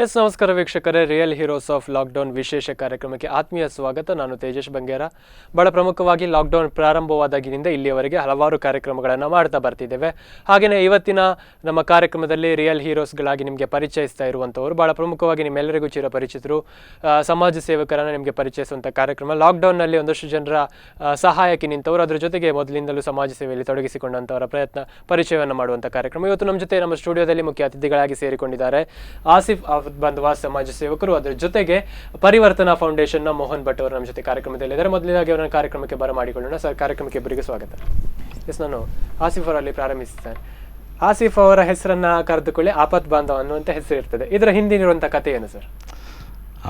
S ನಮಸ್ಕಾರ ವೀಕ್ಷಕರೇ, real heroes of lockdown ವಿಶೇಷ ಕಾರ್ಯಕ್ರಮಕ್ಕೆ ಆತ್ಮೀಯ ಸ್ವಾಗತ. ನಾನು ತೇಜಸ್ ಬಂಗೇರ. ಬಹಳ ಪ್ರಮುಖವಾಗಿ ಲಾಕ್ಡೌನ್ ಪ್ರಾರಂಭವಾದಾಗಿನಿಂದ ಇಲ್ಲಿಯವರೆಗೆ ಹಲವಾರು ಕಾರ್ಯಕ್ರಮಗಳನ್ನು ಮಾಡ್ತಾ ಬರ್ತಿದ್ದೇವೆ. ಹಾಗೆಯೇ ಇವತ್ತಿನ ನಮ್ಮ ಕಾರ್ಯಕ್ರಮದಲ್ಲಿ ರಿಯಲ್ ಹೀರೋಸ್ಗಳಾಗಿ ನಿಮಗೆ ಪರಿಚಯಿಸ್ತಾ ಇರುವಂಥವರು ಬಹಳ ಪ್ರಮುಖವಾಗಿ ನಿಮ್ಮೆಲ್ಲರಿಗೂ ಚಿರಪರಿಚಿತರು, ಸಮಾಜ ಸೇವಕರನ್ನು ನಿಮಗೆ ಪರಿಚಯಿಸುವಂಥ ಕಾರ್ಯಕ್ರಮ. ಲಾಕ್ಡೌನ್ನಲ್ಲಿ ಒಂದಷ್ಟು ಜನರ ಸಹಾಯಕ್ಕೆ ನಿಂತವರು, ಅದರ ಜೊತೆಗೆ ಮೊದಲಿಂದಲೂ ಸಮಾಜ ಸೇವೆಯಲ್ಲಿ ತೊಡಗಿಸಿಕೊಂಡಂಥವರ ಪರಿಚಯವನ್ನು ಮಾಡುವಂಥ ಕಾರ್ಯಕ್ರಮ. ಇವತ್ತು ನಮ್ಮ ಜೊತೆ ನಮ್ಮ ಸ್ಟುಡಿಯೋದಲ್ಲಿ ಮುಖ್ಯ ಅತಿಥಿಗಳಾಗಿ ಸೇರಿಕೊಂಡಿದ್ದಾರೆ ಆಸಿಫ್ ಬಂಧುವಾ ಸಮಾಜ ಸೇವಕರು, ಅದರ ಜೊತೆಗೆ ಪರಿವರ್ತನಾ ಫೌಂಡೇಶನ್ನ ಮೋಹನ್ ಭಟ್ ಅವರು ನಮ್ಮ ಜೊತೆ ಕಾರ್ಯಕ್ರಮದಲ್ಲಿದ್ದಾರೆ. ಮೊದಲನೇದಾಗಿ ಅವರನ್ನ ಕಾರ್ಯಕ್ರಮಕ್ಕೆ ಬರಮಾಡಿಕೊಳ್ಳೋಣ. ಸರ್, ಕಾರ್ಯಕ್ರಮಕ್ಕೆ ಇಬ್ಬರಿಗೆ ಸ್ವಾಗತ. ನಾನು ಆಸಿಫ್ ಅವರಲ್ಲಿ ಪ್ರಾರಂಭಿಸುತ್ತೇನೆ. ಆಸಿಫ್ ಅವರ ಹೆಸರನ್ನ ಕರೆದುಕೊಳ್ಳಿ ಆಪತ್ ಬಾಂಧವ ಅನ್ನುವಂಥ ಹೆಸರು ಇರ್ತದೆ. ಇದರ ಹಿಂದಿನಿರುವಂಥ ಕಥೆ ಏನು ಸರ್?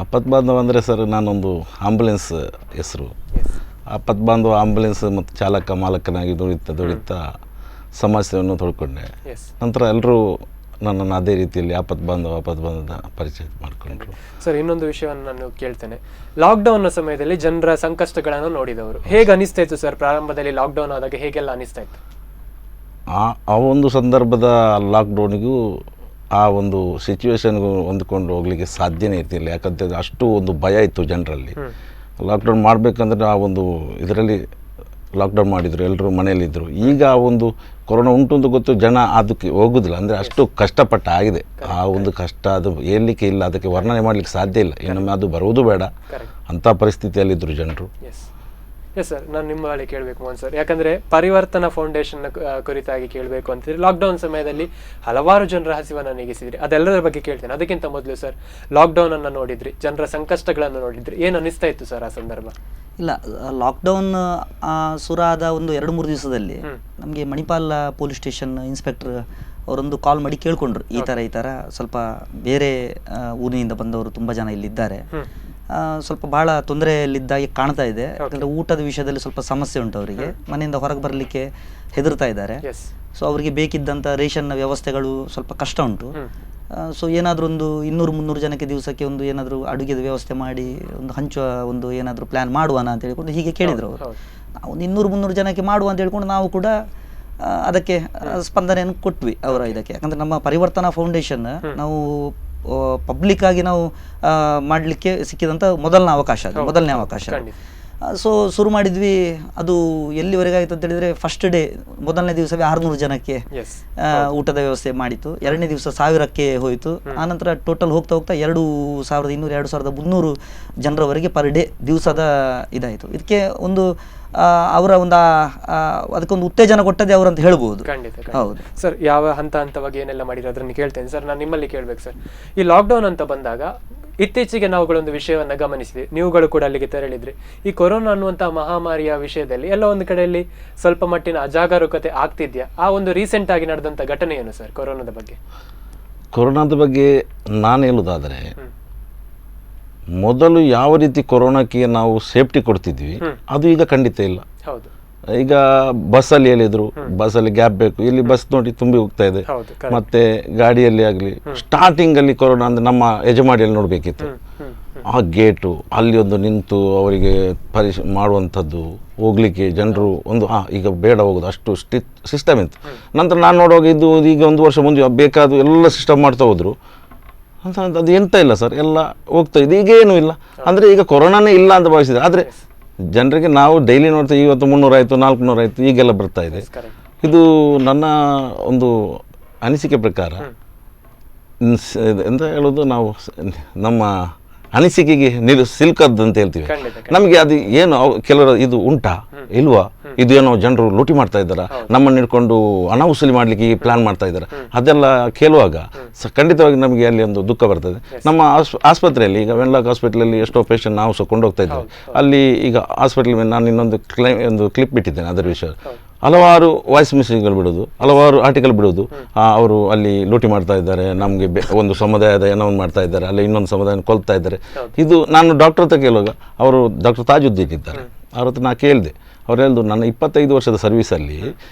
ಆಪತ್ ಬಾಂಧವ ಅಂದರೆ ಸರ್, ನಾನೊಂದು ಆಂಬುಲೆನ್ಸ್ ಹೆಸರು. ಆಪತ್ ಬಾಂಧವ ಆಂಬುಲೆನ್ಸ್ ಮತ್ತು ಚಾಲಕ ಮಾಲಕನಾಗಿ ದುಡಿತಾ ಸಮಾಜ ಸೇವೆಯನ್ನು ತೊಡ್ಕೊಂಡೆ. ನಂತರ ಎಲ್ಲರೂ ನನ್ನನ್ನು ಅದೇ ರೀತಿಯಲ್ಲಿ ಆಪತ್ ಬಾಂಧವದ ಪರಿಚಯ ಮಾಡಿಕೊಂಡ್ರು. ಸರ್, ಇನ್ನೊಂದು ವಿಷಯವನ್ನು ನಾನು ಕೇಳ್ತೇನೆ. ಲಾಕ್ಡೌನ್ ಸಮಯದಲ್ಲಿ ಜನರ ಸಂಕಷ್ಟಗಳನ್ನು ನೋಡಿದವರು, ಹೇಗೆ ಅನಿಸ್ತಾ ಇತ್ತು ಸರ್? ಪ್ರಾರಂಭದಲ್ಲಿ ಲಾಕ್ಡೌನ್ ಆದಾಗ ಹೇಗೆಲ್ಲ ಅನಿಸ್ತಾ ಇತ್ತು? ಆ ಒಂದು ಸಂದರ್ಭದ ಲಾಕ್ಡೌನಿಗೂ ಆ ಒಂದು ಸಿಚುವೇಶನ್ಗೂ ಹೊಂದ್ಕೊಂಡು ಹೋಗ್ಲಿಕ್ಕೆ ಸಾಧ್ಯನೇ ಇರ್ತಿಲ್ಲ. ಯಾಕಂತಂದರೆ ಅಷ್ಟು ಒಂದು ಭಯ ಇತ್ತು ಜನರಲ್ಲಿ. ಲಾಕ್ಡೌನ್ ಮಾಡಬೇಕಂದ್ರೆ ಆ ಒಂದು ಇದರಲ್ಲಿ ಲಾಕ್ಡೌನ್ ಮಾಡಿದರು, ಎಲ್ಲರೂ ಮನೆಯಲ್ಲಿದ್ದರು. ಈಗ ಆ ಒಂದು ಕೊರೋನಾ ಉಂಟು ಅಂತ ಗೊತ್ತು, ಜನ ಅದಕ್ಕೆ ಹೋಗೋದಿಲ್ಲ. ಅಂದರೆ ಅಷ್ಟು ಕಷ್ಟಪಟ್ಟ ಆಗಿದೆ. ಆ ಒಂದು ಕಷ್ಟ ಅದು ಹೇಳಲಿಕ್ಕೆ ಇಲ್ಲ, ಅದಕ್ಕೆ ವರ್ಣನೆ ಮಾಡಲಿಕ್ಕೆ ಸಾಧ್ಯ ಇಲ್ಲ. ಇನ್ನೊಮ್ಮೆ ಅದು ಬರುವುದು ಬೇಡ, ಅಂಥ ಪರಿಸ್ಥಿತಿಯಲ್ಲಿದ್ದರು ಜನರು. ಎಸ್ ಸರ್, ನಾನು ನಿಮ್ಮ ಬಳಿ ಕೇಳಬೇಕು ಮೋಹನ್ ಸರ್, ಯಾಕಂದರೆ ಪರಿವರ್ತನಾ ಫೌಂಡೇಶನ್ನ ಕುರಿತಾಗಿ ಕೇಳಬೇಕು ಅಂತಿದ್ರೆ, ಲಾಕ್ಡೌನ್ ಸಮಯದಲ್ಲಿ ಹಲವಾರು ಜನರ ಹಸಿವನ್ನು ನೀಗಿಸಿದ್ರಿ, ಅದೆಲ್ಲದರ ಬಗ್ಗೆ ಕೇಳ್ತೇನೆ. ಅದಕ್ಕಿಂತ ಮೊದಲು ಸರ್, ಲಾಕ್ಡೌನನ್ನು ನೋಡಿದ್ರಿ, ಜನರ ಸಂಕಷ್ಟಗಳನ್ನು ನೋಡಿದ್ರಿ, ಏನು ಅನಿಸ್ತಾ ಇತ್ತು ಸರ್ ಆ ಸಂದರ್ಭ? ಇಲ್ಲ, ಲಾಕ್ಡೌನ್ ಶುರುವಾದ ಒಂದು 2-3 ದಿವಸದಲ್ಲಿ ನಮಗೆ ಮಣಿಪಾಲ್ ಪೊಲೀಸ್ ಸ್ಟೇಷನ್ ಇನ್ಸ್ಪೆಕ್ಟರ್ ಅವರೊಂದು ಕಾಲ್ ಮಾಡಿ ಕೇಳ್ಕೊಂಡ್ರು, ಈ ಥರ ಸ್ವಲ್ಪ ಬೇರೆ ಊರಿನಿಂದ ಬಂದವರು ತುಂಬ ಜನ ಇಲ್ಲಿದ್ದಾರೆ, ಸ್ವಲ್ಪ ಬಹಳ ತೊಂದರೆಯಲ್ಲಿದ್ದಾಗಿ ಕಾಣ್ತಾ ಇದೆ. ಯಾಕಂದರೆ ಊಟದ ವಿಷಯದಲ್ಲಿ ಸ್ವಲ್ಪ ಸಮಸ್ಯೆ ಉಂಟು ಅವರಿಗೆ, ಮನೆಯಿಂದ ಹೊರಗೆ ಬರಲಿಕ್ಕೆ ಹೆದರ್ತಾ ಇದ್ದಾರೆ. ಸೊ ಅವರಿಗೆ ಬೇಕಿದ್ದಂಥ ರೇಷನ್ನ ವ್ಯವಸ್ಥೆಗಳು ಸ್ವಲ್ಪ ಕಷ್ಟ ಉಂಟು. ಸೊ ಏನಾದರೂ ಒಂದು 200-300 ಜನಕ್ಕೆ ದಿವಸಕ್ಕೆ ಒಂದು ಏನಾದರೂ ಅಡುಗೆದ ವ್ಯವಸ್ಥೆ ಮಾಡಿ ಒಂದು ಹಂಚುವ ಒಂದು ಏನಾದರೂ ಪ್ಲ್ಯಾನ್ ಮಾಡುವನ ಅಂತ ಹೇಳ್ಕೊಂಡು ಹೀಗೆ ಕೇಳಿದರು ಅವರು. ನಾವು ಒಂದು 200-300 ಜನಕ್ಕೆ ಮಾಡುವ ಅಂತ ಹೇಳ್ಕೊಂಡು ನಾವು ಕೂಡ ಅದಕ್ಕೆ ಸ್ಪಂದನೆಯನ್ನು ಕೊಟ್ವಿ ಅವರ ಇದಕ್ಕೆ. ಯಾಕಂದರೆ ನಮ್ಮ ಪರಿವರ್ತನಾ ಫೌಂಡೇಶನ್ ನಾವು ಪಬ್ಲಿಕ್ ಆಗಿ ನಾವು ಮಾಡಲಿಕ್ಕೆ ಸಿಕ್ಕಿದಂಥ ಮೊದಲನೇ ಅವಕಾಶ. ಸೊ ಶುರು ಮಾಡಿದ್ವಿ. ಅದು ಎಲ್ಲಿವರೆಗೆ ಆಯಿತು ಅಂತ ಹೇಳಿದರೆ, ಫಸ್ಟ್ ಡೇ ಮೊದಲನೇ ದಿವಸವೇ 600 ಜನಕ್ಕೆ ಊಟದ ವ್ಯವಸ್ಥೆ ಮಾಡಿತ್ತು. 2ನೇ ದಿವಸ 1000ಕ್ಕೆ ಹೋಯಿತು. ಆನಂತರ ಟೋಟಲ್ ಹೋಗ್ತಾ 2200-2300 ಜನರವರೆಗೆ ಪರ್ ಡೇ ದಿವಸದ ಇದಾಯಿತು. ಇದಕ್ಕೆ ಒಂದು ಅವರ ಒಂದು ಅದಕ್ಕೊಂದು ಉತ್ತೇಜನ ಕೊಟ್ಟದೇ ಅವರಂತ ಹೇಳ್ಬೋದು. ಹೌದು ಸರ್, ಯಾವ ಹಂತವಾಗಿ ಏನೆಲ್ಲ ಮಾಡಿದ್ರು ಅದನ್ನು ಕೇಳ್ತೇನೆ. ಸರ್, ನಾನು ನಿಮ್ಮಲ್ಲಿ ಕೇಳಬೇಕು ಸರ್, ಈ ಲಾಕ್ಡೌನ್ ಅಂತ ಬಂದಾಗ ಇತ್ತೀಚೆಗೆ ನಾವುಗಳೊಂದು ವಿಷಯವನ್ನು ಗಮನಿಸಿದ್ವಿ, ನೀವುಗಳು ಕೂಡ ಅಲ್ಲಿಗೆ ತೆರಳಿದ್ರಿ. ಈ ಕೊರೋನಾ ಅನ್ನುವಂಥ ಮಹಾಮಾರಿಯ ವಿಷಯದಲ್ಲಿ ಎಲ್ಲ ಒಂದು ಕಡೆಯಲ್ಲಿ ಸ್ವಲ್ಪ ಮಟ್ಟಿನ ಅಜಾಗರೂಕತೆ ಆಗ್ತಿದ್ಯಾ? ಆ ಒಂದು ರೀಸೆಂಟ್ ಆಗಿ ನಡೆದಂಥ ಘಟನೆ ಏನು ಸರ್ ಕೊರೋನಾದ ಬಗ್ಗೆ? ಕೊರೋನಾದ ಬಗ್ಗೆ ನಾನು ಹೇಳುವುದಾದರೆ, ಮೊದಲು ಯಾವ ರೀತಿ ಕೊರೋನಾಕ್ಕೆ ನಾವು ಸೇಫ್ಟಿ ಕೊಡ್ತಿದ್ವಿ ಅದು ಈಗ ಖಂಡಿತ ಇಲ್ಲ. ಹೌದು, ಈಗ ಬಸ್ಸಲ್ಲಿ ಹೇಳಿದ್ರು, ಬಸ್ಸಲ್ಲಿ ಗ್ಯಾಪ್ ಬೇಕು, ಇಲ್ಲಿ ಬಸ್ ನೋಡಿ ತುಂಬಿ ಹೋಗ್ತಾ ಇದೆ. ಮತ್ತೆ ಗಾಡಿಯಲ್ಲಿ ಆಗಲಿ, ಸ್ಟಾರ್ಟಿಂಗಲ್ಲಿ ಕೊರೋನಾ ಅಂದರೆ ನಮ್ಮ ಯಜಮಾಡಿಯಲ್ಲಿ ನೋಡಬೇಕಿತ್ತು, ಆ ಗೇಟು ಅಲ್ಲಿ ಒಂದು ನಿಂತು ಅವರಿಗೆ ಮಾಡುವಂಥದ್ದು, ಹೋಗ್ಲಿಕ್ಕೆ ಜನರು ಒಂದು ಈಗ ಬೇಡ ಹೋಗೋದು, ಅಷ್ಟು ಸಿಸ್ಟಮ್ ಇತ್ತು. ನಂತರ ನಾನು ನೋಡುವಾಗ ಇದು ಈಗ 1 ವರ್ಷ ಮುಂದೆ ಬೇಕಾದ ಎಲ್ಲ ಸಿಸ್ಟಮ್ ಮಾಡ್ತಾ ಹೋದ್ರು ಅಂತ. ಅದು ಎಂತ ಇಲ್ಲ ಸರ್, ಎಲ್ಲ ಹೋಗ್ತಾ ಇದೆ, ಈಗೇನೂ ಇಲ್ಲ. ಅಂದರೆ ಈಗ ಕೊರೋನಾನೇ ಇಲ್ಲ ಅಂತ ಭಾವಿಸಿದೆ. ಆದರೆ ಜನರಿಗೆ ನಾವು ಡೈಲಿ ನೋಡ್ತೀವಿ, ಇವತ್ತು 300 ಆಯಿತು, 400 ಆಯಿತು, ಈಗೆಲ್ಲ ಬರ್ತಾ ಇದೆ. ಇದು ನನ್ನ ಒಂದು ಅನಿಸಿಕೆ ಪ್ರಕಾರ ಎಂತ ಹೇಳೋದು, ನಾವು ನಮ್ಮ ಅನಿಸಿಕೆಗೆ ಸಿಲ್ಕದ್ದು ಅಂತ ಹೇಳ್ತೀವಿ. ನಮಗೆ ಅದು ಏನು ಕೆಲವರು ಇದು ಉಂಟಾ ಇಲ್ವಾ, ಇದು ಏನೋ ಜನರು ಲೂಟಿ ಮಾಡ್ತಾ ಇದ್ದಾರಾ, ನಮ್ಮನ್ನು ಹಿಡ್ಕೊಂಡು ಹಣ ವಸೂಲಿ ಮಾಡಲಿಕ್ಕೆ ಈ ಪ್ಲಾನ್ ಮಾಡ್ತಾ ಇದ್ದಾರೆ, ಅದೆಲ್ಲ ಕೇಳುವಾಗ ಖಂಡಿತವಾಗಿ ನಮಗೆ ಅಲ್ಲಿ ಒಂದು ದುಃಖ ಬರ್ತದೆ. ನಮ್ಮ ಆಸ್ಪತ್ರೆಯಲ್ಲಿ ಈಗ ವೆನ್ಲಾಕ್ ಹಾಸ್ಪಿಟಲಲ್ಲಿ ಎಷ್ಟೋ ಪೇಷಂಟ್ ನಾವು ಸಹ ಕೊಂಡೋಗ್ತಾ ಇದ್ದೇವೆ. ಅಲ್ಲಿ ಈಗ ಹಾಸ್ಪಿಟಲ್ ಮೇಲೆ ನಾನು ಇನ್ನೊಂದು ಕ್ಲಿಪ್ ಬಿಟ್ಟಿದ್ದೇನೆ ಅದರ ವಿಷಯ. ಹಲವಾರು ವಾಯ್ಸ್ ಮೆಸೇಜ್ಗಳು ಬಿಡೋದು, ಹಲವಾರು ಆರ್ಟಿಕಲ್ ಬಿಡೋದು, ಅವರು ಅಲ್ಲಿ ಲೂಟಿ ಮಾಡ್ತಾ ಇದ್ದಾರೆ, ನಮಗೆ ಒಂದು ಸಮುದಾಯದ ಏನೋ ಮಾಡ್ತಾ ಇದ್ದಾರೆ, ಅಲ್ಲಿ ಇನ್ನೊಂದು ಸಮುದಾಯ ಕೊಲ್ತಾ ಇದ್ದಾರೆ. ಇದು ನಾನು ಡಾಕ್ಟರ್ ಹತ್ರ ಕೇಳುವಾಗ, ಅವರು ಡಾಕ್ಟರ್ ತಾಜುದ್ದೀನ್ ಇದ್ದಾರೆ, ಅವ್ರ ಹತ್ರ ನಾನು ಕೇಳಿದೆ. ಅವ್ರು ಹೇಳಿದ್ರು, ನನ್ನ 25 ವರ್ಷದ ಸರ್ವೀಸಲ್ಲಿ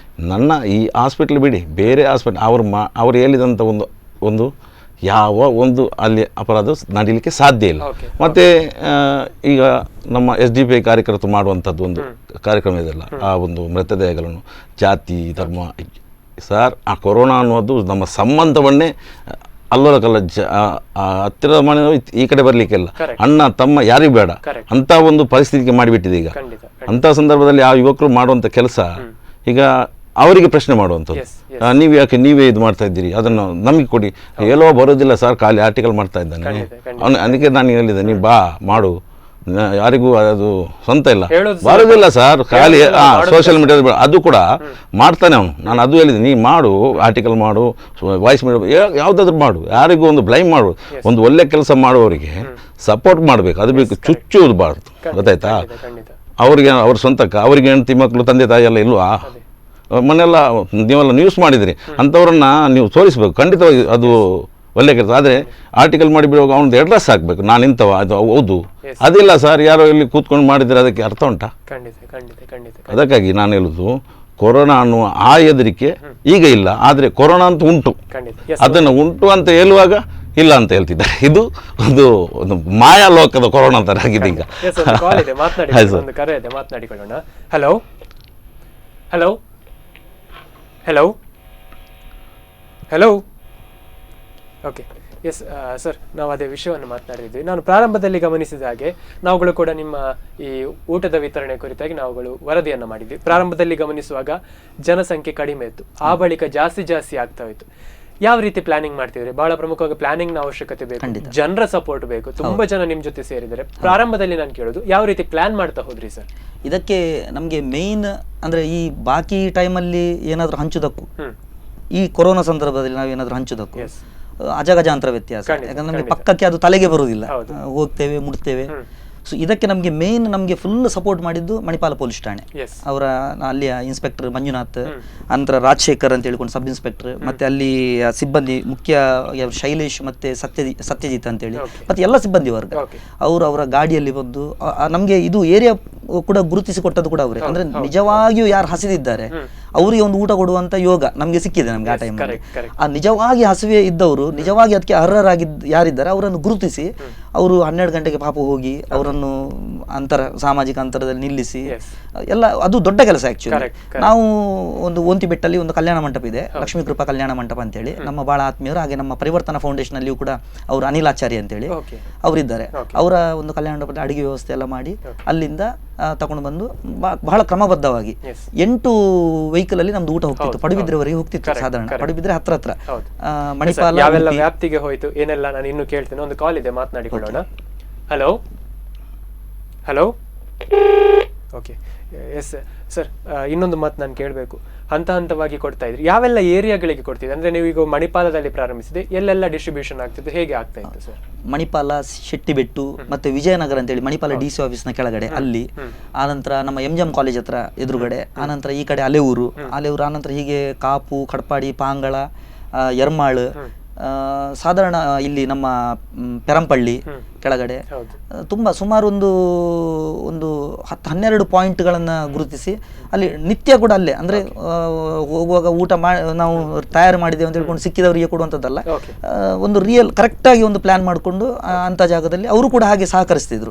ನನ್ನ ಈ ಹಾಸ್ಪಿಟ್ಲ್ ಬಿಡಿ, ಬೇರೆ ಹಾಸ್ಪಿಟ್ಲ್ ಅವ್ರು ಹೇಳಿದಂಥ ಒಂದು ಯಾವ ಒಂದು ಅಲ್ಲಿ ಅಪರಾಧ ನಡೀಲಿಕ್ಕೆ ಸಾಧ್ಯ ಇಲ್ಲ. ಮತ್ತು ಈಗ ನಮ್ಮ SDP ಕಾರ್ಯಕರ್ತರು ಮಾಡುವಂಥದ್ದು ಒಂದು ಕಾರ್ಯಕ್ರಮ ಇದೆಲ್ಲ, ಆ ಒಂದು ಮೃತದೇಹಗಳನ್ನು ಜಾತಿ ಧರ್ಮ ಸರ್, ಆ ಕೊರೋನಾ ಅನ್ನೋದು ನಮ್ಮ ಸಂಬಂಧವನ್ನೇ ಅಲ್ಲೋಲ ಕಲ್ಲ ಹತ್ತಿರದ ಮನೆ ಈ ಕಡೆ ಬರಲಿಕ್ಕೆಲ್ಲ, ಅಣ್ಣ ತಮ್ಮ ಯಾರಿಗೂ ಬೇಡ ಅಂತ ಒಂದು ಪರಿಸ್ಥಿತಿಗೆ ಮಾಡಿಬಿಟ್ಟಿದೆ ಈಗ. ಅಂಥ ಸಂದರ್ಭದಲ್ಲಿ ಆ ಯುವಕರು ಮಾಡುವಂಥ ಕೆಲಸ ಈಗ ಅವರಿಗೆ ಪ್ರಶ್ನೆ ಮಾಡುವಂಥದ್ದು, ನೀವು ಯಾಕೆ ನೀವೇ ಇದು ಮಾಡ್ತಾ ಇದ್ದೀರಿ, ಅದನ್ನು ನಮಗೆ ಕೊಡಿ. ಎಲ್ಲೋ ಬರೋದಿಲ್ಲ ಸರ್, ಖಾಲಿ ಆರ್ಟಿಕಲ್ ಮಾಡ್ತಾ ಇದ್ದಾನೆ. ಅದಕ್ಕೆ ನಾನು ಹೇಳಿದೆ, ನೀವು ಬಾ ಮಾಡು, ಯಾರಿಗೂ ಅದು ಸ್ವಂತ ಇಲ್ಲ, ಬರೋದಿಲ್ಲ ಸರ್, ಖಾಲಿ ಸೋಷಿಯಲ್ ಮೀಡಿಯಾದ ಅದು ಕೂಡ ಮಾಡ್ತಾನೆ ಅವನು. ನಾನು ಅದು ಹೇಳಿದೆ, ನೀ ಮಾಡು, ಆರ್ಟಿಕಲ್ ಮಾಡು, ವಾಯ್ಸ್ ಮಾಡು, ಯಾವುದಾದ್ರೂ ಮಾಡು, ಯಾರಿಗೂ ಒಂದು ಬ್ಲೈಮ್ ಮಾಡು. ಒಂದು ಒಳ್ಳೆ ಕೆಲಸ ಮಾಡುವವರಿಗೆ ಸಪೋರ್ಟ್ ಮಾಡಬೇಕು, ಅದು ಬೇಕು, ಚುಚ್ಚುವುದಬಾರ್ದು. ಗೊತ್ತಾಯ್ತಾ? ಅವ್ರಿಗೆ ಅವ್ರ ಸ್ವಂತಕ್ಕೆ ಅವರಿಗೆ ಹೆಂಡತಿ ಮಕ್ಕಳು ತಂದೆ ತಾಯಿ ಎಲ್ಲ ಇಲ್ವಾ? ಮೊನ್ನೆಲ್ಲ ನೀವೆಲ್ಲ ನ್ಯೂಸ್ ಮಾಡಿದಿರಿ, ಅಂಥವ್ರನ್ನ ನೀವು ತೋರಿಸ್ಬೇಕು. ಖಂಡಿತವಾಗಿ ಅದು ಒಳ್ಳೆ ಕೆಲಸ. ಆದರೆ ಆರ್ಟಿಕಲ್ ಮಾಡಿ ಬಿಡುವಾಗ ಅವನದು ಅಡ್ರೆಸ್ ಹಾಕಬೇಕು, ನಾನು ಇಂಥವ, ಅದು ಹೌದು. ಅದಿಲ್ಲ ಸರ್, ಯಾರೋ ಇಲ್ಲಿ ಕೂತ್ಕೊಂಡು ಮಾಡಿದರೆ ಅದಕ್ಕೆ ಅರ್ಥ ಉಂಟಾ? ಅದಕ್ಕಾಗಿ ನಾನು ಹೇಳುದು, ಕೊರೋನಾ ಅನ್ನುವ ಆ ಹೆದರಿಕೆ ಈಗ ಇಲ್ಲ, ಆದರೆ ಕೊರೋನಾ ಅಂತ ಉಂಟು, ಅದನ್ನು ಉಂಟು ಅಂತ ಹೇಳುವಾಗ ಇಲ್ಲ ಅಂತ ಹೇಳ್ತಿದ್ದಾರೆ. ಇದು ಒಂದು ಮಾಯಾ ಲೋಕದ ಕೊರೋನಾ ಥರ ಆಗಿದೆ ಈಗ. ಮಾತನಾಡಿಕೊಳ್ಳೋಣ. Hello hello hello hello okay, yes sir, ನಾವು ಅದೇ ವಿಷಯವನ್ನು ಮಾತನಾಡಿದ್ವಿ. ನಾನು ಪ್ರಾರಂಭದಲ್ಲಿ ಗಮನಿಸಿದ ಹಾಗೆ ನಾವುಗಳು ಕೂಡ ನಿಮ್ಮ ಈ ಊಟದ ವಿತರಣೆ ಕುರಿತಾಗಿ ನಾವುಗಳು ವರದಿಯನ್ನು ಮಾಡಿದ್ವಿ. ಪ್ರಾರಂಭದಲ್ಲಿ ಗಮನಿಸುವಾಗ ಜನಸಂಖ್ಯೆ ಕಡಿಮೆ ಇತ್ತು, ಆ ಬಳಿಕ ಜಾಸ್ತಿ ಆಗ್ತಾ ಇತ್ತು. ಯಾವ ರೀತಿ ಪ್ಲಾನಿಂಗ್ ಮಾಡ್ತಿದ್ರಿ? ಬಹಳ ಪ್ರಮುಖವಾಗಿ ಪ್ಲಾನಿಂಗ್ ನ ಅವಶ್ಯಕತೆ ಬೇಕು, ಜನರ ಸಪೋರ್ಟ್ ಬೇಕು, ತುಂಬಾ ಜನ ನಿಮ್ ಜೊತೆ ಸೇರಿದ್ದಾರೆ. ಪ್ರಾರಂಭದಲ್ಲಿ ನಾನು ಕೇಳೋದು, ಯಾವ ರೀತಿ ಪ್ಲಾನ್ ಮಾಡ್ತಾ ಹೋದ್ರಿ ಸರ್? ಇದಕ್ಕೆ ನಮಗೆ ಮೇನ್ ಅಂದ್ರೆ ಈ ಬಾಕಿ ಟೈಮಲ್ಲಿ ಏನಾದರೂ ಹಂಚುದಕ್ಕೂ, ಈ ಕೊರೋನಾ ಸಂದರ್ಭದಲ್ಲಿ ನಾವೇನಾದರೂ ಹಂಚುದಕ್ಕೂ ಅಜಗಜಾಂತರ ವ್ಯತ್ಯಾಸ. ಯಾಕಂದ್ರೆ ನಮಗೆ ಪಕ್ಕಕ್ಕೆ ಅದು ತಲೆಗೆ ಬರುವುದಿಲ್ಲ, ಹೋಗ್ತೇವೆ ಮುಡ್ತೇವೆ. ಸೊ ಇದಕ್ಕೆ ನಮಗೆ ಮೇನ್ ನಮಗೆ ಫುಲ್ ಸಪೋರ್ಟ್ ಮಾಡಿದ್ದು ಮಣಿಪಾಲ ಪೊಲೀಸ್ ಠಾಣೆ ಅವರ ಅಲ್ಲಿಯ ಇನ್ಸ್ಪೆಕ್ಟರ್ ಮಂಜುನಾಥ್, ನಂತರ ರಾಜಶೇಖರ್ ಅಂತ ಹೇಳ್ಕೊಂಡು ಸಬ್ ಇನ್ಸ್ಪೆಕ್ಟರ್, ಮತ್ತೆ ಅಲ್ಲಿ ಸಿಬ್ಬಂದಿ ಮುಖ್ಯ ಶೈಲೇಶ್ ಮತ್ತೆ ಸತ್ಯಜಿತ್ ಅಂತೇಳಿ, ಮತ್ತೆ ಎಲ್ಲ ಸಿಬ್ಬಂದಿ ವರ್ಗ ಅವರು ಅವರ ಗಾಡಿಯಲ್ಲಿ ಬಂದು ನಮಗೆ ಇದು ಏರಿಯಾ ಕೂಡ ಗುರುತಿಸಿ ಕೊಟ್ಟದ್ದು ಕೂಡ ಅವರೇ. ಅಂದ್ರೆ ನಿಜವಾಗಿಯೂ ಯಾರು ಹಸಿದಿದ್ದಾರೆ ಅವರಿಗೆ ಒಂದು ಊಟ ಕೊಡುವಂತ ಯೋಗ ನಮ್ಗೆ ಸಿಕ್ಕಿದೆ ನಮ್ಗೆ ಆ ಟೈಮಲ್ಲಿ. ಆ ನಿಜವಾಗಿ ಹಸಿವೆ ಇದ್ದವರು, ನಿಜವಾಗಿ ಅದಕ್ಕೆ ಅರ್ಹರಾಗಿದ್ದ ಯಾರಿದ್ದಾರೆ ಅವರನ್ನು ಗುರುತಿಸಿ ಅವರು 12 ಗಂಟೆಗೆ ಪಾಪ ಹೋಗಿ ಅವರನ್ನು ಸಾಮಾಜಿಕ ಅಂತರದಲ್ಲಿ ನಿಲ್ಲಿಸಿ ಎಲ್ಲ, ಅದು ದೊಡ್ಡ ಕೆಲಸ ಆಕ್ಚುಲಿ. ನಾವು ಒಂದು ಓಂತಿಬೆಟ್ಟಲ್ಲಿ ಒಂದು ಕಲ್ಯಾಣ ಮಂಟಪ ಇದೆ, ಲಕ್ಷ್ಮೀ ಕೃಪಾ ಕಲ್ಯಾಣ ಮಂಟಪ ಅಂತೇಳಿ, ನಮ್ಮ ಬಹಳ ಆತ್ಮೀಯರು. ಹಾಗೆ ನಮ್ಮ ಪರಿವರ್ತನಾ ಫೌಂಡೇಶನ್ ಅಲ್ಲಿಯೂ ಕೂಡ ಅವರು ಅನಿಲಾಚಾರ್ಯ ಅಂತೇಳಿ ಅವರಿದ್ದಾರೆ. ಅವರ ಒಂದು ಕಲ್ಯಾಣ ಮಂಟಪದ ಅಡಿಗೆ ವ್ಯವಸ್ಥೆ ಎಲ್ಲ ಮಾಡಿ ಅಲ್ಲಿಂದ ತಗೊಂಡು ಬಂದು ಬಹಳ ಕ್ರಮಬದ್ಧವಾಗಿ 8 ವೆಹಿಕಲ್ ಅಲ್ಲಿ ನಮ್ದು ಊಟ ಹೋಗ್ತಿತ್ತು, ಪಡುಬಿದ್ರೆವರೆಗೆ ಹೋಗ್ತಿತ್ತು. ಸಾಧಾರಣ ಪಡುಬಿದ್ರೆ ಹತ್ರ ಮಣಿಪಾಲ ಯಾವೆಲ್ಲ ವ್ಯಾಪ್ತಿಗೆ ಹೋಯ್ತು ಏನೆಲ್ಲ ನಾನು ಇನ್ನು ಕೇಳ್ತೇನೆ. ಒಂದು ಕಾಲ್ ಇದೆ, ಮಾತನಾಡಿಕೊಳ್ಳೋಣ. Hello hello okay, yes sir, ಇನ್ನೊಂದು ಮಾತು ನಾನು ಕೇಳಬೇಕು. ಹಂತವಾಗಿ ಕೊಡ್ತಾ ಇದ್ರಿ, ಯಾವೆಲ್ಲ ಏರಿಯಾಗಳಿಗೆ ಕೊಡ್ತಿದ್ರಿ? ಅಂದ್ರೆ ನೀವು ಈಗ ಮಣಿಪಾಲದಲ್ಲಿ ಪ್ರಾರಂಭಿಸಿದೆ, ಎಲ್ಲೆಲ್ಲ ಡಿಸ್ಟ್ರಿಬ್ಯೂಷನ್ ಆಗ್ತಿತ್ತು, ಹೇಗೆ ಆಗ್ತಾ ಇತ್ತು ಸರ್? ಮಣಿಪಾಲ, ಶೆಟ್ಟಿಬೆಟ್ಟು ಮತ್ತೆ ವಿಜಯನಗರ ಅಂತೇಳಿ ಮಣಿಪಾಲ DC ಆಫೀಸ್ನ ಕೆಳಗಡೆ ಅಲ್ಲಿ, ಆನಂತರ ನಮ್ಮ MGM ಕಾಲೇಜ್ ಹತ್ರ ಎದುರುಗಡೆ, ಆನಂತರ ಈ ಕಡೆ ಅಲೆಯೂರು, ಆನಂತರ ಹೀಗೆ ಕಾಪು, ಕಡ್ಪಾಡಿ, ಪಾಂಗಳ, ಯರ್ಮಾಳ್, ಸಾಧಾರಣ ಇಲ್ಲಿ ನಮ್ಮ ಪೆರಂಪಳ್ಳಿ ಕೆಳಗಡೆ ತುಂಬಾ ಸುಮಾರು ಒಂದು 10-12 ಪಾಯಿಂಟ್ಗಳನ್ನು ಗುರುತಿಸಿ ಅಲ್ಲಿ ನಿತ್ಯ ಕೂಡ ಅಲ್ಲೇ ಅಂದ್ರೆ ಹೋಗುವಾಗ ಊಟ ನಾವು ತಯಾರು ಮಾಡಿದ್ದೇವೆ ಅಂತ ಹೇಳ್ಕೊಂಡು ಸಿಕ್ಕಿದವರಿಗೆ ಕೊಡುವಂಥದ್ದಲ್ಲ, ಒಂದು ರಿಯಲ್ ಕರೆಕ್ಟ್ ಆಗಿ ಒಂದು ಪ್ಲಾನ್ ಮಾಡಿಕೊಂಡು ಅಂತ ಜಾಗದಲ್ಲಿ ಅವರು ಕೂಡ ಹಾಗೆ ಸಹಕರಿಸ್ತಿದ್ರು,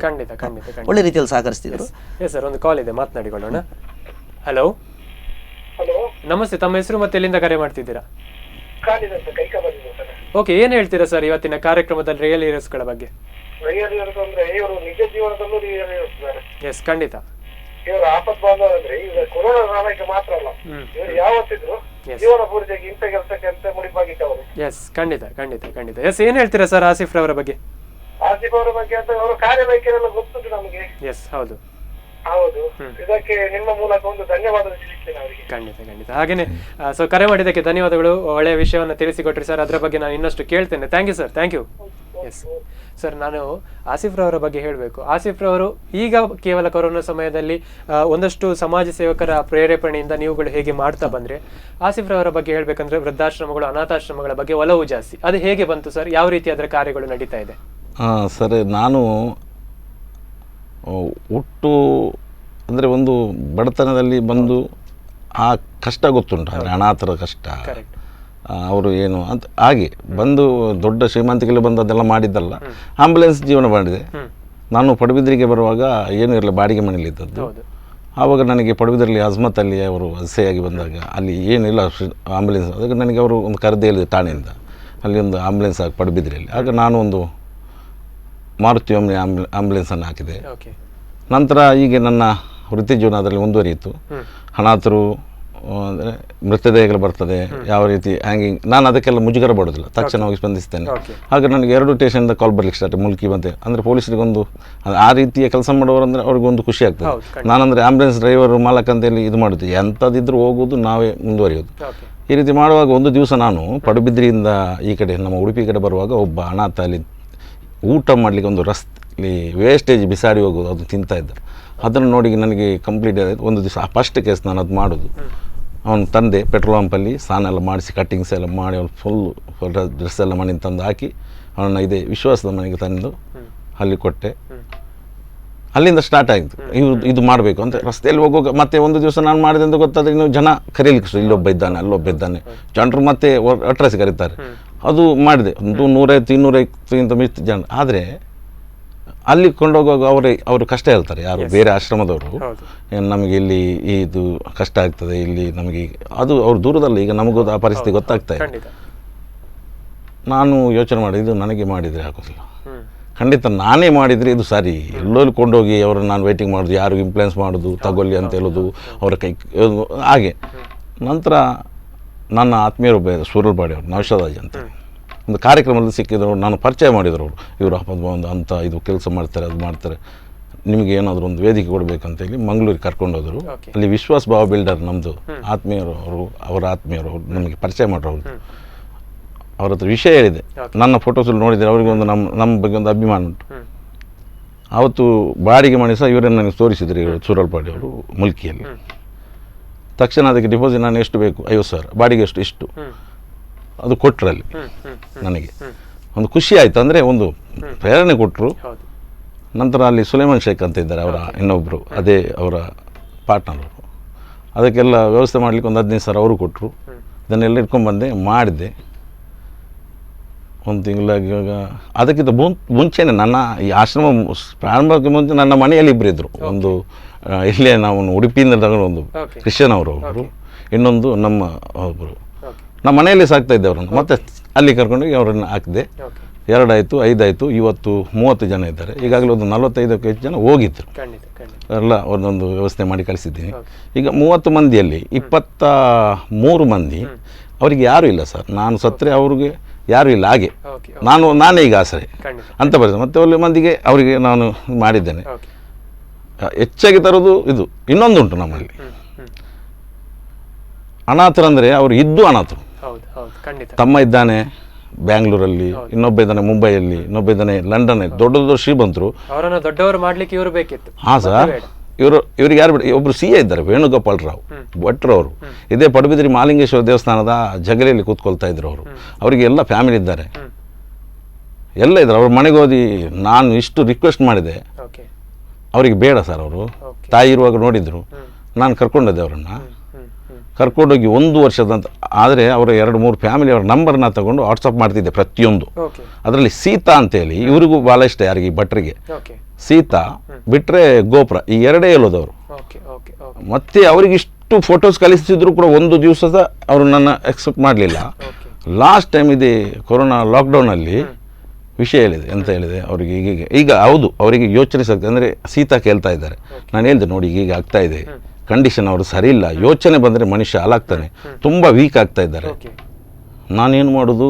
ಒಳ್ಳೆ ರೀತಿಯಲ್ಲಿ ಸಹಕರಿಸ್ತಿದ್ರು. ಸರ್, ಒಂದು ಕಾಲ್ ಇದೆ, ಮಾತನಾಡಿಕೊಳ್ಳೋಣ. ಹಲೋ ನಮಸ್ತೆ, ತಮ್ಮ ಹೆಸರು ಮತ್ತೆ ಎಲ್ಲಿಂದ ಕರೆ ಮಾಡ್ತಿದ್ದೀರಾ? ಓಕೆ, ಏನ್ ಹೇಳ್ತೀರಾ ಸರ್ ಇವತ್ತಿನ ಕಾರ್ಯಕ್ರಮದಲ್ಲಿ ರಿಯಲ್ ಹೀರೋಸ್ಗಳ ಬಗ್ಗೆ? ನಿಜ ಜೀವನದಲ್ಲೂ ರಿಯಲ್ ಹೀರೋಸ್ ಇದ್ದಾರೆ. ಎಸ್, ಖಂಡಿತ. ಇವರು ಆಪತ್ ಬಾಂಧವರಂದ್ರೆ ಈಗ ಕೊರೋನಾ ಕಾಲಕ್ಕೆ ಮಾತ್ರ ಅಲ್ಲ, ಇವರು ಯಾವತ್ತಿದ್ರು ಜೀವನ ಪೂರ್ತಿಯಾಗಿ ಇಂಥ ಕೆಲಸಕ್ಕೆ ಅಂತ ಮುಡಿಪಾಗಿಟ್ಟವರು. ಎಸ್, ಖಂಡಿತ ಖಂಡಿತ ಖಂಡಿತ. ಎಸ್, ಏನ್ ಹೇಳ್ತೀರಾ ಸರ್ ಆಸಿಫ್ ರವರ ಬಗ್ಗೆ? ಆಸಿಫ್ ಅವರ ಬಗ್ಗೆ ಅಂತ ಅವರ ಕಾರ್ಯವೈಖರಿಯೆಲ್ಲ ಗೊತ್ತುಂಟು ನಮಗೆ. ಎಸ್, ಹೌದು ಹೌದು. ಇದಕ್ಕೆ ನಿಮ್ಮ ಮೂಲಕ ಒಂದು ಧನ್ಯವಾದ ತಿಳಿಸ್ತೇನೆ ಅವರಿಗೆ. ಖಂಡಿತ ಖಂಡಿತ. ಹಾಗೇನೆ ಸೊ ಕರೆ ಮಾಡಿದ್ದಕ್ಕೆ ಧನ್ಯವಾದಗಳು, ಒಳ್ಳೆಯ ವಿಷಯವನ್ನು ತಿಳಿಸಿಕೊಟ್ರಿ ಸರ್. ಅದರ ಬಗ್ಗೆ ನಾನು ಇನ್ನಷ್ಟು ಕೇಳ್ತೇನೆ. Thank you sir, thank you. Yes sir, ನಾನು ಆಸಿಫ್ ರವರ ಬಗ್ಗೆ ಹೇಳಬೇಕು. ಆಸಿಫ್ ರವರು ಈಗ ಕೇವಲ ಕೊರೋನಾ ಸಮಯದಲ್ಲಿ ಒಂದಷ್ಟು ಸಮಾಜ ಸೇವಕರ ಪ್ರೇರೇಪಣೆಯಿಂದ ನೀವುಗಳು ಹೇಗೆ ಮಾಡ್ತಾ ಬಂದ್ರೆ, ಆಸಿಫ್ ರವರ ಬಗ್ಗೆ ಹೇಳ್ಬೇಕಂದ್ರೆ ವೃದ್ಧಾಶ್ರಮಗಳು, ಅನಾಥಾಶ್ರಮಗಳ ಬಗ್ಗೆ ಒಲವು ಜಾಸ್ತಿ. ಅದು ಹೇಗೆ ಬಂತು ಸರ್? ಯಾವ ರೀತಿ ಅದರ ಕಾರ್ಯಗಳು ನಡೀತಾ ಇದೆ? ಸರಿ, ನಾನು ಹುಟ್ಟು ಅಂದರೆ ಒಂದು ಬಡತನದಲ್ಲಿ ಬಂದು ಆ ಕಷ್ಟ ಗೊತ್ತುಂಟು, ಅಂದರೆ ಅನಾಥರ ಕಷ್ಟ, ಅವರು ಏನು ಅಂತ ಹಾಗೆ ಬಂದು ದೊಡ್ಡ ಶ್ರೀಮಂತಿಕೆಯಲ್ಲಿ ಬಂದು ಅದೆಲ್ಲ ಮಾಡಿದ್ದಲ್ಲ, ಆಂಬುಲೆನ್ಸ್ ಜೀವನ ಮಾಡಿದೆ. ನಾನು ಪಡುಬಿದ್ರಿಗೆ ಬರುವಾಗ ಏನೂ ಇರಲಿಲ್ಲ, ಬಾಡಿಗೆ ಮನೇಲಿ ಇದ್ದದ್ದು. ಆವಾಗ ನನಗೆ ಪಡುಬಿದ್ರಲ್ಲಿ ಅಜ್ಮತ್ ಅವರು ಹಸೆಯಾಗಿ ಬಂದಾಗ ಅಲ್ಲಿ ಏನಿಲ್ಲ ಆಂಬುಲೆನ್ಸ್, ಅದಕ್ಕೆ ನನಗೆ ಅವರು ಒಂದು ಕರೆದು ಹೇಳಿದೆ ಠಾಣೆಯಿಂದ, ಅಲ್ಲಿ ಒಂದು ಆಂಬುಲೆನ್ಸ್ ಆಗಿ ಪಡುಬಿದ್ರಿಯಲ್ಲಿ. ಆಗ ನಾನು ಒಂದು ಮಾರುತಿ ಒಮ್ಮೆ ಆಂಬುಲೆನ್ಸನ್ನು ಹಾಕಿದೆ. ನಂತರ ಹೀಗೆ ನನ್ನ ವೃತ್ತಿ ಜೀವನ ಅದರಲ್ಲಿ ಮುಂದುವರಿಯಿತು. ಅನಾಥರು ಅಂದರೆ ಮೃತದೇಹಗಳು ಬರ್ತದೆ, ಯಾವ ರೀತಿ ಹ್ಯಾಂಗಿಂಗ್, ನಾನು ಅದಕ್ಕೆಲ್ಲ ಮುಜುಗರ ಪಡೋದಿಲ್ಲ, ತಕ್ಷಣ ಹೋಗಿ ಸ್ಪಂದಿಸ್ತೇನೆ. ಹಾಗೆ ನನಗೆ 2 ಸ್ಟೇಷನಿಂದ ಕಾಲ್ ಬರ್ಲಿಕ್ಕೆ ಸ್ಟಾರ್ಟ್, ಮುಲ್ಕಿ ಮತ್ತೆ ಅಂದರೆ ಪೊಲೀಸರಿಗೊಂದು ಆ ರೀತಿಯ ಕೆಲಸ ಮಾಡೋರು ಅಂದರೆ ಅವ್ರಿಗೊಂದು ಖುಷಿ ಆಗ್ತದೆ. ನಾನಂದರೆ ಆಂಬುಲೆನ್ಸ್ ಡ್ರೈವರ್ ಮಾಲಕ ಅಂತೇಳಿ ಇದು ಮಾಡುತ್ತೆ, ಎಂಥದಿದ್ರೂ ಹೋಗೋದು ನಾವೇ ಮುಂದುವರಿಯೋದು. ಈ ರೀತಿ ಮಾಡುವಾಗ ಒಂದು ದಿವಸ ನಾನು ಪಡುಬಿದ್ರಿಯಿಂದ ಈ ಕಡೆ ನಮ್ಮ ಉಡುಪಿ ಕಡೆ ಬರುವಾಗ ಒಬ್ಬ ಅನಾಥ ಅಲ್ಲಿ ಊಟ ಮಾಡಲಿಕ್ಕೆ ಒಂದು ರಸ್ತೆಯಲ್ಲಿ ವೇಸ್ಟೇಜ್ ಬಿಸಾಡಿ ಹೋಗೋದು, ಅದು ತಿಂತಾ ಇದ್ದ. ಅದನ್ನು ನೋಡಿ ನನಗೆ ಕಂಪ್ಲೀಟ್ ಆಯಿತು. ಒಂದು ದಿವಸ ಫಸ್ಟ್ ಕೇಸ್ ನಾನು ಅದು ಮಾಡೋದು. ಅವನ ತಂದೆ ಪೆಟ್ರೋಲ್ ಪಂಪಲ್ಲಿ ಸ್ನಾನ ಎಲ್ಲ ಮಾಡಿಸಿ ಕಟ್ಟಿಂಗ್ಸ್ ಎಲ್ಲ ಮಾಡಿ ಅವ್ನು ಫುಲ್ ಡ್ರೆಸ್ ಎಲ್ಲ ಮನೆಯಿಂದ ತಂದು ಹಾಕಿ ಅವನನ್ನು ಇದೇ ವಿಶ್ವಾಸದ ಮನೆಗೆ ತಂದು ಅಲ್ಲಿ ಕೊಟ್ಟೆ. ಅಲ್ಲಿಂದ ಸ್ಟಾರ್ಟ್ ಆಯಿತು ಇದು ಮಾಡಬೇಕು ಅಂತ. ರಸ್ತೆಯಲ್ಲಿ ಹೋಗುವಾಗ ಮತ್ತೆ ಒಂದು ದಿವಸ ನಾನು ಮಾಡಿದೆ ಅಂತ ಗೊತ್ತಾದರೆ ಇನ್ನು ಜನ ಕರೀಲಿಕ್ಕೆ ಇಲ್ಲೊಬ್ಬ ಇದ್ದಾನೆ ಅಲ್ಲೊಬ್ಬ ಇದ್ದಾನೆ, ಜನರು ಮತ್ತೆ ಅಟ್ರಾಸಿ ಕರೀತಾರೆ. ಅದು ಮಾಡಿದೆ, ಒಂದು 150-250 ಮಿತಿ ಜನ. ಆದರೆ ಅಲ್ಲಿ ಕೊಂಡೋಗುವಾಗ ಅವರು ಕಷ್ಟ ಹೇಳ್ತಾರೆ, ಯಾರು ಬೇರೆ ಆಶ್ರಮದವರು, ನಮಗೆ ಇಲ್ಲಿ ಇದು ಕಷ್ಟ ಆಗ್ತದೆ, ಇಲ್ಲಿ ನಮಗೆ ಅದು ಅವ್ರು ದೂರದಲ್ಲಿ, ಈಗ ನಮಗೂ ಆ ಪರಿಸ್ಥಿತಿ ಗೊತ್ತಾಗ್ತಾ ಇದೆ. ನಾನು ಯೋಚನೆ ಮಾಡಿದೆ, ಇದು ನನಗೆ ಮಾಡಿದರೆ ಆಗೋದಿಲ್ಲ, ಖಂಡಿತ ನಾನೇ ಮಾಡಿದರೆ ಇದು ಸರಿ. ಎಲ್ಲೋಲ್ಲಿ ಕೊಂಡೋಗಿ ಅವರನ್ನು ನಾನು ವೇಟಿಂಗ್ ಮಾಡೋದು, ಯಾರು ಇಂಪ್ಲುಯೆನ್ಸ್ ಮಾಡೋದು, ತಗೊಳ್ಳಿ ಅಂತ ಹೇಳೋದು, ಅವರ ಕೈ ಹಾಗೆ. ನಂತರ ನನ್ನ ಆತ್ಮೀಯರೊಬ್ಬ ಸೂರಲ್ಪಾಡಿ ಅವರು ನೌಷಾದಾಜ್ ಅಂತ ಒಂದು ಕಾರ್ಯಕ್ರಮದಲ್ಲಿ ಸಿಕ್ಕಿದ್ರು, ನಾನು ಪರಿಚಯ ಮಾಡಿದ್ರು ಅವರು. ಇವರು ಒಂದು ಅಂತ ಇದು ಕೆಲಸ ಮಾಡ್ತಾರೆ, ಅದು ಮಾಡ್ತಾರೆ, ನಿಮಗೆ ಏನಾದರೂ ಒಂದು ವೇದಿಕೆ ಕೊಡಬೇಕಂತೇಳಿ ಮಂಗಳೂರಿಗೆ ಕರ್ಕೊಂಡೋದ್ರು. ಅಲ್ಲಿ ವಿಶ್ವಾಸ್ ಭಾವ ಬಿಲ್ಡರ್ ನಮ್ಮದು ಆತ್ಮೀಯರು, ಅವರು ಅವರ ಆತ್ಮೀಯರು ನಮಗೆ ಪರಿಚಯ ಮಾಡೋರು. ಅವ್ರ ಹತ್ರ ವಿಷಯ ಹೇಳಿದೆ, ನನ್ನ ಫೋಟೋಸಲ್ಲಿ ನೋಡಿದರೆ ಅವರಿಗೆ ಒಂದು ನಮ್ಮ ಬಗ್ಗೆ ಒಂದು ಅಭಿಮಾನ ಉಂಟು. ಆವತ್ತು ಬಾಡಿಗೆ ಮನೆ ಸಹ ಇವರನ್ನು ನನಗೆ ತೋರಿಸಿದ್ರು, ಇವರು ಸೂರಲ್ಪಾಡಿ ಅವರು ಮುಲ್ಕಿಯಲ್ಲಿ. ತಕ್ಷಣ ಅದಕ್ಕೆ ಡಿಪಾಸಿಟ್ ನಾನು ಎಷ್ಟು ಬೇಕು, 50,000, ಬಾಡಿಗೆ ಇಷ್ಟು ಅದು ಕೊಟ್ಟರಲ್ಲಿ ನನಗೆ ಒಂದು ಖುಷಿ ಆಯಿತು. ಅಂದರೆ ಒಂದು ಪ್ರೇರಣೆ ಕೊಟ್ಟರು. ನಂತರ ಅಲ್ಲಿ ಸುಲೇಮಾನ್ ಶೇಖ್ ಅಂತ ಇದ್ದಾರೆ, ಅವರ ಇನ್ನೊಬ್ಬರು, ಅದೇ ಅವರ ಪಾರ್ಟ್ನರ್ ಅವರು. ಅದಕ್ಕೆಲ್ಲ ವ್ಯವಸ್ಥೆ ಮಾಡಲಿಕ್ಕೆ ಒಂದು 15,000 ಅವರು ಕೊಟ್ಟರು. ಇದನ್ನೆಲ್ಲ ಇಟ್ಕೊಂಡ್ಬಂದೆ, ಮಾಡಿದೆ. ಒಂದು ತಿಂಗಳಾಗಿ ಇವಾಗ ಅದಕ್ಕಿಂತ ಮುಂಚೆನೇ ನನ್ನ ಈ ಆಶ್ರಮ ಪ್ರಾರಂಭಕ್ಕೆ ಮುಂಚೆ ನನ್ನ ಮನೆಯಲ್ಲಿ ಇಬ್ಬರು ಇದ್ದರು. ಒಂದು ಇಲ್ಲೇ ನಾವು ಉಡುಪಿಯಿಂದ ತಗೊಂಡು ಒಂದು ಕ್ರಿಶ್ಚಿಯನ್ ಅವರು, ಇನ್ನೊಂದು ನಮ್ಮ ಒಬ್ಬರು. ನಮ್ಮ ಮನೆಯಲ್ಲಿ ಸಾಕ್ತಾ ಇದ್ದೆ ಅವರನ್ನು. ಮತ್ತೆ ಅಲ್ಲಿ ಕರ್ಕೊಂಡೋಗಿ ಅವರನ್ನು ಹಾಕಿದೆ. 2 ಆಯಿತು, 5 ಆಯಿತು, ಇವತ್ತು 30 ಜನ ಇದ್ದಾರೆ. ಈಗಾಗಲೇ ಒಂದು 45ಕ್ಕೂ ಹೆಚ್ಚು ಜನ ಹೋಗಿದ್ದರು. ಎಲ್ಲ ಒಂದೊಂದು ವ್ಯವಸ್ಥೆ ಮಾಡಿ ಕಳಿಸಿದ್ದೀನಿ. ಈಗ 30 ಮಂದಿಯಲ್ಲಿ 23 ಮಂದಿ ಅವರಿಗೆ ಯಾರೂ ಇಲ್ಲ ಸರ್. ನಾನು ಸತ್ತರೆ ಅವ್ರಿಗೆ ಯಾರೂ ಇಲ್ಲ, ಹಾಗೆ ನಾನೇ ಈಗ ಆಸರೆ ಅಂತ ಬರ್ತದೆ. ಮತ್ತು ಒಳ್ಳೆ ಮಂದಿಗೆ ಅವರಿಗೆ ನಾನು ಮಾಡಿದ್ದೇನೆ. ಹೆಚ್ಚಾಗಿ ತರೋದು ಇದು. ಇನ್ನೊಂದುಂಟು ನಮ್ಮಲ್ಲಿ ಅನಾಥರಂದರೆ ಅವರು ಇದ್ದು ಅನಾಥರು. ತಮ್ಮ ಇದ್ದಾನೆ ಬ್ಯಾಂಗ್ಳೂರಲ್ಲಿ, ಇನ್ನೊಬ್ಬ ಇದ್ದಾನೆ ಮುಂಬೈಯಲ್ಲಿ, ಇನ್ನೊಬ್ಬ ಇದ್ದಾನೆ ಲಂಡನ್ನಲ್ಲಿ, ದೊಡ್ಡ ದೊಡ್ಡ ಶ್ರೀಮಂತರು. ಅವರನ್ನು ದೊಡ್ಡವರು ಮಾಡ್ಲಿಕ್ಕೆ ಇವರು ಬೇಕಿತ್ತು. ಹಾಂ ಸರ್, ಇವರಿಗೆ ಯಾರು ಬಿಡಿ, ಒಬ್ಬರು CA ಇದ್ದಾರೆ, ವೇಣುಗೋಪಾಲ್ ರಾವ್ ಭಟ್ರು ಅವರು. ಇದೇ ಪಡುಬಿದ್ರಿ ಮಹಾಲಿಂಗೇಶ್ವರ ದೇವಸ್ಥಾನದ ಜಗಲಿಯಲ್ಲಿ ಕೂತ್ಕೊಳ್ತಾ ಇದ್ರು ಅವರು. ಅವರಿಗೆ ಎಲ್ಲ ಫ್ಯಾಮಿಲಿ ಇದ್ದಾರೆ, ಎಲ್ಲ ಇದ್ದಾರೆ. ಅವ್ರ ಮನೆಗೆ ಹೋದಿ ನಾನು ಇಷ್ಟು ರಿಕ್ವೆಸ್ಟ್ ಮಾಡಿದೆ, ಅವರಿಗೆ ಬೇಡ ಸರ್. ಅವರು ತಾಯಿ ಇರುವಾಗ ನೋಡಿದ್ರು, ನಾನು ಕರ್ಕೊಂಡೋದೆ ಅವರನ್ನು. ಕರ್ಕೊಂಡೋಗಿ 1 ವರ್ಷದಂತ. ಆದರೆ ಅವರ 2-3 ಫ್ಯಾಮಿಲಿ ಅವರ ನಂಬರ್ನ ತಗೊಂಡು ವಾಟ್ಸಪ್ ಮಾಡ್ತಿದ್ದೆ ಪ್ರತಿಯೊಂದು. ಅದರಲ್ಲಿ ಸೀತಾ ಅಂತೇಳಿ ಇವರಿಗೂ ಭಾಳ ಇಷ್ಟ, ಯಾರಿಗೆ ಭಟ್ರಿಗೆ. ಸೀತಾ ಬಿಟ್ಟರೆ ಗೋಪುರ, ಈ 2 ಹೇಳೋದವರು. ಮತ್ತೆ ಅವರಿಗೆ ಇಷ್ಟು ಫೋಟೋಸ್ ಕಳಿಸಿದ್ರು ಕೂಡ ಒಂದು ದಿವಸದ ಅವರು ನನ್ನ ಎಕ್ಸೆಪ್ಟ್ ಮಾಡಲಿಲ್ಲ. ಲಾಸ್ಟ್ ಟೈಮ್ ಇದೆ ಕೊರೋನಾ ಲಾಕ್ಡೌನಲ್ಲಿ ವಿಷಯ ಹೇಳಿದೆ. ಎಂತ ಹೇಳಿದೆ ಅವರಿಗೆ, ಈಗ ಹೌದು ಅವರಿಗೆ ಯೋಚನೆ ಸಾಕ್ತದೆ. ಅಂದರೆ ಸೀತಾ ಕೇಳ್ತಾ ಇದ್ದಾರೆ. ನಾನು ಹೇಳಿದೆ, ನೋಡಿ ಈಗ ಆಗ್ತಾ ಇದೆ, ಕಂಡೀಷನ್ ಅವರು ಸರಿ ಇಲ್ಲ, ಯೋಚನೆ ಬಂದರೆ ಮನುಷ್ಯ ಹಾಳಾಗ್ತಾನೆ, ತುಂಬ ವೀಕ್ ಆಗ್ತಾ ಇದ್ದಾರೆ. ನಾನೇನು ಮಾಡೋದು,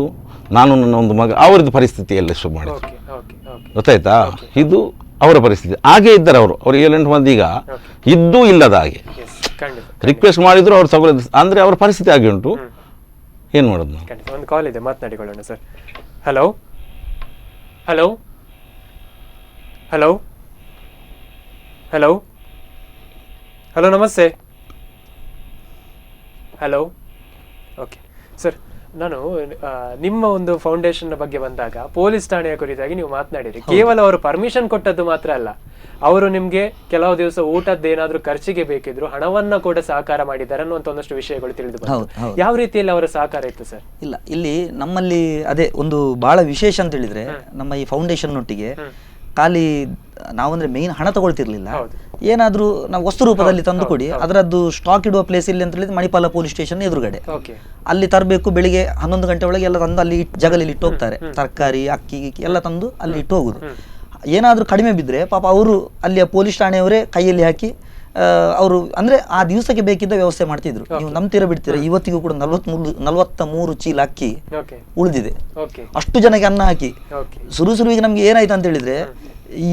ನಾನು ನನ್ನ ಒಂದು ಮಗ, ಅವ್ರದ್ದು ಪರಿಸ್ಥಿತಿ ಎಲ್ಲ ಶುರು ಮಾಡಿದ್ರು, ಗೊತ್ತಾಯ್ತಾ? ಇದು ಅವರ ಪರಿಸ್ಥಿತಿ. ಹಾಗೆ ಇದ್ದಾರೆ ಅವರು 7-8 ಮಂದಿ ಈಗ ಇದ್ದೂ ಇಲ್ಲದ ಹಾಗೆ ರಿಕ್ವೆಸ್ಟ್ ಮಾಡಿದ್ರು ಅವ್ರು ತಗೊಳ್ಳೋದು. ಅಂದರೆ ಅವರ ಪರಿಸ್ಥಿತಿ ಹಾಗೆ ಉಂಟು, ಏನು ಮಾಡೋದು ನಾವು? ಒಂದು ಕಾಲ್ ಇದೆ, ಮಾತನಾಡಿಕೊಳ್ಳೋಣ sir. Hello hello hello hello hello, ನಮಸ್ತೆ. Hello, okay sir. ನಾನು ನಿಮ್ಮ ಒಂದು ಫೌಂಡೇಶನ್ ಬಗ್ಗೆ ಬಂದಾಗ ಪೊಲೀಸ್ ಠಾಣೆಯ ಕುರಿತಾಗಿ ನೀವು ಮಾತನಾಡಿರಿ. ಕೇವಲ ಅವರು ಪರ್ಮಿಷನ್ ಕೊಟ್ಟದ್ದು ಮಾತ್ರ ಅಲ್ಲ, ಅವರು ನಿಮಗೆ ಕೆಲವು ದಿವಸ ಊಟದ್ದು ಏನಾದರೂ ಖರ್ಚಿಗೆ ಬೇಕಿದ್ರು ಹಣವನ್ನ ಕೂಡ ಸಹಕಾರ ಮಾಡಿದ್ದಾರೆ ಅನ್ನುವಂಥ ಒಂದಷ್ಟು ವಿಷಯಗಳು ತಿಳಿದು ಬಂತು. ಯಾವ ರೀತಿಯಲ್ಲಿ ಅವರ ಸಹಕಾರ ಇತ್ತು ಸರ್? ಇಲ್ಲ, ಇಲ್ಲಿ ನಮ್ಮಲ್ಲಿ ಅದೇ ಒಂದು ಬಹಳ ವಿಶೇಷ ಅಂತ ಹೇಳಿದ್ರೆ, ನಮ್ಮ ಈ ಫೌಂಡೇಶನ್ ಒಟ್ಟಿಗೆ ಖಾಲಿ ನಾವಂದ್ರೆ ಮೇನ್ ಹಣ ತಗೊಳ್ತಿರ್ಲಿಲ್ಲ, ಏನಾದ್ರೂ ನಾವು ವಸ್ತು ರೂಪದಲ್ಲಿ ತಂದು ಕೊಡಿ, ಅದರದ್ದು ಸ್ಟಾಕ್ ಇಡುವ ಪ್ಲೇಸ್ ಇಲ್ಲಿ ಅಂತ ಹೇಳಿದ್ರೆ ಮಣಿಪಾಲ ಪೊಲೀಸ್ ಸ್ಟೇಷನ್ ಎದುರುಗಡೆ ಅಲ್ಲಿ ತರಬೇಕು. ಬೆಳಿಗ್ಗೆ 11 ಗಂಟೆ ಒಳಗೆ ಎಲ್ಲ ತಂದು ಅಲ್ಲಿ ಜಗಲಲ್ಲಿ ಇಟ್ಟು ಹೋಗ್ತಾರೆ, ತರಕಾರಿ ಅಕ್ಕಿ ಎಲ್ಲ ತಂದು ಅಲ್ಲಿ ಇಟ್ಟು ಹೋಗುದು. ಏನಾದ್ರೂ ಕಡಿಮೆ ಬಿದ್ದರೆ ಪಾಪ ಅವರು ಅಲ್ಲಿಯ ಪೊಲೀಸ್ ಠಾಣೆಯವರೇ ಕೈಯಲ್ಲಿ ಹಾಕಿ ಅವರು ಅಂದ್ರೆ ಆ ದಿವಸಕ್ಕೆ ಬೇಕಿದ್ದ ವ್ಯವಸ್ಥೆ ಮಾಡ್ತಿದ್ರು. ನೀವು ನಂಬ್ತೀರ ಬಿಡ್ತೀರ, ಇವತ್ತಿಗೂ ಕೂಡ 43 ಚೀಲ ಅಕ್ಕಿ ಉಳಿದಿದೆ, ಅಷ್ಟು ಜನಕ್ಕೆ ಅನ್ನ ಹಾಕಿ. ಸುರುವಿಗೆ ನಮ್ಗೆ ಏನಾಯ್ತು ಅಂತ ಹೇಳಿದ್ರೆ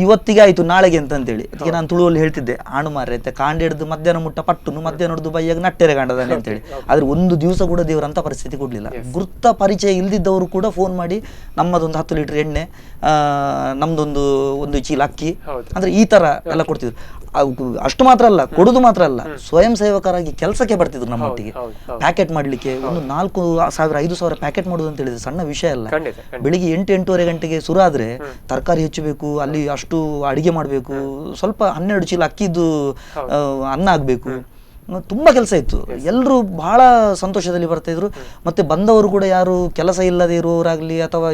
ಇವತ್ತಿಗೆ ಆಯ್ತು ನಾಳೆಗೆ ಅಂತೇಳಿ ಅದಕ್ಕೆ ನಾನು ತುಳುವಲ್ಲಿ ಹೇಳ್ತಿದ್ದೆ, ಆಣು ಮಾರ್ರೆ ಕಾಂಡ ಹಿಡಿದು ಮಧ್ಯಾಹ್ನ ಮುಟ್ಟ ಪಟ್ಟುನು ಮಧ್ಯಾಹ್ನ ಹಿಡಿದು ಬೈಯಾಗ ನಟ್ಟೆರೆ ಕಾಂಡದಾನೆ ಅಂತೇಳಿ. ಆದ್ರೆ ಒಂದು ದಿವಸ ಕೂಡ ದೇವರಂತ ಪರಿಸ್ಥಿತಿ ಕೊಡ್ಲಿಲ್ಲ. ಗುರ್ತ ಪರಿಚಯ ಇಲ್ದಿದ್ದವರು ಕೂಡ ಫೋನ್ ಮಾಡಿ ನಮ್ಮದೊಂದು 10 ಲೀಟರ್ ಎಣ್ಣೆ, ನಮ್ದೊಂದು ಚೀಲ ಅಕ್ಕಿ ಅಂದ್ರೆ ಈ ತರ ಎಲ್ಲ ಕೊಡ್ತಿದ್ರು. ಅಷ್ಟು ಮಾತ್ರ ಅಲ್ಲ, ಕೊಡುದು ಮಾತ್ರ ಅಲ್ಲ, ಸ್ವಯಂ ಸೇವಕರಾಗಿ ಕೆಲಸಕ್ಕೆ ಬರ್ತಿದ್ರು ನಮ್ಮೊಟ್ಟಿಗೆ. ಪ್ಯಾಕೆಟ್ ಮಾಡ್ಲಿಕ್ಕೆ ಒಂದು 4,000 5,000 ಪ್ಯಾಕೆಟ್ ಮಾಡುದು ಅಂತ ಹೇಳಿದ್ರೆ ಸಣ್ಣ ವಿಷಯ ಅಲ್ಲ. ಬೆಳಿಗ್ಗೆ 8-8:30 ಗಂಟೆಗೆ ಶುರು ಆದ್ರೆ ತರಕಾರಿ ಹೆಚ್ಚಬೇಕು, ಅಲ್ಲಿ ಅಷ್ಟು ಅಡಿಗೆ ಮಾಡ್ಬೇಕು, ಸ್ವಲ್ಪ 12 ಚೀಲ ಅಕ್ಕಿದ್ದು ಅನ್ನ ಆಗ್ಬೇಕು, ತುಂಬಾ ಕೆಲಸ ಇತ್ತು. ಎಲ್ಲರೂ ಬಹಳ ಸಂತೋಷದಲ್ಲಿ ಬರ್ತಾ ಇದ್ರು. ಮತ್ತೆ ಬಂದವರು ಕೂಡ ಯಾರು ಕೆಲಸ ಇಲ್ಲದೆ ಇರುವವರಾಗ್ಲಿ ಅಥವಾ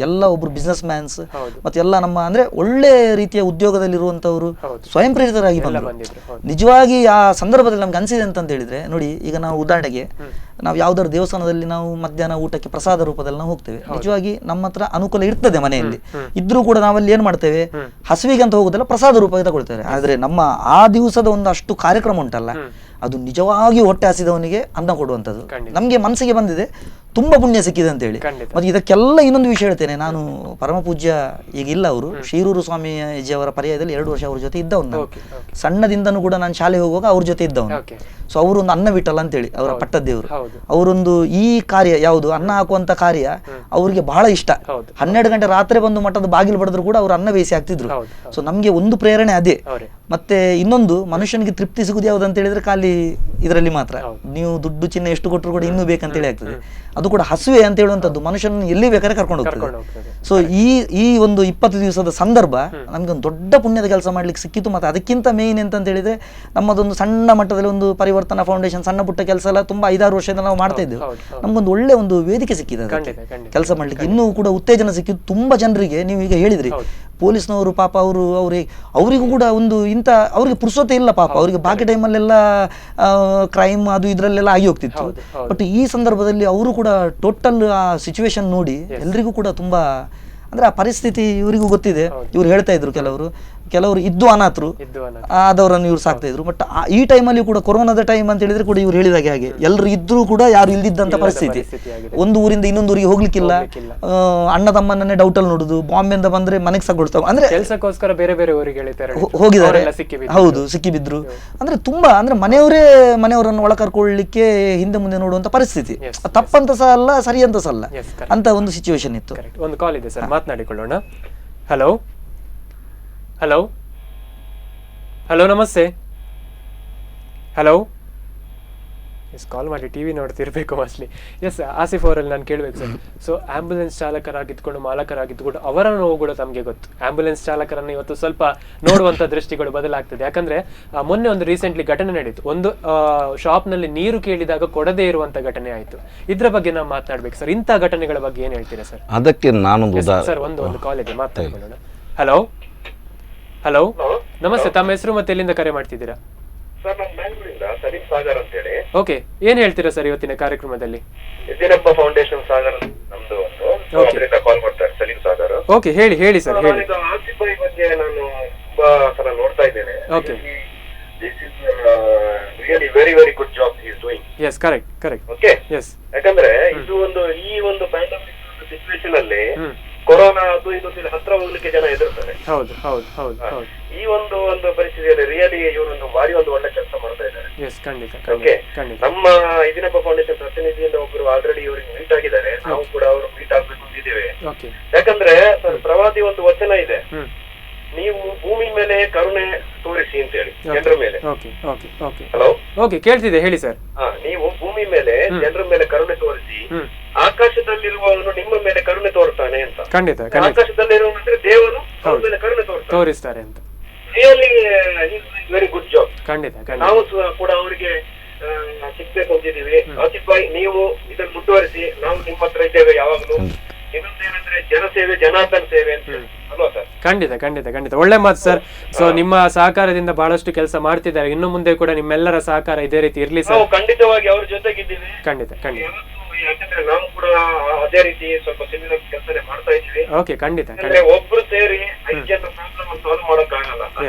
ಎಲ್ಲ ಒಬ್ರು ಬಿಸ್ನೆಸ್ ಮ್ಯಾನ್ಸ್ ಮತ್ತೆ ಎಲ್ಲ ನಮ್ಮ ಅಂದ್ರೆ ಒಳ್ಳೆ ರೀತಿಯ ಉದ್ಯೋಗದಲ್ಲಿರುವಂತವರು ಸ್ವಯಂ ಪ್ರೇರಿತರಾಗಿ ಬಂದರು. ನಿಜವಾಗಿ ಆ ಸಂದರ್ಭದಲ್ಲಿ ನಮ್ಗೆ ಅನ್ಸಿದೆ ಅಂತ ಹೇಳಿದ್ರೆ, ನೋಡಿ ಈಗ ನಾವು ಉದಾಹರಣೆಗೆ ನಾವು ಯಾವ್ದಾದ್ರು ದೇವಸ್ಥಾನದಲ್ಲಿ ನಾವು ಮಧ್ಯಾಹ್ನ ಊಟಕ್ಕೆ ಪ್ರಸಾದ ರೂಪದಲ್ಲಿ ನಾವು ಹೋಗ್ತೇವೆ. ನಿಜವಾಗಿ ನಮ್ಮ ಹತ್ರ ಅನುಕೂಲ ಇರ್ತದೆ ಮನೆಯಲ್ಲಿ ಇದ್ರೂ ಕೂಡ ನಾವಲ್ಲಿ ಏನ್ ಮಾಡ್ತೇವೆ, ಹಸಿವಿಗೆ ಅಂತ ಹೋಗುದಲ್ಲ ಪ್ರಸಾದ ರೂಪಕ್ಕೆ ತಗೊಳ್ತೇವೆ. ಆದ್ರೆ ನಮ್ಮ ಆ ದಿವಸದ ಒಂದು ಅಷ್ಟು ಕಾರ್ಯಕ್ರಮ ಉಂಟಲ್ಲ, ಅದು ನಿಜವಾಗಿ ಹೊಟ್ಟೆ ಹಸಿದವನಿಗೆ ಅನ್ನ ಕೊಡುವಂಥದ್ದು. ನಮ್ಗೆ ಮನಸ್ಸಿಗೆ ಬಂದಿದೆ, ತುಂಬಾ ಪುಣ್ಯ ಸಿಕ್ಕಿದೆ ಅಂತ ಹೇಳಿ. ಮತ್ತೆ ಇದಕ್ಕೆಲ್ಲ ಇನ್ನೊಂದು ವಿಷಯ ಹೇಳ್ತೇನೆ ನಾನು. ಪರಮ ಪೂಜ್ಯ ಈಗ ಇಲ್ಲ, ಅವರು ಶಿರೂರು ಸ್ವಾಮೀಜಿಯವರ ಪರ್ಯಾಯದಲ್ಲಿ 2 ವರ್ಷ ಅವ್ರ ಜೊತೆ ಇದ್ದವನು. ಸಣ್ಣದಿಂದನೂ ಕೂಡ ನಾನು ಶಾಲೆ ಹೋಗುವಾಗ ಅವ್ರ ಜೊತೆ ಇದ್ದವನು. ಸೊ ಅವರು ಒಂದು ಅನ್ನ ಬಿಟ್ಟಲ್ಲ ಅಂತೇಳಿ ಅವರ ಪಟ್ಟದೇವರು, ಅವರೊಂದು ಈ ಕಾರ್ಯ ಯಾವುದು ಅನ್ನ ಹಾಕುವಂತ ಕಾರ್ಯ ಅವ್ರಿಗೆ ಬಹಳ ಇಷ್ಟ. 12 ಗಂಟೆ ರಾತ್ರಿ ಬಂದು ಮಠದ ಬಾಗಿಲು ಬಡಿದ್ರು ಕೂಡ ಅವ್ರು ಅನ್ನ ಬೇಯಿಸಿ ಹಾಕ್ತಿದ್ರು. ಸೊ ನಮ್ಗೆ ಒಂದು ಪ್ರೇರಣೆ ಅದೇ. ಮತ್ತೆ ಇನ್ನೊಂದು, ಮನುಷ್ಯನಿಗೆ ತೃಪ್ತಿ ಸಿಗುದು ಯಾವ್ದು ಅಂತ ಹೇಳಿದ್ರೆ ಖಾಲಿ ಇದರಲ್ಲಿ ಮಾತ್ರ. ನೀವು ದುಡ್ಡು ಚಿನ್ನ ಎಷ್ಟು ಕೊಟ್ಟರು ಕೂಡ ಇನ್ನೂ ಬೇಕಂತೇಳಿ ಆಗ್ತದೆ. ಅದು ಕೂಡ ಹಸುವೆ ಅಂತ ಹೇಳುವಂಥದ್ದು ಮನುಷ್ಯನ ಎಲ್ಲಿ ಬೇಕಾದ್ರೆ ಕರ್ಕೊಂಡು ಹೋಗ್ತದೆ. ಸೊ ಈ ಒಂದು 20 ದಿವಸದ ಸಂದರ್ಭ ನಮ್ಗೆ ಒಂದು ದೊಡ್ಡ ಪುಣ್ಯದ ಕೆಲಸ ಮಾಡ್ಲಿಕ್ಕೆ ಸಿಕ್ಕಿತ್ತು. ಮತ್ತೆ ಅದಕ್ಕಿಂತ ಮೇನ್ ಎಂತ ಹೇಳಿದ್ರೆ, ನಮ್ಮದೊಂದು ಸಣ್ಣ ಮಟ್ಟದಲ್ಲಿ ಒಂದು ಪರಿವರ್ತನಾ ಫೌಂಡೇಶನ್ ಸಣ್ಣ ಪುಟ್ಟ ಕೆಲಸ ಎಲ್ಲ ತುಂಬಾ 5-6 ವರ್ಷದಿಂದ ನಾವು ಮಾಡ್ತಾ ಇದ್ದೇವೆ. ನಮ್ಗೊಂದು ಒಳ್ಳೆ ಒಂದು ವೇದಿಕೆ ಸಿಕ್ಕಿದೆ ಕೆಲಸ ಮಾಡ್ಲಿಕ್ಕೆ. ಇನ್ನೂ ಕೂಡ ಉತ್ತೇಜನ ಸಿಕ್ಕಿದ್ದು ತುಂಬಾ ಜನರಿಗೆ. ನೀವು ಈಗ ಹೇಳಿದ್ರಿ ಪೊಲೀಸ್ನವರು ಪಾಪ ಅವರಿಗೂ ಕೂಡ ಒಂದು ಇಂಥ ಅವ್ರಿಗೆ ಪುರ್ಸೊತೆ ಇಲ್ಲ ಪಾಪ. ಅವರಿಗೆ ಬಾಕಿ ಟೈಮಲ್ಲೆಲ್ಲ ಕ್ರೈಮ್ ಅದು ಇದ್ರಲ್ಲೆಲ್ಲ ಆಗಿ ಹೋಗ್ತಿತ್ತು. ಬಟ್ ಈ ಸಂದರ್ಭದಲ್ಲಿ ಅವರು ಕೂಡ ಟೋಟಲ್ ಆ ಸಿಚುವೇಶನ್ ನೋಡಿ ಎಲ್ರಿಗೂ ಕೂಡ ತುಂಬಾ ಅಂದ್ರೆ ಆ ಪರಿಸ್ಥಿತಿ ಇವರಿಗೂ ಗೊತ್ತಿದೆ. ಇವ್ರು ಹೇಳ್ತಾ ಇದ್ರು, ಕೆಲವರು ಇದ್ದು ಅನಾಥರು ಆದವರನ್ನು ಇವ್ರು ಸಾಕ್ತಾ ಇದ್ರು. ಬಟ್ ಈ ಟೈಮಲ್ಲಿ ಕೂಡ ಕೊರೋನಾದ ಟೈಮ್ ಅಂತ ಹೇಳಿದ್ರೆ ಕೂಡ ಇವ್ರು ಹೇಳಿದಾಗೆ ಹಾಗೆ ಎಲ್ಲರೂ ಇದ್ರೂ ಕೂಡ ಯಾರು ಇಲ್ದಿದ್ದಂತ ಪರಿಸ್ಥಿತಿ. ಒಂದು ಊರಿಂದ ಇನ್ನೊಂದು ಊರಿಗೆ ಹೋಗ್ಲಿಕ್ಕಿಲ್ಲ, ಅಣ್ಣ ತಮ್ಮನ್ನೇ ಡೌಟ್ ಅಲ್ಲಿ ನೋಡುದು, ಬಾಂಬೆಯಿಂದ ಬಂದ್ರೆ ಮನೆಗೆ ಸಗೊಡ್ತಾವ ಅಂದ್ರೆ ಕೆಲಸಕ್ಕೋಸ್ಕರ ಬೇರೆ ಬೇರೆ ಊರಿಗೆ ಹೋಗಿದ್ದಾರೆ. ಹೌದು, ಸಿಕ್ಕಿಬಿದ್ರು. ಅಂದ್ರೆ ತುಂಬಾ ಅಂದ್ರೆ ಮನೆಯವರನ್ನು ಒಳ ಕರ್ಕೊಳ್ಳಿಕ್ಕೆ ಹಿಂದೆ ಮುಂದೆ ನೋಡುವಂತ ಪರಿಸ್ಥಿತಿ. ತಪ್ಪಂತ ಸಹ ಅಲ್ಲ, ಸರಿ ಅಂತ ಸಹ ಅಲ್ಲ ಅಂತ ಒಂದು ಸಿಚುವೇಶನ್ ಇತ್ತು. ಒಂದು ಕಾಲ್ ಇದೆ ಸರ್, ಮಾತನಾಡಿಕೊಳ್ಳೋಣ. ಹಲೋ ಹಲೋ ಹಲೋ ನಮಸ್ತೆ. ಹಲೋ ಎಸ್, ಕಾಲ್ ಮಾಡಿ ಟಿವಿ ನೋಡ್ತಿರ್ಬೇಕು ಮೋಸ್ಟ್ಲಿ. ಎಸ್, ಆಸಿಫ್ ಅವರಲ್ಲಿ ನಾನು ಕೇಳಬೇಕು ಸರ್. ಸೊ ಆಂಬ್ಯುಲೆನ್ಸ್ ಚಾಲಕರಾಗಿದ್ಕೊಂಡು ಮಾಲಕರಾಗಿದ್ದುಕೊಂಡು ಅವರ ನೋವು ಕೂಡ ತಮಗೆ ಗೊತ್ತು. ಆಂಬ್ಯುಲೆನ್ಸ್ ಚಾಲಕರನ್ನು ಇವತ್ತು ಸ್ವಲ್ಪ ನೋಡುವಂಥ ದೃಷ್ಟಿಗಳು ಬದಲಾಗ್ತದೆ. ಯಾಕಂದ್ರೆ ಮೊನ್ನೆ ಒಂದು ರೀಸೆಂಟ್ಲಿ ಘಟನೆ ನಡೀತು. ಒಂದು ಶಾಪ್ನಲ್ಲಿ ನೀರು ಕೇಳಿದಾಗ ಕೊಡದೇ ಇರುವಂತ ಘಟನೆ ಆಯಿತು. ಇದ್ರ ಬಗ್ಗೆ ನಾವು ಮಾತನಾಡ್ಬೇಕು ಸರ್. ಇಂಥ ಘಟನೆಗಳ ಬಗ್ಗೆ ಏನು ಹೇಳ್ತೀರಾ ಸರ್? ಅದಕ್ಕೆ ನಾನು ಸರ್ ಒಂದು ಕಾಲ್ ಇದೆ, ಮಾತಾಡ್ಕೊಳ್ಳೋಣ. ಹಲೋ ಹಲೋ ನಮಸ್ತೆ, ತಮ್ಮ ಹೆಸರು ಮತ್ತೆ ಎಲ್ಲಿಂದ ಕರೆ ಮಾಡ್ತಿದ್ದೀರಾ? ಸರ್, ನಾನು ಬ್ಯಾಂಗ್ಳೂರಿಂದ ಸಲೀಂ ಸಾಗರ್ ಅಂತ ಹೇಳಿ. ಓಕೆ, ಏನ್ ಹೇಳ್ತೀರಾ ಸರ್ ಇವತ್ತಿನ ಕಾರ್ಯಕ್ರಮದಲ್ಲಿ? ಇದೀನಪ್ಪ ಫೌಂಡೇಶನ್ ಸಾಗರ್ ನಮ್ದು ಒಂದು ಕಾಲ್ ಮಾಡ್ತಾರೆ, ಸಲೀಂ ಸಾಗರ್. ಓಕೆ, ಹೇಳಿ ಸರ್, ಹೇಳಿ. ಆಸಿಫ್ ಭಾಯಿ ಬಗ್ಗೆ ನಾನು ತುಂಬಾ ಸಲ ನೋಡ್ತಾ ಇದ್ದೇನೆ. Okay, this is really very very good job he is doing. Yes, correct. Okay, yes. ಯಾಕಂದ್ರೆ ಇದು ಈ ಒಂದು ಪ್ಯಾಂಡಮಿಕ್ ಸಿಚುವೇಶನ್ ಅಲ್ಲಿ ಕೊರೋನಾ ಅದು ಇದು ಹತ್ರ ಹೋಗ್ಲಿಕ್ಕೆ ಜನ ಎದುರ್ತಾರೆ. ಹೌದು. ಈ ಒಂದು ಪರಿಸ್ಥಿತಿಯಲ್ಲಿ ರಿಯಲಿ ಇವರೊಂದು ಭಾರಿ ಒಂದು ಒಳ್ಳೆ ಕೆಲಸ ಮಾಡ್ತಾ ಇದ್ದಾರೆ. ಎಸ್, ಖಂಡಿತ. ನಮ್ಮ ಇದೀನಪ್ಪ ಫೌಂಡೇಶನ್ ಪ್ರತಿನಿಧಿಯಿಂದ ಒಬ್ರು ಆಲ್ರೆಡಿ ಇವರಿಗೆ ಮೀಟ್ ಆಗಿದ್ದಾರೆ. ನಾವು ಕೂಡ ಅವರು ಮೀಟ್ ಆಗ್ಬೇಕು ಅಂತಿದ್ದೇವೆ. ಯಾಕಂದ್ರೆ ಪ್ರವಾದಿ ಒಂದು ವಚನ ಇದೆ, ನೀವು ಭೂಮಿ ಮೇಲೆ ಕರುಣೆ ತೋರಿಸಿ ಅಂತ ಹೇಳಿ ಜನರ ಮೇಲೆ. ಹಲೋ, ಓಕೆ, ಕೇಳ್ತಿದೆ, ಹೇಳಿ ಸರ್. ನೀವು ಭೂಮಿ ಮೇಲೆ ಜನರ ಮೇಲೆ ಕರುಣೆ ತೋರಿಸಿ, ಆಕಾಶದಲ್ಲಿರುವವನು ನಿಮ್ಮ ಮೇಲೆ ಕರುಣೆ ತೋರ್ತಾನೆ ಅಂತ. ಖಂಡಿತ. ಆಕಾಶದಲ್ಲಿರುವಂದ್ರೆ ದೇವರು ಅವ್ರ ಮೇಲೆ ಕರುಣೆ ತೋರಿಸ್ತಾರೆ ಅಂತ. Really very good job. ಖಂಡಿತ. ನಾವು ಕೂಡ ಅವರಿಗೆ ಸಿಗ್ಬೇಕು ಅಂತಿದ್ದೀವಿ. ಆಸಿಫ್ ಭಾಯ್, ನೀವು ಇದನ್ನು ಮುಂದುವರಿಸಿ, ನಾವು ನಿಮ್ಮ ಹತ್ರ ಇದ್ದೇವೆ ಯಾವಾಗಲೂ. ಇನ್ನೊಂದೇನಂದ್ರೆ ಜನಸೇವೆ ಜನಾರ್ದನ ಸೇವೆ ಅಂತ ಅಲ್ವಾ ಸರ್? ಖಂಡಿತ ಖಂಡಿತ ಖಂಡಿತ ಒಳ್ಳೆ ಮಾತು ಸರ್. ಸೊ ನಿಮ್ಮ ಸಹಕಾರದಿಂದ ಬಹಳಷ್ಟು ಕೆಲಸ ಮಾಡ್ತಿದ್ದಾರೆ, ಇನ್ನು ಮುಂದೆ ಕೂಡ ನಿಮ್ಮೆಲ್ಲರ ಸಹಕಾರ ಇದೇ ರೀತಿ ಇರ್ಲಿ ಸರ್. ನಾವು ಖಂಡಿತವಾಗಿ ಅವ್ರ ಜೊತೆಗಿದ್ದೀವಿ. ಖಂಡಿತ ಖಂಡಿತ. ಯಾಕಂದ್ರೆ ನಾವು ಕೂಡ ಅದೇ ರೀತಿ ಸ್ವಲ್ಪ ಸಿವಿಲ್ ಕೆಲಸನೇ ಮಾಡ್ತಾ ಇದ್ವಿ. ಓಕೆ ಖಂಡಿತ ಅಂದ್ರೆ ಒಬ್ರು ಸೇರಿ 5 ಜನ ಪ್ರಾಬ್ಲಮ್ ಅನ್ನು ಸಾಲ್ವ್ ಮಾಡಕ್ ಆಗಲ್ಲ.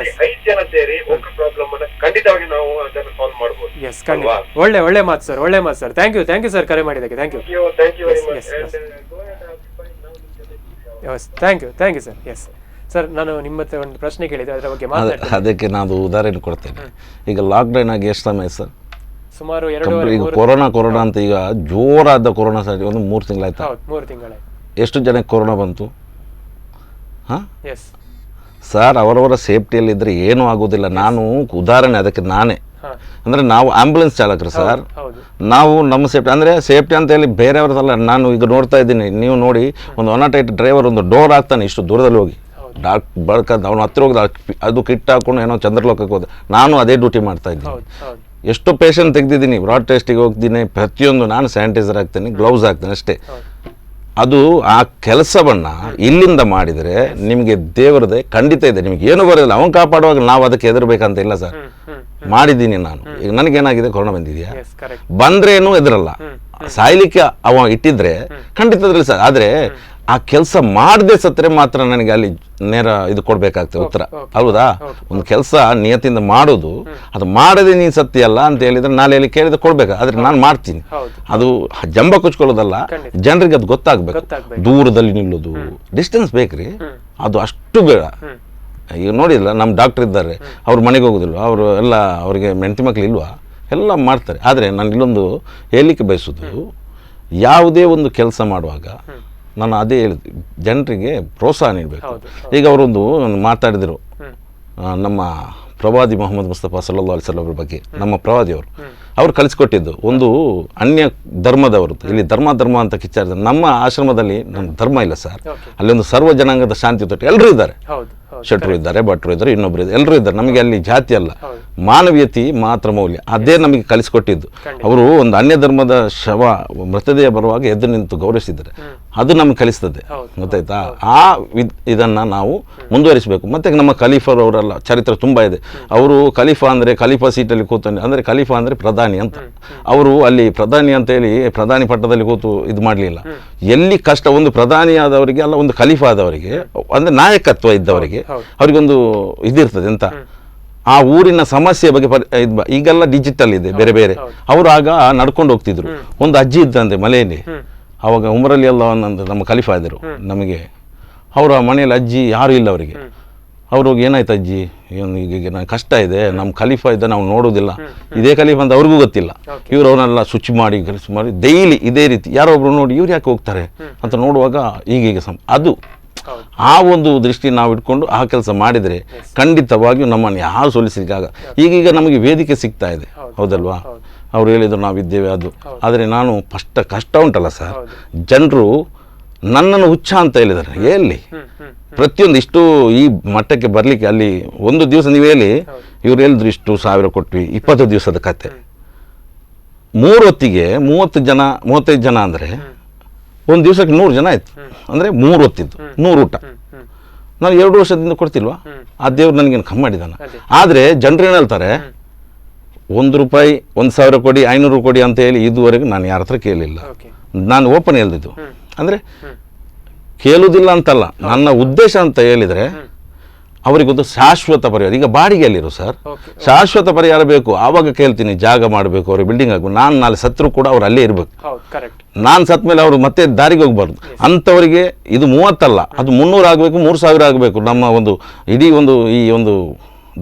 5 ಜನ ಸೇರಿ ಒಬ್ರು ಪ್ರಾಬ್ಲಮ್ ಅನ್ನ ಖಂಡಿತವಾಗಿ ನಾವು ಅದನ್ನು ಸಾಲ್ವ್ ಮಾಡಬಹುದು. ಎಸ್ ಖಂಡಿತ. ಒಳ್ಳೆ ಮಾತು ಸರ್, ಒಳ್ಳೆ ಮಾತು ಸರ್. ಥ್ಯಾಂಕ್ ಯು ಸರ್ ಕರೆ ಮಾಡಿದ್ದಕ್ಕೆ. Thank you very much. Thank you sir. Yes sir, ನಾನು ನಿಮ್ಮ ಹತ್ರ ಒಂದು ಪ್ರಶ್ನೆ ಕೇಳಿದೆ, ಅದರ ಬಗ್ಗೆ ಮಾತಾಡ್ತೀನಿ. ಅದಕ್ಕೆ ನಾನು ಉದಾಹರಣೆ ಕೊಡ್ತೇನೆ. ಈಗ ಲಾಕ್ಡೌನ್ ಆಗಿ ಎಷ್ಟು ಸಮಯ ಸರ್? ಸುಮಾರು ಈಗ ಕೊರೋನಾ ಅಂತ ಈಗ ಜೋರಾದ ಕೊರೋನಾ ಸರ್ ಒಂದು 3 ತಿಂಗಳಾಯ್ತು. 3 ತಿಂಗಳಾಯ್ತು. ಎಷ್ಟು ಜನಕ್ಕೆ ಕೊರೋನಾ ಬಂತು? ಹಾಂ ಎಸ್ ಸರ್, ಅವರವರ ಸೇಫ್ಟಿಯಲ್ಲಿದ್ದರೆ ಏನೂ ಆಗೋದಿಲ್ಲ. ನಾನು ಉದಾಹರಣೆ ಅದಕ್ಕೆ ನಾನೇ, ಅಂದರೆ ನಾವು ಆಂಬ್ಯುಲೆನ್ಸ್ ಚಾಲಕರು ಸರ್, ನಾವು ನಮ್ಮ ಸೇಫ್ಟಿ ಅಂದರೆ ಸೇಫ್ಟಿ ಅಂತ ಹೇಳಿ ಬೇರೆಯವ್ರದಲ್ಲ. ನಾನು ಈಗ ನೋಡ್ತಾ ಇದ್ದೀನಿ, ನೀವು ನೋಡಿ, ಒಂದು 108 ಡ್ರೈವರ್ ಒಂದು ಡೋರ್ ಹಾಕ್ತಾನೆ ಇಷ್ಟು ದೂರದಲ್ಲಿ ಹೋಗಿ, ಬಳಕಂತ ಅವನು ಹತ್ತಿರ ಹೋಗ್ದ ಅದು ಕಿಟ್ ಹಾಕೊಂಡು ಏನೋ ಚಂದ್ರಲೋಕಕ್ಕೆ ಹೋದ. ನಾನು ಅದೇ ಡ್ಯೂಟಿ ಮಾಡ್ತಾ ಇದ್ದೀನಿ. ಎಷ್ಟು ಪೇಷಂಟ್ ತೆಗೆದಿದ್ದೀನಿ, ಬ್ರಾಡ್ ಟೆಸ್ಟಿಗೆ ಹೋಗ್ತೀನಿ, ಪ್ರತಿಯೊಂದು ನಾನು ಸ್ಯಾನಿಟೈಸರ್ ಹಾಕ್ತೀನಿ, ಗ್ಲೌಸ್ ಹಾಕ್ತೀನಿ ಅಷ್ಟೇ. ಅದು ಆ ಕೆಲಸವನ್ನು ಇಲ್ಲಿಂದ ಮಾಡಿದರೆ ನಿಮಗೆ ದೇವರದೇ ಖಂಡಿತ ಇದೆ. ನಿಮಗೆ ಏನು ಬರೋದಿಲ್ಲ, ಅವನು ಕಾಪಾಡುವಾಗ ನಾವು ಅದಕ್ಕೆ ಹೆದರ್ಬೇಕಂತ ಇಲ್ಲ ಸರ್. ಮಾಡಿದ್ದೀನಿ ನಾನು. ಈಗ ನನಗೇನಾಗಿದೆ, ಕೊರೋನಾ ಬಂದಿದೆಯಾ, ಬಂದ್ರೇನು ಹೆದರಲ್ಲ. ಸಾಯ್ಲಿಕ್ಕೆ ಅವ ಇಟ್ಟಿದ್ರೆ ಖಂಡಿತ ಅದ್ರಲ್ಲಿ ಸರ್. ಆದರೆ ಆ ಕೆಲಸ ಮಾಡದೆ ಸತ್ತರೆ ಮಾತ್ರ ನನಗೆ ಅಲ್ಲಿ ನೇರ ಇದು ಕೊಡಬೇಕಾಗ್ತದೆ ಉತ್ತರ, ಹೌದಾ? ಒಂದು ಕೆಲಸ ನಿಯತಿಂದ ಮಾಡೋದು, ಅದು ಮಾಡದೆ ನೀನು ಸತ್ಯಲ್ಲ ಅಂತ ಹೇಳಿದ್ರೆ ನಾಳೆ ಅಲ್ಲಿ ಕೇಳಿದ್ರೆ ಕೊಡ್ಬೇಕು. ಆದರೆ ನಾನು ಮಾಡ್ತೀನಿ. ಅದು ಜಂಬ ಕುಚ್ಕೊಳ್ಳೋದಲ್ಲ, ಜನರಿಗೆ ಅದು ಗೊತ್ತಾಗಬೇಕು. ದೂರದಲ್ಲಿ ನಿಲ್ಲೋದು, ಡಿಸ್ಟೆನ್ಸ್ ಬೇಕ್ರಿ, ಅದು ಅಷ್ಟು ಬೇಡ. ಈಗ ನೋಡಿಲ್ಲ, ನಮ್ಮ ಡಾಕ್ಟರ್ ಇದ್ದಾರೆ, ಅವ್ರು ಮನೆಗೆ ಹೋಗೋದಿಲ್ಲ, ಅವರು ಎಲ್ಲ ಅವರಿಗೆ ಹೆಂಡತಿ ಮಕ್ಳು ಇಲ್ವಾ, ಎಲ್ಲ ಮಾಡ್ತಾರೆ. ಆದರೆ ನಾನು ಇಲ್ಲೊಂದು ಹೇಳಲಿಕ್ಕೆ ಬಯಸೋದು, ಯಾವುದೇ ಒಂದು ಕೆಲಸ ಮಾಡುವಾಗ ನಾನು ಅದೇ ಹೇಳಿದೆ, ಜನರಿಗೆ ಪ್ರೋತ್ಸಾಹ ನೀಡಬೇಕು. ಈಗ ಅವರೊಂದು ಮಾತಾಡಿದರು, ನಮ್ಮ ಪ್ರವಾದಿ ಮೊಹಮ್ಮದ್ ಮುಸ್ತಫಾ ಸಲ್ಲಲ್ಲಾಹು ಅಲೈಹಿ ವಸಲ್ಲಂ ಅವರ ಬಗ್ಗೆ. ನಮ್ಮ ಪ್ರವಾದಿಯವರು ಅವ್ರು ಕಲಿಸ್ಕೊಟ್ಟಿದ್ದು ಒಂದು ಅನ್ಯ ಧರ್ಮದವರು ಇಲ್ಲಿ ಧರ್ಮ ಅಂತ ಕಿಚ್ಚಾಡ್ತಾರೆ. ನಮ್ಮ ಆಶ್ರಮದಲ್ಲಿ ನಮ್ಮ ಧರ್ಮ ಇಲ್ಲ ಸರ್. ಅಲ್ಲಿ ಒಂದು ಸರ್ವ ಜನಾಂಗದ ಶಾಂತಿ ತೊಟ್ಟು ಎಲ್ಲರೂ ಇದ್ದಾರೆ. ಶೆಟ್ರು ಇದ್ದಾರೆ, ಭಟ್ರು ಇದ್ದಾರೆ, ಇನ್ನೊಬ್ರು ಇದ್ದಾರೆ, ಎಲ್ಲರೂ ಇದ್ದಾರೆ. ನಮಗೆ ಅಲ್ಲಿ ಜಾತಿ ಅಲ್ಲ, ಮಾನವೀಯತೆ ಮಾತ್ರ ಮೌಲ್ಯ. ಅದೇ ನಮಗೆ ಕಲಿಸ್ಕೊಟ್ಟಿದ್ದು. ಅವರು ಒಂದು ಅನ್ಯ ಧರ್ಮದ ಮೃತದೇಹ ಬರುವಾಗ ಎದ್ದು ನಿಂತು ಗೌರವಿಸಿದ್ದಾರೆ. ಅದು ನಮಗೆ ಕಲಿಸ್ತದೆ, ಗೊತ್ತಾಯ್ತಾ? ಆ ಇದನ್ನು ನಾವು ಮುಂದುವರಿಸಬೇಕು. ಮತ್ತು ನಮ್ಮ ಖಲೀಫರ್ ಅವರೆಲ್ಲ ಚರಿತ್ರೆ ತುಂಬ ಇದೆ. ಅವರು ಖಲೀಫಾ ಸೀಟಲ್ಲಿ ಕೂತಾನೆ, ಅಂದರೆ ಖಲೀಫಾ ಅಂದರೆ ಪ್ರಧಾನಿ ಅಂತ. ಅವರು ಅಲ್ಲಿ ಪ್ರಧಾನಿ ಅಂತ ಹೇಳಿ ಪ್ರಧಾನಿ ಪಟ್ಟದಲ್ಲಿ ಕೂತು ಇದು ಮಾಡಲಿಲ್ಲ. ಎಲ್ಲಿ ಕಷ್ಟ, ಒಂದು ಪ್ರಧಾನಿ ಆದವರಿಗೆ ಅಲ್ಲ, ಒಂದು ಖಲೀಫಾ ಆದವರಿಗೆ, ಅಂದರೆ ನಾಯಕತ್ವ ಇದ್ದವರಿಗೆ ಅವರಿಗೊಂದು ಇದಿರ್ತದೆ ಅಂತ, ಆ ಊರಿನ ಸಮಸ್ಯೆ ಬಗ್ಗೆ ಈಗೆಲ್ಲ ಡಿಜಿಟಲ್ ಇದೆ ಬೇರೆ ಬೇರೆ. ಅವರು ಆಗ ನಡ್ಕೊಂಡು ಹೋಗ್ತಿದ್ರು. ಒಂದು ಅಜ್ಜಿ ಇದ್ದಂತೆ ಮಲೆಯಲ್ಲಿ, ಅವಾಗ ಉಮರಲ್ಲಿ ಎಲ್ಲ ನಮ್ಮ ಖಲೀಫಾ ಇದ್ದರು ನಮಗೆ. ಅವರ ಮನೆಯಲ್ಲಿ ಅಜ್ಜಿ ಯಾರೂ ಇಲ್ಲ ಅವರಿಗೆ. ಅವ್ರಿಗೆ ಏನಾಯ್ತು ಅಜ್ಜಿ, ಈಗ ಕಷ್ಟ ಇದೆ, ನಮ್ಮ ಖಲೀಫಾ ಇದ್ದ ನಾವು ನೋಡೋದಿಲ್ಲ, ಇದೇ ಖಲೀಫಾ ಅಂತ ಅವ್ರಿಗೂ ಗೊತ್ತಿಲ್ಲ. ಇವ್ರು ಅವನ್ನೆಲ್ಲ ಶುಚಿ ಮಾಡಿ ಡೈಲಿ ಇದೇ ರೀತಿ ಯಾರೋ ಒಬ್ರು ನೋಡಿ ಇವ್ರು ಯಾಕೆ ಹೋಗ್ತಾರೆ ಅಂತ ನೋಡುವಾಗ ಈಗೀಗ ಅದು ಆ ಒಂದು ದೃಷ್ಟಿ ನಾವು ಇಟ್ಕೊಂಡು ಆ ಕೆಲಸ ಮಾಡಿದರೆ ಖಂಡಿತವಾಗಿಯೂ ನಮ್ಮನ್ನು ಯಾರು ಸೋಲಿಸಲಿಕ್ಕಾಗ. ಈಗೀಗ ನಮಗೆ ವೇದಿಕೆ ಸಿಗ್ತಾ ಇದೆ, ಹೌದಲ್ವಾ? ಅವ್ರು ಹೇಳಿದ್ರು ನಾವಿದ್ದೇವೆ ಅದು. ಆದರೆ ನಾನು ಕಷ್ಟ ಉಂಟಲ್ಲ ಸರ್, ಜನರು ನನ್ನನ್ನು ಹುಚ್ಚ ಅಂತ ಹೇಳಿದ್ದಾರೆ. ಎಲ್ಲಿ ಪ್ರತಿಯೊಂದು ಇಷ್ಟು ಈ ಮಟ್ಟಕ್ಕೆ ಬರಲಿಕ್ಕೆ ಅಲ್ಲಿ ಒಂದು ದಿವಸ ನೀವು ಹೇಳಿ, ಇವ್ರು ಹೇಳಿದ್ರು ಇಷ್ಟು 1000 ಕೊಟ್ವಿ, 20 ದಿವಸದ ಕತೆ. 3 ಹೊತ್ತಿಗೆ 35 ಜನ ಅಂದರೆ ಒಂದು ದಿವಸಕ್ಕೆ 100 ಜನ ಆಯ್ತು. ಅಂದರೆ 3 ಹೊತ್ತಿದ್ದು 100 ಊಟ. ನಾನು 2 ವರ್ಷದಿಂದ ಕೊಡ್ತಿಲ್ವಾ? ಆ ದೇವ್ರು ನನಗೇನು ಕಮ್ಮಿ ಮಾಡಿದ್ದಾನೆ. ಆದರೆ ಜನರು ಏನು ಹೇಳ್ತಾರೆ, 1 ರೂಪಾಯಿ 1000 ಕೊಡಿ, 500 ಕೊಡಿ ಅಂತ ಹೇಳಿ ಇದುವರೆಗೂ ನಾನು ಯಾರ ಹತ್ರ ಕೇಳಲಿಲ್ಲ. ನಾನು ಓಪನ್ ಹೇಳ್ದಿದ್ದು, ಅಂದರೆ ಕೇಳುವುದಿಲ್ಲ ಅಂತಲ್ಲ, ನನ್ನ ಉದ್ದೇಶ ಅಂತ ಹೇಳಿದರೆ ಅವರಿಗೊಂದು ಶಾಶ್ವತ ಪರಿಹಾರ. ಈಗ ಬಾಡಿಗೆಯಲ್ಲಿರು ಸರ್, ಶಾಶ್ವತ ಪರಿಹಾರ ಬೇಕು. ಆವಾಗ ಕೇಳ್ತೀನಿ, ಜಾಗ ಮಾಡಬೇಕು, ಅವ್ರಿಗೆ ಬಿಲ್ಡಿಂಗ್ ಆಗಬೇಕು. ನಾನು ನಾಳೆ ಸತ್ರು ಕೂಡ ಅವ್ರು ಅಲ್ಲೇ ಇರಬೇಕು. ನಾನು ಸತ್ ಮೇಲೆ ಅವರು ಮತ್ತೆ ದಾರಿಗೆ ಹೋಗ್ಬಾರ್ದು. ಅಂಥವರಿಗೆ ಇದು 30 ಅಲ್ಲ, ಅದು 300 ಆಗಬೇಕು, 3000 ಆಗಬೇಕು. ನಮ್ಮ ಒಂದು ಇಡೀ ಈ ಒಂದು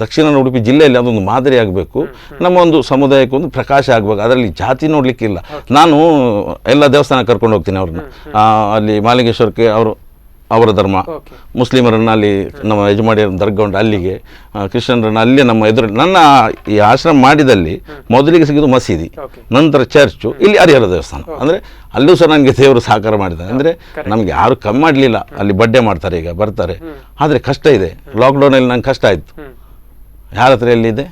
ದಕ್ಷಿಣ ಉಡುಪಿ ಜಿಲ್ಲೆಯಲ್ಲಿ ಅದೊಂದು ಮಾದರಿ ಆಗಬೇಕು. ನಮ್ಮ ಒಂದು ಸಮುದಾಯಕ್ಕೆ ಒಂದು ಪ್ರಕಾಶ ಆಗಬೇಕು. ಅದರಲ್ಲಿ ಜಾತಿ ನೋಡಲಿಕ್ಕಿಲ್ಲ. ನಾನು ಎಲ್ಲ ದೇವಸ್ಥಾನ ಕರ್ಕೊಂಡು ಹೋಗ್ತೀನಿ ಅವ್ರನ್ನ. ಅಲ್ಲಿ ಮಾಲಿಂಗೇಶ್ವರಕ್ಕೆ ಅವರ ಧರ್ಮ, ಮುಸ್ಲಿಮರನ್ನು ಅಲ್ಲಿ ನಮ್ಮ ಯಜಮಾಡಿಯರ ದರ್ಗಾ ಉಂಟು ಅಲ್ಲಿಗೆ, ಕ್ರಿಶ್ಚಿಯನ್ರನ್ನು ಅಲ್ಲೇ ನಮ್ಮ ಎದುರು. ನನ್ನ ಈ ಆಶ್ರಮ ಮಾಡಿದಲ್ಲಿ ಮೊದಲಿಗೆ ಸಿಗೋದು ಮಸೀದಿ, ನಂತರ ಚರ್ಚು, ಇಲ್ಲಿ ಹರಿಹರ ದೇವಸ್ಥಾನ. ಅಂದರೆ ಅಲ್ಲೂ ಸಹ ನನಗೆ ದೇವರು ಸಹಕಾರ ಮಾಡಿದ್ದಾರೆ. ಅಂದರೆ ನಮಗೆ ಯಾರು ಕಮ್ಮಿ ಮಾಡಲಿಲ್ಲ. ಅಲ್ಲಿ ಬಡ್ಡೆ ಮಾಡ್ತಾರೆ, ಈಗ ಬರ್ತಾರೆ. ಆದರೆ ಕಷ್ಟ ಇದೆ. ಲಾಕ್ಡೌನಲ್ಲಿ ನಂಗೆ ಕಷ್ಟ ಆಯಿತು. ಯಾರ ಹತ್ರ ಎಲ್ಲಿದೆ?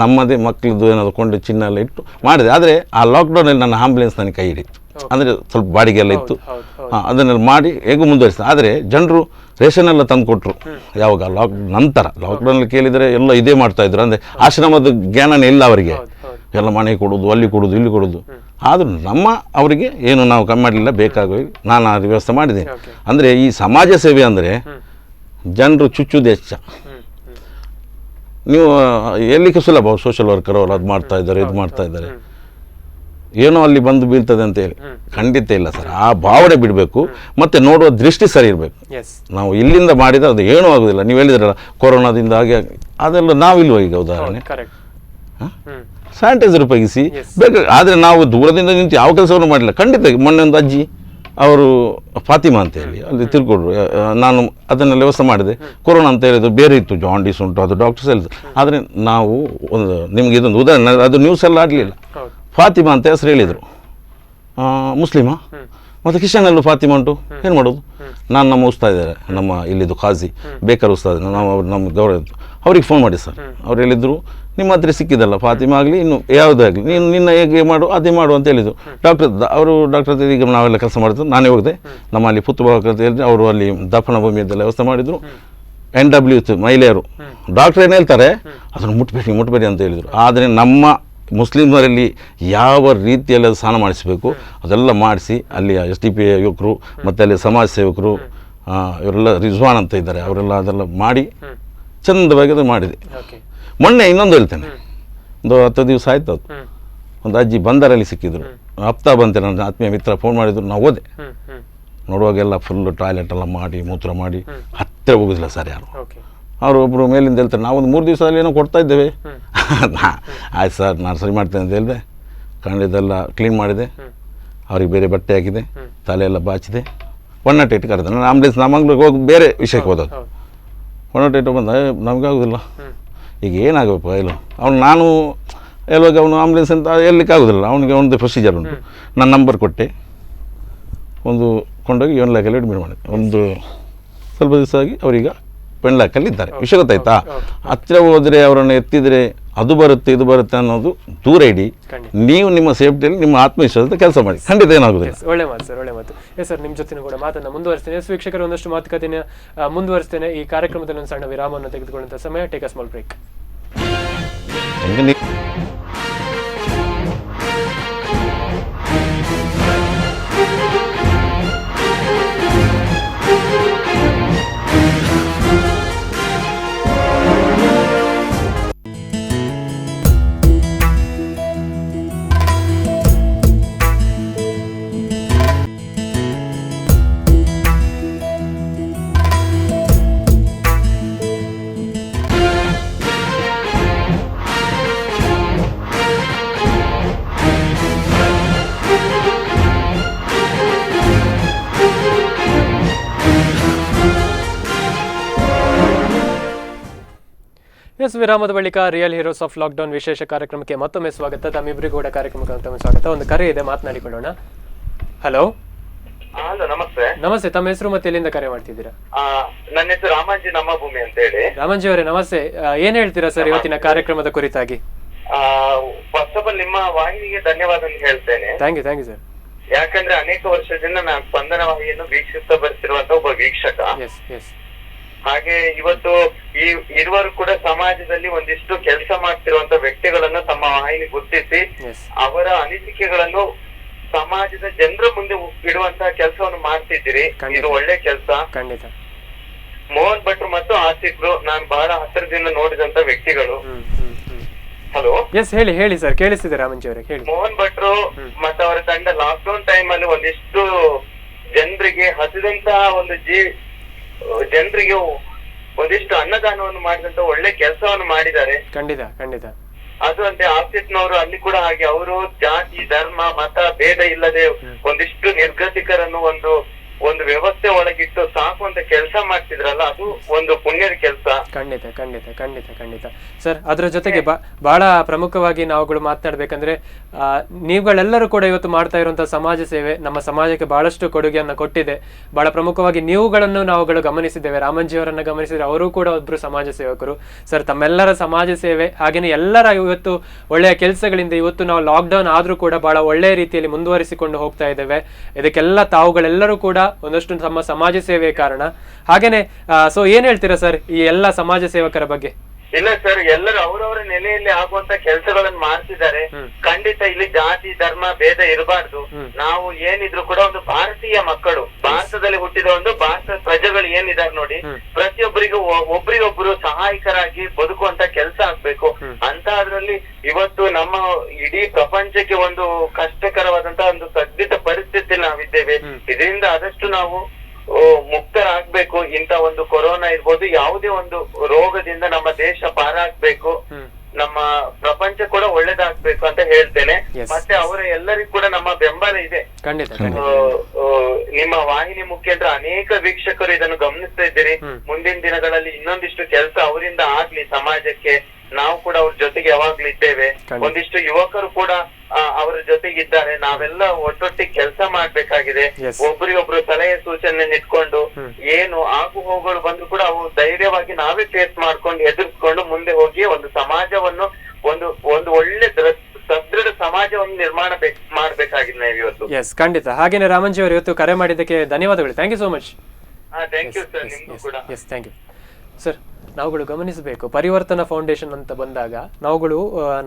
ನಮ್ಮದೇ ಮಕ್ಕಳದ್ದು ಏನಾದ್ರು ಕೊಂಡು ಚಿನ್ನ ಎಲ್ಲ ಇಟ್ಟು ಮಾಡಿದೆ. ಆದರೆ ಆ ಲಾಕ್ಡೌನಲ್ಲಿ ನನ್ನ ಆಂಬುಲೆನ್ಸ್ ನನಗೆ ಕೈ ಹಿಡಿತು, ಅಂದರೆ ಸ್ವಲ್ಪ ಬಾಡಿಗೆ ಎಲ್ಲ ಇತ್ತು. ಅದನ್ನೆಲ್ಲ ಮಾಡಿ ಹೇಗೂ ಮುಂದುವರಿಸಿದೆ. ಆದರೆ ಜನರು ರೇಷನ್ ಎಲ್ಲ ತಂದು ಕೊಟ್ಟರು. ಯಾವಾಗ ಲಾಕ್ಡೌನಲ್ಲಿ ಕೇಳಿದರೆ ಎಲ್ಲ ಇದೇ ಮಾಡ್ತಾಯಿದ್ರು, ಅಂದರೆ ಆಶ್ರಮದ ಜ್ಞಾನನೇ ಇಲ್ಲ ಅವರಿಗೆ. ಎಲ್ಲ ಮನೆ ಕೊಡೋದು, ಅಲ್ಲಿ ಕೊಡೋದು, ಇಲ್ಲಿ ಕೊಡೋದು. ಆದರೂ ಅವರಿಗೆ ಏನು ನಾವು ಕಮ್ಮಿ ಮಾಡಲಿಲ್ಲ, ಬೇಕಾಗಿ ನಾನು ಆ ವ್ಯವಸ್ಥೆ ಮಾಡಿದೆ. ಅಂದರೆ ಈ ಸಮಾಜ ಸೇವೆ ಅಂದರೆ ಜನರು ಚುಚ್ಚುದು ಹೆಚ್ಚ. ನೀವು ಎಲ್ಲಿಗೆ ಸುಲಭ ಸೋಷಿಯಲ್ ವರ್ಕರ್ ಅವರು ಅದು ಮಾಡ್ತಾ ಇದ್ದಾರೆ, ಇದು ಮಾಡ್ತಾ ಇದ್ದಾರೆ, ಏನೋ ಅಲ್ಲಿ ಬಂದು ಬೀಳ್ತದೆ ಅಂತ ಹೇಳಿ ಖಂಡಿತ ಇಲ್ಲ ಸರ್. ಆ ಭಾವನೆ ಬಿಡಬೇಕು, ಮತ್ತು ನೋಡುವ ದೃಷ್ಟಿ ಸರಿ ಇರಬೇಕು. ನಾವು ಇಲ್ಲಿಂದ ಮಾಡಿದರೆ ಅದು ಏನೂ ಆಗೋದಿಲ್ಲ. ನೀವು ಹೇಳಿದ್ರಲ್ಲ ಕೊರೋನಾದಿಂದ ಹಾಗೆ ಅದೆಲ್ಲ ನಾವಿಲ್ವ ಈಗ ಉದಾಹರಣೆ. ಸ್ಯಾನಿಟೈಸರ್ ಉಪಯೋಗಿಸಿ ಬೇಕು. ಆದರೆ ನಾವು ದೂರದಿಂದ ನಿಂತು ಯಾವ ಕೆಲಸವನ್ನು ಮಾಡಿಲ್ಲ. ಖಂಡಿತ ಮೊನ್ನೆ ಒಂದು ಅಜ್ಜಿ ಅವರು ಫಾತಿಮಾ ಅಂತ ಹೇಳಿ ಅಲ್ಲಿ ತಿಳ್ಕೊಂಡ್ರು. ನಾನು ಅದನ್ನೆಲ್ಲ ವ್ಯವಸ್ಥೆ ಮಾಡಿದೆ. ಕೊರೋನಾ ಅಂತ ಹೇಳಿದ್ರು ಬೇರೆ ಇತ್ತು, ಜಾಂಡೀಸ್ ಉಂಟು, ಅದು ಡಾಕ್ಟರ್ಸ್ ಹೇಳಿದ್ರು. ಆದರೆ ನಾವು ಒಂದು ನಿಮಗೆ ಇದೊಂದು ಉದಾಹರಣೆ, ಅದು ನ್ಯೂಸ್ ಎಲ್ಲ ಆಗಲಿಲ್ಲ. ಫಾತಿಮಾ ಅಂತ ಹೆಸರು ಹೇಳಿದರು, ಮುಸ್ಲಿಮಾ, ಮತ್ತು ಕ್ರಿಶ್ಚಿಯನಲ್ಲೂ ಫಾತಿಮಾ ಉಂಟು, ಏನು ಮಾಡೋದು? ನಾನು ನಮ್ಮ ಉಸ್ತಾದ್ ಇದ್ದಾರೆ, ನಮ್ಮ ಇಲ್ಲಿದ್ದು ಖಾಜಿ ಬೇಕರ್ ಉಸ್ತಾದ್, ನಾವು ನಮ್ಮ ಗೌರವ ಅವ್ರಿಗೆ ಫೋನ್ ಮಾಡಿ ಸರ್. ಅವ್ರು ಹೇಳಿದರು ನಿಮ್ಮ ಹತ್ರ ಸಿಕ್ಕಿದಲ್ಲ ಫಾತಿಮಾ ಆಗಲಿ ಇನ್ನು ಯಾವುದೇ ಆಗಲಿ, ನೀನು ನಿನ್ನ ಹೇಗೆ ಮಾಡು ಅದೇ ಮಾಡು ಅಂತ ಹೇಳಿದರು. ಡಾಕ್ಟರ್ ಈಗ ನಾವೆಲ್ಲ ಕೆಲಸ ಮಾಡಿದ್ರು. ನಾನೇ ಹೋಗಿದೆ ನಮ್ಮಲ್ಲಿ ಪುತ್ತೂರು ಅಂತ ಹೇಳಿದ್ರೆ ಅವರು ಅಲ್ಲಿ ದಫನ ಭೂಮಿಯದ್ದೆಲ್ಲ ವ್ಯವಸ್ಥೆ ಮಾಡಿದರು. NW ಮಹಿಳೆಯರು ಡಾಕ್ಟರ್ ಏನು ಹೇಳ್ತಾರೆ ಅದನ್ನು ಮುಟ್ಬೇಡಿ ಅಂತ ಹೇಳಿದರು. ಆದರೆ ನಮ್ಮ ಮುಸ್ಲಿಮರಲ್ಲಿ ಯಾವ ರೀತಿಯಲ್ಲಿ ಅದು ಸ್ನಾನ ಮಾಡಿಸಬೇಕು ಅದೆಲ್ಲ ಮಾಡಿಸಿ ಅಲ್ಲಿ SDP ಯುವಕರು ಮತ್ತು ಅಲ್ಲಿ ಸಮಾಜ ಸೇವಕರು ಇವರೆಲ್ಲ ರಿಜ್ವಾನ್ ಅಂತ ಇದ್ದಾರೆ, ಅವರೆಲ್ಲ ಅದೆಲ್ಲ ಮಾಡಿ ಚಂದವಾಗಿ ಅದು ಮಾಡಿದೆ. ಮೊನ್ನೆ ಇನ್ನೊಂದು ಹೇಳ್ತೇನೆ, ಒಂದು 10 ದಿವಸ ಆಯ್ತು, ಅದು ಒಂದು ಅಜ್ಜಿ ಬಂದರಲ್ಲಿ ಸಿಕ್ಕಿದ್ರು. ಹಪ್ತಾ ಬಂತೆ, ನನ್ನ ಆತ್ಮೀಯ ಮಿತ್ರ ಫೋನ್ ಮಾಡಿದ್ರು. ನಾವು ಹೋದೆ, ನೋಡುವಾಗೆಲ್ಲ ಫುಲ್ಲು ಟಾಯ್ಲೆಟ್ ಎಲ್ಲ ಮಾಡಿ ಮೂತ್ರ ಮಾಡಿ ಹತ್ತಿರ ಹೋಗೋದಿಲ್ಲ ಸರ್ ಯಾರು. ಅವರು ಒಬ್ಬರು ಮೇಲಿಂದ ಹೇಳ್ತಾರೆ ನಾವೊಂದು 3 ದಿವಸದಲ್ಲಿ ಏನೋ ಕೊಡ್ತಾ ಇದ್ದೇವೆ. ಆಯ್ತು ಸರ್ ನಾನು ಸರಿ ಮಾಡ್ತೇನೆ ಅಂತ ಹೇಳಿದೆ. ಕಣ್ಣಿದೆಲ್ಲ ಕ್ಲೀನ್ ಮಾಡಿದೆ, ಅವ್ರಿಗೆ ಬೇರೆ ಬಟ್ಟೆ ಹಾಕಿದೆ, ತಲೆಯೆಲ್ಲ ಬಾಚಿದೆ. 108 ಕರೆದೆ. ನಾನು ಆಂಬುಲೆನ್ಸ್ ನಮ್ಮಂಗ್ಳಿಗೆ ಹೋಗಿ ಬೇರೆ ವಿಷಯಕ್ಕೆ ಹೋದದ್ದು. 108 ಬಂದ ನಮಗಾಗೋದಿಲ್ಲ. ಈಗ ಏನಾಗಬೇಕು ಅವನು ನಾನು ಹೇಳುವಾಗ ಅವನು ಆಂಬುಲೆನ್ಸ್ ಅಂತ ಹೇಳಲಿಕ್ಕಾಗೋದಿಲ್ಲ. ಅವನಿಗೆ ಒಂದು ಪ್ರೊಸೀಜರ್ ಉಂಟು. ನನ್ನ ನಂಬರ್ ಕೊಟ್ಟೆ, ಒಂದು ಕೊಂಡೋಗಿ 1 ಲಾಖಲ್ಲಿ ಅಡ್ಮಿಟ್ ಮಾಡಿದೆ. ಒಂದು ಸ್ವಲ್ಪ ದಿವಸ ಆಗಿ ಅವರೀಗ 1 ಲಾಖಲ್ಲಿ ಇದ್ದಾರೆ. ವಿಷಯ ಗೊತ್ತಾಯ್ತಾ? ಹತ್ತಿರ ಹೋದರೆ ಅವರನ್ನು ಎತ್ತಿದರೆ ಅದು ಬರುತ್ತೆ ಇದು ಬರುತ್ತೆ ಅನ್ನೋದು ದೂರ ಇಡಿ. ನೀವು ನಿಮ್ಮ ಸೇಫ್ಟಿಯಲ್ಲಿ ನಿಮ್ಮ ಆತ್ಮವಿಶ್ವಾಸದ ಕೆಲಸ ಮಾಡಿ, ಖಂಡಿತ ಏನಾಗುದಿಲ್ಲ. ಒಳ್ಳೆ ಮಾತು ಸರ್, ಒಳ್ಳೆ ಮಾತು. ಸರ್ ನಿಮ್ಮ ಜೊತೆ ಕೂಡ ಮಾತನ್ನು ಮುಂದುವರಿಸ್ತೇನೆ. ವೀಕ್ಷಕರು ಒಂದಷ್ಟು ಮಾತುಕತೆಯನ್ನು ಮುಂದುವರಿಸ್ತೇನೆ. ಈ ಕಾರ್ಯಕ್ರಮದಲ್ಲಿ ಒಂದು ಸಣ್ಣ ವಿರಾಮವನ್ನು ತೆಗೆದುಕೊಳ್ಳುವಂಥ ಸಮಯ. Take a small break. ವಿರಾಮದ ಬಳಿಕ ರಿಯಲ್ ಹೀರೋಸ್ ಆಫ್ ಲಾಕ್ಡೌನ್ ವಿಶೇಷ ಕಾರ್ಯಕ್ರಮಕ್ಕೆ ಮತ್ತೊಮ್ಮೆ ಸ್ವಾಗತ. ತಮ್ಮಿಬ್ಬರಿಗೂ ಕೂಡ ಕಾರ್ಯಕ್ರಮಕ್ಕೆ ಮತ್ತೊಮ್ಮೆ ಸ್ವಾಗತ. ಒಂದು ಕರೆ ಇದೆ, ಮಾತನಾಡಿಕೊಳ್ಳೋಣ. ಹಲೋ ನಮಸ್ತೆ. ನಮಸ್ತೆ, ತಮ್ಮ ಹೆಸರು ಮತ್ತೆ ಎಲ್ಲಿಂದ ಕರೆ ಮಾಡ್ತಿದ್ದೀರಾ? ನನ್ನ ಹೆಸರು ರಾಮಾಂಜಿ ನಮ್ಮ ಭೂಮಿ ಅಂತ ಹೇಳಿ. ರಾಮಾಂಜಿ ಅವರೇ ನಮಸ್ತೆ. ಏನ್ ಹೇಳ್ತೀರಾ ಸರ್ ಇವತ್ತಿನ ಕಾರ್ಯಕ್ರಮದ ಕುರಿತಾಗಿ? ಫಸ್ಟ್ ಆಫ್ ಆಲ್ ನಿಮ್ಮ ವಾಹಿನಿಗೆ ಧನ್ಯವಾದ ಹೇಳ್ತೇನೆ. Thank you sir. ಯಾಕಂದ್ರೆ ಅನೇಕ ವರ್ಷದಿಂದ ನಾನು ಸ್ಪಂದನ ವಾಹಿನಿಯನ್ನು ವೀಕ್ಷಿಸ್ತಾ ಬರ್ತಿರುವಂತ ಒಬ್ಬ ವೀಕ್ಷಕ. ಹಾಗೆ ಇವತ್ತು ಇರುವರು ಕೂಡ ಸಮಾಜದಲ್ಲಿ ಒಂದಿಷ್ಟು ಕೆಲಸ ಮಾಡ್ತಿರುವಂತ ವ್ಯಕ್ತಿಗಳನ್ನ ತಮ್ಮ ವಾಹಿನಿ ಗುರುತಿಸಿ ಅವರ ಅನಿಸಿಕೆಗಳನ್ನು ಸಮಾಜದ ಜನರ ಮುಂದೆ ಇಡುವಂತಹ ಕೆಲಸವನ್ನು ಮಾಡ್ತಿದ್ದೀರಿ. ಇದು ಒಳ್ಳೆ ಕೆಲಸ. ಖಂಡಿತ. ಮೋಹನ್ ಭಟ್ರು ಮತ್ತು ಆಸಿಫ್ರು ನಾನು ಬಹಳ ಹತ್ತಿರದಿಂದ ನೋಡಿದಂತ ವ್ಯಕ್ತಿಗಳು. ಹಲೋ, ಹೇಳಿ ಸರ್, ಕೇಳಿಸ್ತಿದೆ ರಾಮಂಜಿ ಅವರೇ, ಹೇಳಿ. ಮೋಹನ್ ಭಟ್ರು ಮತ್ತು ಅವರ ತಂಡ ಲಾಕ್ಡೌನ್ ಟೈಮ್ ಅಲ್ಲಿ ಒಂದಿಷ್ಟು ಜನರಿಗೆ ಹಸಿದಂತಹ ಒಂದು ಜನರಿಗೆ ಒಂದಿಷ್ಟು ಅನ್ನದಾನವನ್ನು ಮಾಡಿದಂತ ಒಳ್ಳೆ ಕೆಲಸವನ್ನು ಮಾಡಿದ್ದಾರೆ. ಖಂಡಿತ. ಅದು ಅಂತೆ ಆಸಿಫ್ನವರು ಅಲ್ಲಿ ಕೂಡ ಹಾಗೆ ಅವರು ಜಾತಿ ಧರ್ಮ ಮತ ಭೇದ ಇಲ್ಲದೆ ಒಂದಿಷ್ಟು ನಿರ್ಗತಿಕರನ್ನು ಒಂದು ಒಂದು ವ್ಯವಸ್ಥೆ ಒಳಗಿಟ್ಟು ಸಾಕುವಂತ ಕೆಲಸ ಮಾಡ್ತಿದ್ರಲ್ಲ, ಅದು ಒಂದು ಪುಣ್ಯದ ಕೆಲಸ. ಖಂಡಿತ ಖಂಡಿತ ಖಂಡಿತ ಖಂಡಿತ ಸರ್. ಅದ್ರ ಜೊತೆಗೆ ಬಹಳ ಪ್ರಮುಖವಾಗಿ ನಾವುಗಳು ಮಾತನಾಡ್ಬೇಕಂದ್ರೆ ನೀವುಗಳೆಲ್ಲರೂ ಕೂಡ ಇವತ್ತು ಮಾಡ್ತಾ ಇರುವಂತಹ ಸಮಾಜ ಸೇವೆ ನಮ್ಮ ಸಮಾಜಕ್ಕೆ ಬಹಳಷ್ಟು ಕೊಡುಗೆಯನ್ನ ಕೊಟ್ಟಿದೆ. ಬಹಳ ಪ್ರಮುಖವಾಗಿ ನೀವುಗಳನ್ನು ನಾವುಗಳು ಗಮನಿಸಿದ್ದೇವೆ. ರಾಮಂಜಿಯವರನ್ನ ಗಮನಿಸಿದ್ರೆ ಅವರು ಕೂಡ ಒಬ್ರು ಸಮಾಜ ಸೇವಕರು ಸರ್. ತಮ್ಮೆಲ್ಲರ ಸಮಾಜ ಸೇವೆ ಹಾಗೇನೆ ಎಲ್ಲರ ಇವತ್ತು ಒಳ್ಳೆಯ ಕೆಲಸಗಳಿಂದ ಇವತ್ತು ನಾವು ಲಾಕ್ಡೌನ್ ಆದ್ರೂ ಕೂಡ ಬಹಳ ಒಳ್ಳೆಯ ರೀತಿಯಲ್ಲಿ ಮುಂದುವರಿಸಿಕೊಂಡು ಹೋಗ್ತಾ ಇದ್ದೇವೆ. ಇದಕ್ಕೆಲ್ಲ ತಾವುಗಳೆಲ್ಲರೂ ಕೂಡ ಒಂದಷ್ಟು ತಮ್ಮ ಸಮಾಜ ಸೇವೆ ಕಾರಣ. ಹಾಗೇನೆ ಸೊ ಏನ್ ಹೇಳ್ತೀರಾ ಸರ್ ಈ ಎಲ್ಲ ಸಮಾಜ ಸೇವಕರ ಬಗ್ಗೆ? ಇಲ್ಲ ಸರ್, ಎಲ್ಲರೂ ಅವರವರ ನೆಲೆಯಲ್ಲಿ ಆಗುವಂತ ಕೆಲಸಗಳನ್ನು ಮಾಡ್ತಿದ್ದಾರೆ. ಖಂಡಿತ ಇಲ್ಲಿ ಜಾತಿ ಧರ್ಮ ಭೇದ ಇರಬಾರ್ದು. ನಾವು ಏನಿದ್ರು ಕೂಡ ಒಂದು ಭಾರತೀಯ ಮಕ್ಕಳು, ಭಾರತದಲ್ಲಿ ಹುಟ್ಟಿದ ಒಂದು ಭಾರತ ಪ್ರಜೆಗಳು ಏನಿದ್ದಾರೆ ನೋಡಿ, ಪ್ರತಿಯೊಬ್ಬರಿಗೂ ಒಬ್ರಿಗೊಬ್ರು ಸಹಾಯಕರಾಗಿ ಬದುಕುವಂತ ಕೆಲಸ ಆಗ್ಬೇಕು ಅಂತ. ಅದ್ರಲ್ಲಿ ಇವತ್ತು ನಮ್ಮ ಇಡೀ ಪ್ರಪಂಚಕ್ಕೆ ಒಂದು ಕಷ್ಟಕರವಾದಂತ ಒಂದು ಸದ್ದಿತ ಪರಿಸ್ಥಿತಿ ನಾವಿದ್ದೇವೆ. ಇದರಿಂದ ಆದಷ್ಟು ನಾವು ಮುಕ್ತರಾಗ್ಬೇಕು. ಇಂತ ಒಂದು ಕೊರೋನಾ ಇರ್ಬೋದು, ಯಾವುದೇ ಒಂದು ರೋಗದಿಂದ ನಮ್ಮ ದೇಶ ಪಾರಾಗ್ಬೇಕು, ನಮ್ಮ ಪ್ರಪಂಚ ಕೂಡ ಒಳ್ಳೇದಾಗ್ಬೇಕು ಅಂತ ಹೇಳ್ತೇನೆ. ಮತ್ತೆ ಅವರ ಎಲ್ಲರಿಗೂ ಕೂಡ ನಮ್ಮ ಬೆಂಬಲ ಇದೆ. ನಿಮ್ಮ ವಾಹಿನಿ ಮುಖೇಂದ್ರ ಅನೇಕ ವೀಕ್ಷಕರು ಇದನ್ನು ಗಮನಿಸ್ತಾ ಇದ್ದೀರಿ. ಮುಂದಿನ ದಿನಗಳಲ್ಲಿ ಇನ್ನೊಂದಿಷ್ಟು ಕೆಲಸ ಅವರಿಂದ ಆಗ್ಲಿ ಸಮಾಜಕ್ಕೆ. ನಾವು ಕೂಡ ಅವ್ರ ಜೊತೆಗೆ ಯಾವಾಗ್ಲೂ ಇದ್ದೇವೆ. ಒಂದಿಷ್ಟು ಯುವಕರು ಕೂಡ ಅವರ ಜೊತೆಗಿದ್ದಾರೆ. ನಾವೆಲ್ಲ ಒಟ್ಟೊಟ್ಟಿಗೆ ಕೆಲಸ ಮಾಡ್ಬೇಕಾಗಿದೆ. ಒಬ್ರಿಗೊಬ್ರು ಸಲಹೆ ಸೂಚನೆ ಇಟ್ಕೊಂಡು ಏನು ಆಗು ಹೋಗುಗಳು ಬಂದ್ರು ಕೂಡ ಅವು ಧೈರ್ಯವಾಗಿ ನಾವೇ ಫೇಸ್ ಮಾಡ್ಕೊಂಡು ಎದುರಿಸ್ಕೊಂಡು ಮುಂದೆ ಹೋಗಿ ಒಂದು ಸಮಾಜವನ್ನು ಒಂದು ಒಳ್ಳೆ ಸದೃಢ ಸಮಾಜವನ್ನು ನಿರ್ಮಾಣ ಮಾಡ್ಬೇಕಾಗಿದೆ ನಾವು ಇವತ್ತು. ಎಸ್, ಖಂಡಿತ. ಹಾಗೇನೆ ರಾಮಂಜಿ ಅವರು ಇವತ್ತು ಕರೆ ಮಾಡಿದ್ದಕ್ಕೆ ಧನ್ಯವಾದಗಳು. Thank you so much. Thank you sir, ನಿಮ್ಗೂ ಕೂಡ. Yes, thank you sir. ನಾವುಗಳು ಗಮನಿಸಬೇಕು, ಪರಿವರ್ತನಾ ಫೌಂಡೇಶನ್ ಅಂತ ಬಂದಾಗ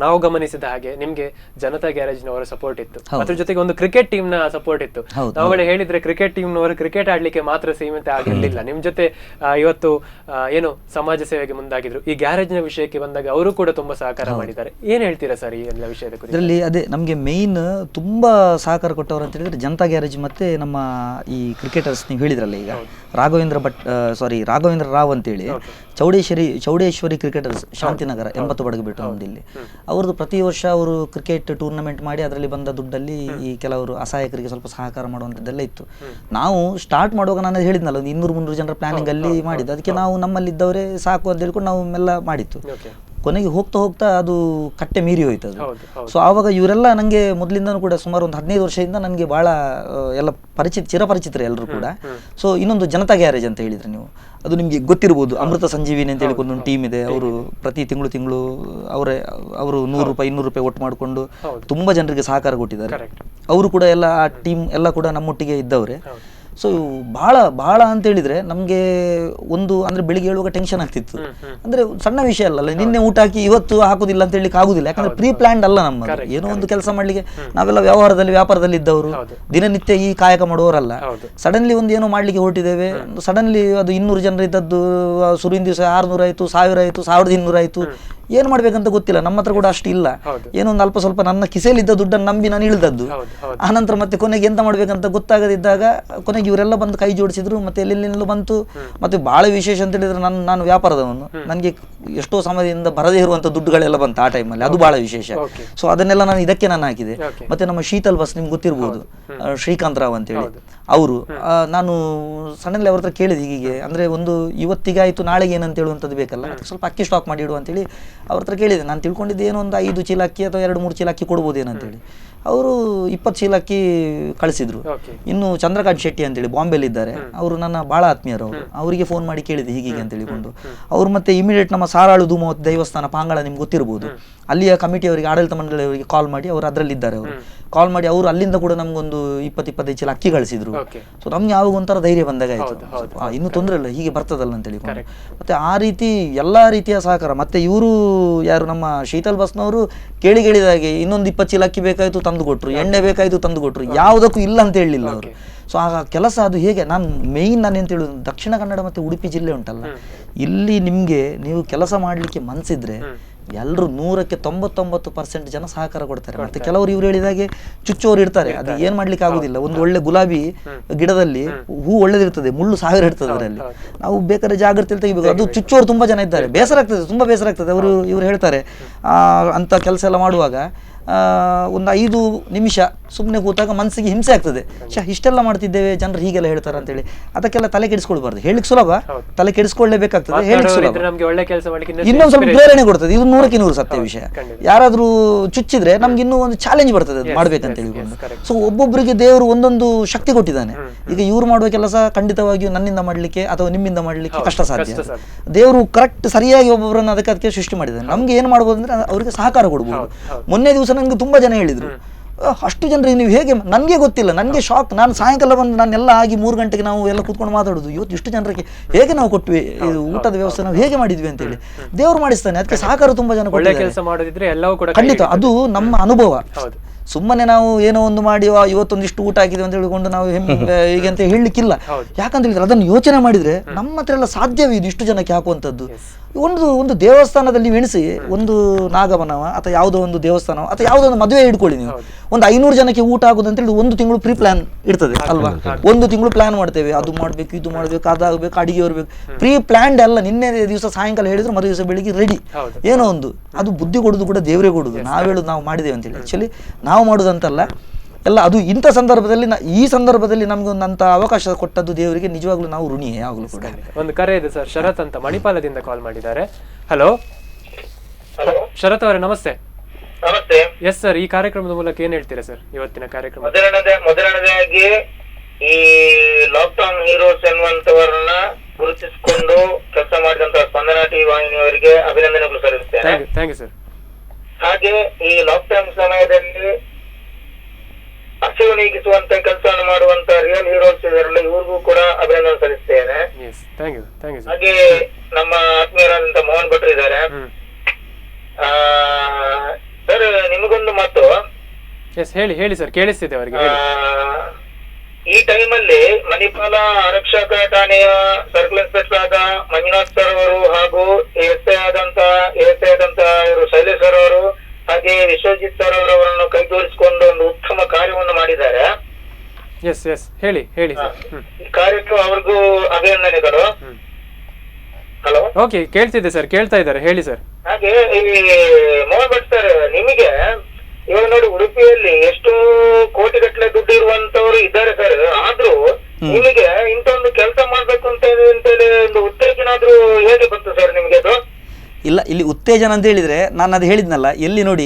ನಾವು ಗಮನಿಸಿದ ಹಾಗೆ ನಿಮ್ಗೆ ಜನತಾ ಗ್ಯಾರೇಜ್ನವರ ಸಪೋರ್ಟ್ ಇತ್ತು. ಅದ್ರ ಜೊತೆಗೆ ಒಂದು ಕ್ರಿಕೆಟ್ ಟೀಮ್ ನ ಸಪೋರ್ಟ್ ಇತ್ತು. ನಾವುಗಳು ಹೇಳಿದ್ರೆ ಕ್ರಿಕೆಟ್ ಟೀಮ್ನವರು ಕ್ರಿಕೆಟ್ ಆಡ್ಲಿಕ್ಕೆ ಮಾತ್ರ ಸೀಮಿತ ಆಗಿರಲಿಲ್ಲ. ನಿಮ್ ಜೊತೆ ಇವತ್ತು ಏನು ಸಮಾಜ ಸೇವೆಗೆ ಮುಂದಾಗಿದ್ರು. ಈ ಗ್ಯಾರೇಜ್ ನ ವಿಷಯಕ್ಕೆ ಬಂದಾಗ ಅವರು ಕೂಡ ತುಂಬಾ ಸಹಕಾರ ಮಾಡಿದ್ದಾರೆ. ಏನ್ ಹೇಳ್ತೀರಾ ಸರ್ ಈ ಎಲ್ಲ ವಿಷಯದ ಕುರಿತು? ಇದರಲ್ಲಿ ಅದೇ ನಮ್ಗೆ ಮೇನ್ ತುಂಬಾ ಸಹಕಾರ ಕೊಟ್ಟವರು ಅಂತ ಹೇಳಿದ್ರೆ ಜನತಾ ಗ್ಯಾರೇಜ್ ಮತ್ತೆ ನಮ್ಮ ಈ ಕ್ರಿಕೆಟರ್ಸ್. ನೀವು ಹೇಳಿದ್ರಲ್ಲ ಈಗ ರಾಘವೇಂದ್ರ ರಾವ್ ಅಂತೇಳಿ ಚೌಡೇಶ್ವರಿ ಕ್ರಿಕೆಟರ್ಸ್, ಶಾಂತಿನಗರ 80 ಬಡಗು ಬಿಟ್ಟು ನಮ್ದಿಲ್ಲಿ. ಅವ್ರದ್ದು ಪ್ರತಿ ವರ್ಷ ಅವರು ಕ್ರಿಕೆಟ್ ಟೂರ್ನಮೆಂಟ್ ಮಾಡಿ ಅದರಲ್ಲಿ ಬಂದ ದುಡ್ಡಲ್ಲಿ ಈ ಕೆಲವರು ಅಸಹಾಯಕರಿಗೆ ಸ್ವಲ್ಪ ಸಹಕಾರ ಮಾಡುವಂಥದ್ದೆಲ್ಲ ಇತ್ತು. ನಾವು ಸ್ಟಾರ್ಟ್ ಮಾಡುವಾಗ ನಾನು ಹೇಳಿದ್ನಲ್ಲ, ಒಂದು 200-300 ಜನರ ಪ್ಲಾನಿಂಗ್ ಅಲ್ಲಿ ಮಾಡಿದ್ದು. ಅದಕ್ಕೆ ನಾವು ನಮ್ಮಲ್ಲಿದ್ದವರೇ ಸಾಕು ಅಂತ ಹೇಳ್ಕೊಂಡು ನಾವು ಎಲ್ಲ ಮಾಡಿತ್ತು. ಕೊನೆಗೆ ಹೋಗ್ತಾ ಹೋಗ್ತಾ ಅದು ಕಟ್ಟೆ ಮೀರಿ ಹೋಯ್ತು ಅದು. ಸೊ ಆವಾಗ ಇವರೆಲ್ಲ ನನಗೆ ಮೊದಲಿಂದನೂ ಕೂಡ ಸುಮಾರು ಒಂದು 15 ವರ್ಷದಿಂದ ನನಗೆ ಭಾಳ ಎಲ್ಲ ಚಿರಪರಿಚಿತರು ಎಲ್ಲರೂ ಕೂಡ. ಸೊ ಇನ್ನೊಂದು ಜನತಾ ಗ್ಯಾರೇಜ್ ಅಂತ ಹೇಳಿದ್ರೆ ನೀವು, ಅದು ನಿಮಗೆ ಗೊತ್ತಿರ್ಬೋದು. ಅಮೃತ ಸಂಜೀವಿನಿ ಅಂತ ಹೇಳಿಕೊಂಡು ಒಂದು ಟೀಮ್ ಇದೆ. ಅವರು ಪ್ರತಿ ತಿಂಗಳು ಅವರು 100 ರೂಪಾಯಿ 200 ರೂಪಾಯಿ ಒಟ್ಟು ಮಾಡಿಕೊಂಡು ತುಂಬಾ ಜನರಿಗೆ ಸಹಕಾರ ಕೊಟ್ಟಿದ್ದಾರೆ. ಅವರು ಕೂಡ ಎಲ್ಲ ಆ ಟೀಮ್ ಎಲ್ಲ ಕೂಡ ನಮ್ಮೊಟ್ಟಿಗೆ ಇದ್ದವ್ರೆ. ಸೊ ಭಾಳ ಅಂತ ಹೇಳಿದ್ರೆ ನಮಗೆ ಒಂದು ಅಂದ್ರೆ ಬೆಳಿಗ್ಗೆ ಹೇಳುವಾಗ ಟೆನ್ಷನ್ ಆಗ್ತಿತ್ತು. ಅಂದ್ರೆ ಸಣ್ಣ ವಿಷಯ ಅಲ್ಲ, ನಿನ್ನೆ ಊಟ ಹಾಕಿ ಇವತ್ತು ಹಾಕುದಿಲ್ಲ ಅಂತ ಹೇಳಿ ಆಗುದಿಲ್ಲ. ಯಾಕಂದ್ರೆ ಪ್ರೀ ಪ್ಲಾನ್ಡ್ ಅಲ್ಲ ನಮ್ಮ ಏನೋ ಒಂದು ಕೆಲಸ ಮಾಡ್ಲಿಕ್ಕೆ. ನಾವೆಲ್ಲ ವ್ಯಾಪಾರದಲ್ಲಿ ಇದ್ದವರು, ದಿನನಿತ್ಯ ಈ ಕಾಯಕ ಮಾಡುವವರಲ್ಲ. ಸಡನ್ಲಿ ಒಂದು ಏನೋ ಮಾಡ್ಲಿಕ್ಕೆ ಹೊರಟಿದ್ದೇವೆ. ಸಡನ್ಲಿ ಅದು 200 ಜನರು ಇದ್ದದ್ದು ಶುರುವಿನ ದಿವಸ 600 ಆಯ್ತು, 1000 ಆಯ್ತು, 1200 ಆಯ್ತು. ಏನ್ ಮಾಡ್ಬೇಕಂತ ಗೊತ್ತಿಲ್ಲ. ನಮ್ಮ ಹತ್ರ ಕೂಡ ಅಷ್ಟು ಇಲ್ಲ. ಏನೋ ಒಂದು ಅಲ್ಪ ಸ್ವಲ್ಪ ನನ್ನ ಕಿಸೆಯಲ್ಲಿದ್ದ ದುಡ್ಡನ್ನು ನಂಬಿ ನಾನು ಇಳಿದದ್ದು. ಆನಂತರ ಮತ್ತೆ ಕೊನೆಗೆ ಎಂತ ಮಾಡ್ಬೇಕಂತ ಗೊತ್ತಾಗದಿದ್ದಾಗ ಕೊನೆಗೆ ಇವರೆಲ್ಲ ಬಂದು ಕೈ ಜೋಡಿಸಿದ್ರು. ಮತ್ತೆ ಎಲ್ಲೆಲ್ಲೆಲ್ಲೂ ಬಂತು. ಮತ್ತೆ ಬಹಳ ವಿಶೇಷ ಅಂತ ಹೇಳಿದ್ರೆ ನಾನು ವ್ಯಾಪಾರದವನು, ನನಗೆ ಎಷ್ಟೋ ಸಮಯದಿಂದ ಬರದೇ ಇರುವಂತ ದುಡ್ಡುಗಳೆಲ್ಲ ಬಂತು ಆ ಟೈಮಲ್ಲಿ. ಅದು ಬಹಳ ವಿಶೇಷ. ಸೊ ಅದನ್ನೆಲ್ಲ ನಾನು ಇದಕ್ಕೆ ನಾನು ಹಾಕಿದೆ. ಮತ್ತೆ ನಮ್ಮ ಶೀತಲ್ ಬಸ್ ನಿಮ್ಗೆ ಗೊತ್ತಿರ್ಬೋದು, ಶ್ರೀಕಾಂತ್ ರಾವ್ ಅಂತೇಳಿ ಅವರು. ನಾನು ಸಡನ್ಲಿ ಅವ್ರ ಹತ್ರ ಕೇಳಿದೆ, ಹೀಗೆ ಅಂದ್ರೆ ಒಂದು ಇವತ್ತಿಗೆ ಆಯ್ತು, ನಾಳೆಗೆ ಏನಂತ ಹೇಳುವಂಥದ್ದು ಬೇಕಲ್ಲ, ಅದಕ್ಕೆ ಸ್ವಲ್ಪ ಅಕ್ಕಿ ಸ್ಟಾಕ್ ಮಾಡಿ ಇಡು ಅಂತೇಳಿ ಅವ್ರ ಹತ್ರ ಕೇಳಿದೆ. ನಾನು ತಿಳ್ಕೊಂಡಿದ್ದೆ ಏನೋ ಒಂದು 5 ಚೀಲ ಅಕ್ಕಿ ಅಥವಾ 2-3 ಚೀಲ ಅಕ್ಕಿ ಕೊಡ್ಬೋದೇನಂತೇಳಿ. ಅವರು 20 ಚೀಲ ಅಕ್ಕಿ ಕಳಿಸಿದ್ರು. ಇನ್ನು ಚಂದ್ರಕಾಂತ್ ಶೆಟ್ಟಿ ಅಂತೇಳಿ ಬಾಂಬೆಲಿ ಇದ್ದಾರೆ, ಅವರು ನನ್ನ ಬಹಳ ಆತ್ಮೀಯರು. ಅವರು ಅವರಿಗೆ ಫೋನ್ ಮಾಡಿ ಕೇಳಿದೆ ಹೀಗೆ ಅಂತ ಹೇಳಿಕೊಂಡು. ಅವ್ರು ಮತ್ತೆ ಇಮಿಡಿಯೇಟ್ ನಮ್ಮ ಸಾರಾಳು ಧೂಮವತಿ ದೇವಸ್ಥಾನ ಪಾಂಗಳ ನಿಮ್ಗೆ ಗೊತ್ತಿರ್ಬೋದು, ಅಲ್ಲಿಯ ಕಮಿಟಿಯವರಿಗೆ, ಆಡಳಿತ ಮಂಡಳಿಯವರಿಗೆ ಕಾಲ್ ಮಾಡಿ ಅವರು ಅದರಲ್ಲಿದ್ದಾರೆ. ಅವರು ಕಾಲ್ ಮಾಡಿ ಅವರು ಅಲ್ಲಿಂದ ಕೂಡ ನಮ್ಗೊಂದು 20-25 ಚೀಲ ಅಕ್ಕಿ ಕಳಿಸಿದ್ರು. ಸೊ ನಮ್ಗೆ ಯಾವಾಗ ಒಂಥರ ಧೈರ್ಯ ಬಂದಾಗ ಆಯ್ತು, ಇನ್ನೂ ತೊಂದರೆ ಇಲ್ಲ, ಹೀಗೆ ಬರ್ತದಲ್ಲ ಅಂತ ಹೇಳಿಕೊಂಡು. ಮತ್ತೆ ಆ ರೀತಿ ಎಲ್ಲಾ ರೀತಿಯ ಸಹಕಾರ. ಮತ್ತೆ ಇವರು ಯಾರು ನಮ್ಮ ಶೀತಲ್ ಬಸ್ನವರು ಕೇಳಿದಾಗೆ ಇನ್ನೊಂದು 20 ಚೀಲ ಅಕ್ಕಿ ಬೇಕಾಯ್ತು ತಂದು ಕೊಟ್ರು, ಎಣ್ಣೆ ಬೇಕಾಯ್ತು ತಂದು ಕೊಟ್ರು, ಯಾವುದಕ್ಕೂ ಇಲ್ಲ ಅಂತ ಹೇಳಲಿಲ್ಲ ಅವರು. ಸೊ ಆ ಕೆಲಸ ಅದು ಹೇಗೆ ನಾನು ಎಂತ ಹೇಳುದು, ದಕ್ಷಿಣ ಕನ್ನಡ ಮತ್ತೆ ಉಡುಪಿ ಜಿಲ್ಲೆ ಉಂಟಲ್ಲ, ಇಲ್ಲಿ ನಿಮ್ಗೆ ನೀವು ಕೆಲಸ ಮಾಡ್ಲಿಕ್ಕೆ ಮನ್ಸಿದ್ರೆ ಎಲ್ಲರೂ 100ಕ್ಕೆ 99% ಜನ ಸಹಕಾರ ಕೊಡ್ತಾರೆ. ಮತ್ತೆ ಕೆಲವರು ಇವ್ರು ಹೇಳಿದಾಗೆ ಚುಚ್ಚೋರು ಇರ್ತಾರೆ, ಅದು ಏನ್ ಮಾಡ್ಲಿಕ್ಕೆ ಆಗುದಿಲ್ಲ. ಒಂದು ಒಳ್ಳೆ ಗುಲಾಬಿ ಗಿಡದಲ್ಲಿ ಹೂ ಒಳ್ಳೇದಿರ್ತದೆ, ಮುಳ್ಳು 1000 ಇರ್ತದೆ ಅದರಲ್ಲಿ. ನಾವು ಬೇಕಾದ್ರೆ ಜಾಗ್ರತೆಯಲ್ಲಿ ತೆಗಿಬೇಕು. ಅದು ಚುಚ್ಚೋರು ತುಂಬಾ ಜನ ಇದ್ದಾರೆ. ಬೇಸರ ಆಗ್ತದೆ, ತುಂಬಾ ಬೇಸರ ಆಗ್ತದೆ. ಇವ್ರು ಹೇಳ್ತಾರೆ ಅಂತ ಕೆಲಸ ಎಲ್ಲ ಮಾಡುವಾಗ ಒಂದು 5 ನಿಮಿಷ ಸುಮ್ಮನೆ ಕೂತಾಗ ಮನಸ್ಸಿಗೆ ಹಿಂಸೆ ಆಗ್ತದೆ. ಇಷ್ಟೆಲ್ಲ ಮಾಡ್ತಿದ್ದೇವೆ, ಜನರು ಹೀಗೆಲ್ಲ ಹೇಳ್ತಾರೆ ಅಂತೇಳಿ ಅದಕ್ಕೆಲ್ಲ ತಲೆ ಕೆಡಿಸ್ಕೊಳ್ಬಾರ್ದು. ಹೇಳಿಕ್ ಸುಲಭ, ತಲೆ ಕೆಡಿಸ್ಕೊಳ್ಳೇಬೇಕಾಗ್ತದೆ. ಹೇಳಿಕ್ ಸುಲಭ, ಇನ್ನೊಂದು ಸ್ವಲ್ಪ ಪ್ರೇರಣೆ ಕೊಡ್ತದೆ. ಇದು 100ಕ್ಕೆ 100 ಸತ್ಯ ವಿಷಯ. ಯಾರಾದ್ರೂ ಚುಚ್ಚಿದ್ರೆ ನಮ್ಗೆ ಇನ್ನೂ ಒಂದು ಚಾಲೆಂಜ್ ಬರ್ತದೆ ಅದು ಮಾಡ್ಬೇಕಂತ ಹೇಳಿಕೊಂಡು. ಸೊ ಒಬ್ಬೊಬ್ಬರಿಗೆ ದೇವರು ಒಂದೊಂದು ಶಕ್ತಿ ಕೊಟ್ಟಿದ್ದಾನೆ. ಈಗ ಇವ್ರು ಮಾಡುವ ಕೆಲಸ ಖಂಡಿತವಾಗಿಯೂ ನನ್ನಿಂದ ಮಾಡ್ಲಿಕ್ಕೆ ಅಥವಾ ನಿಮ್ಮಿಂದ ಮಾಡ್ಲಿಕ್ಕೆ ಕಷ್ಟ ಸಾಧ್ಯ. ದೇವರು ಕರೆಕ್ಟ್ ಸರಿಯಾಗಿ ಒಬ್ಬೊಬ್ಬರನ್ನು ಅದಕ್ಕೆ ಸೃಷ್ಟಿ ಮಾಡಿದ್ದಾನೆ. ನಮ್ಗೆ ಏನ್ ಮಾಡ್ಬೋದು ಅಂದ್ರೆ ಅವರಿಗೆ ಸಹಕಾರ ಕೊಡ್ಬೋದು. ಮೊನ್ನೆ ದಿವಸ ನಂಗೆ ತುಂಬಾ ಜನ ಹೇಳಿದ್ರು, ಅಷ್ಟು ಜನರಿಗೆ ನೀವು ಹೇಗೆ, ನನಗೆ ಗೊತ್ತಿಲ್ಲ, ನನಗೆ ಶಾಕ್. ನಾನು ಸಾಯಂಕಾಲ ಬಂದು ನಾನೆಲ್ಲ ಆಗಿ 3 ಗಂಟೆಗೆ ನಾವು ಎಲ್ಲ ಕೂತ್ಕೊಂಡು ಮಾತಾಡೋದು, ಇವತ್ತು ಇಷ್ಟು ಜನರಿಗೆ ಹೇಗೆ ನಾವು ಕೊಟ್ವಿ, ಊಟದ ವ್ಯವಸ್ಥೆ ನಾವು ಹೇಗೆ ಮಾಡಿದ್ವಿ ಅಂತೇಳಿ. ದೇವರು ಮಾಡಿಸ್ತಾನೆ, ಅದಕ್ಕೆ ಸಹಕಾರ ತುಂಬಾ ಜನ ಕೊಟ್ಟಿದ್ದಾರೆ. ಖಂಡಿತ ಅದು ನಮ್ಮ ಅನುಭವ. ಸುಮ್ಮನೆ ನಾವು ಏನೋ ಒಂದು ಮಾಡಿ ಇವತ್ತೊಂದಿಷ್ಟು ಊಟ ಹಾಕಿದ್ವಿ ಅಂತ ಹೇಳಿಕೊಂಡು ನಾವು ಹೀಗೆ ಅಂತ ಹೇಳಲಿಕ್ಕಿಲ್ಲ. ಯಾಕಂತ ಹೇಳಿದ್ರೆ ಅದನ್ನು ಯೋಚನೆ ಮಾಡಿದ್ರೆ ನಮ್ಮ ಹತ್ರ ಎಲ್ಲ ಸಾಧ್ಯವೇ ಇದು ಇಷ್ಟು ಜನಕ್ಕೆ ಹಾಕುವಂಥದ್ದು. ಒಂದು ದೇವಸ್ಥಾನದಲ್ಲಿ ನೀವು ಎಣಿಸಿ, ಒಂದು ನಾಗವನವ ಅಥವಾ ಯಾವುದೋ ಒಂದು ದೇವಸ್ಥಾನ ಅಥವಾ ಯಾವುದೋ ಒಂದು ಮದುವೆ ಇಟ್ಕೊಳ್ಳಿ, ನೀವು ಒಂದು 500 ಜನಕ್ಕೆ ಊಟ ಆಗೋದು ಅಂತ ಹೇಳಿ 1 ತಿಂಗಳು ಪ್ರೀ ಪ್ಲಾನ್ ಇರ್ತದೆ ಅಲ್ವಾ. 1 ತಿಂಗಳು ಪ್ಲಾನ್ ಮಾಡ್ತೇವೆ, ಅದು ಮಾಡ್ಬೇಕು, ಇದು ಮಾಡ್ಬೇಕು, ಅದಾಗಬೇಕು, ಅಡಿಗೆ ಬರ್ಬೇಕು, ಪ್ರೀ ಪ್ಲಾನ್ಡ್ ಅಲ್ಲ. ನಿನ್ನೆ ದಿವಸ ಸಾಯಂಕಾಲ ಹೇಳಿದ್ರು ಮರು ದಿವಸ ಬೆಳಿಗ್ಗೆ ರೆಡಿ. ಏನೋ ಒಂದು ಅದು ಬುದ್ಧಿ ಕೊಡುದು ಕೂಡ ದೇವರೇ ಕೊಡುದು. ನಾವು ಹೇಳುದು ನಾವು ಮಾಡಿದ್ದೇವೆ ಅಂತೇಳಿ ಆಕ್ಚುಲಿ ನಾವು ಮಾಡುದಂತಲ್ಲ ಎಲ್ಲ. ಅದು ಇಂಥ ಸಂದರ್ಭದಲ್ಲಿ ಈ ಸಂದರ್ಭದಲ್ಲಿ ನಮ್ಗೆ ಒಂದಂತ ಅವಕಾಶ ಕೊಟ್ಟದ್ದು ದೇವರಿಗೆ ನಿಜವಾಗ್ಲೂ ನಾವು ಋಣಿಯೇ ಯಾವಾಗಲೂ ಕೂಡ. ಒಂದು ಕರೆ ಇದೆ ಸರ್, ಶರತ್ ಅಂತ ಮಣಿಪಾಲದಿಂದ ಕಾಲ್ ಮಾಡಿದ್ದಾರೆ. ಹಲೋ ಶರತ್ ಅವರೇ, ನಮಸ್ತೆ. ನಮಸ್ತೆ. ಎಸ್ ಸರ್, ಈ ಕಾರ್ಯಕ್ರಮದ ಮೂಲಕ ಏನ್ ಹೇಳ್ತೀರಾ ಸರ್ ಇವತ್ತಿನ ಕಾರ್ಯಕ್ರಮ? ಮೊದಲನೇದಾಗಿ ಈ ಲಾಕ್ಡೌನ್ ಹೀರೋಸ್ ಎನ್ನುವಂತವರನ್ನ ಗುರುತಿಸಿಕೊಂಡು ಕೆಲಸ ಮಾಡಿದಂತಹ ಸ್ಪಂದನ ಟಿವಿ ವಾಹಿನಿಯವರಿಗೆ ಅಭಿನಂದನೆಗಳು ಸಲ್ಲಿಸುತ್ತೇನೆ. Thank you sir. ಹಾಗೆ ಈ ಲಾಕ್ಡೌನ್ ಸಮಯದಲ್ಲಿ ಹಸಿವು ನೀಗಿಸುವಂತ ಕೆಲಸವನ್ನು ಮಾಡುವಂತ ರಿಯಲ್ ಹೀರೋಸ್ ಇದರಲ್ಲಿ ಇವ್ರಿಗೂ ಕೂಡ ಅಭಿನಂದನೆ ಸಲ್ಲಿಸ್ತೇನೆ. ಹಾಗೆ ನಮ್ಮ ಆತ್ಮೀಯರಾದಂತ ಮೋಹನ್ ಭಟ್ರು ಇದ್ದಾರೆ. ಸರ್ ನಿಮಗೊಂದು ಮಾತು. ಹೇಳಿ ಸರ್, ಕೇಳಿಸ್ತಿದೆ ಅವರಿಗೆ. ಈ ಟೈಮಲ್ಲಿ ಮಣಿಪಾಲ ಆರಕ್ಷಕ ಠಾಣೆಯ ಸರ್ಕಲ್ ಇನ್ಸ್ಪೆಕ್ಟರ್ ಆದ ಮಂಜುನಾಥ್ ಸರ್ ಅವರು ಹಾಗೂ ಎಸ್ ಐ ಆದಂತ ಶೈಲೇಶ್ ಸರ್ ಅವರು ಹಾಗೆ ವಿಶ್ವಜಿತ್ ಸರ್ ಅವರವರನ್ನು ಕೈ ತೋರಿಸಿಕೊಂಡು ಒಂದು ಉತ್ತಮ ಕಾರ್ಯವನ್ನು ಮಾಡಿದ್ದಾರೆ. ಹೇಳಿ ಈ ಕಾರ್ಯಕ್ಕೆ ಅವ್ರಿಗೂ ಅಭಿನಂದನೆಗಳು. ಹಲೋ, ಓಕೆ, ಕೇಳ್ತಿದ್ದೆ ಸರ್, ಕೇಳ್ತಾ ಇದ್ದಾರೆ, ಹೇಳಿ ಸರ್. ಹಾಗೆ ಈ ಮೋಹನ್ ಭಟ್ ಸರ್, ನಿಮಗೆ ಇವಾಗ ನೋಡಿ ಉಡುಪಿಯಲ್ಲಿ ಎಷ್ಟು ಕೋಟಿಗಟ್ಟಲೆ ದುಡ್ಡು ಇರುವಂತವರು ಇದ್ದಾರೆ ಸರ್. ಆದ್ರೂ ನಿಮಗೆ ಇಂಥ ಒಂದು ಕೆಲಸ ಮಾಡ್ಬೇಕು ಅಂತ ಹೇಳಿ ಒಂದು ಉತ್ತೇಜನ ಆದ್ರೂ ಹೇಗೆ ಬಂತು ಸರ್ ನಿಮ್ಗೆ ಅದು? ಇಲ್ಲ, ಇಲ್ಲಿ ಉತ್ತೇಜನ ಅಂತ ಹೇಳಿದರೆ ನಾನು ಅದು ಹೇಳಿದ್ನಲ್ಲ, ಎಲ್ಲಿ ನೋಡಿ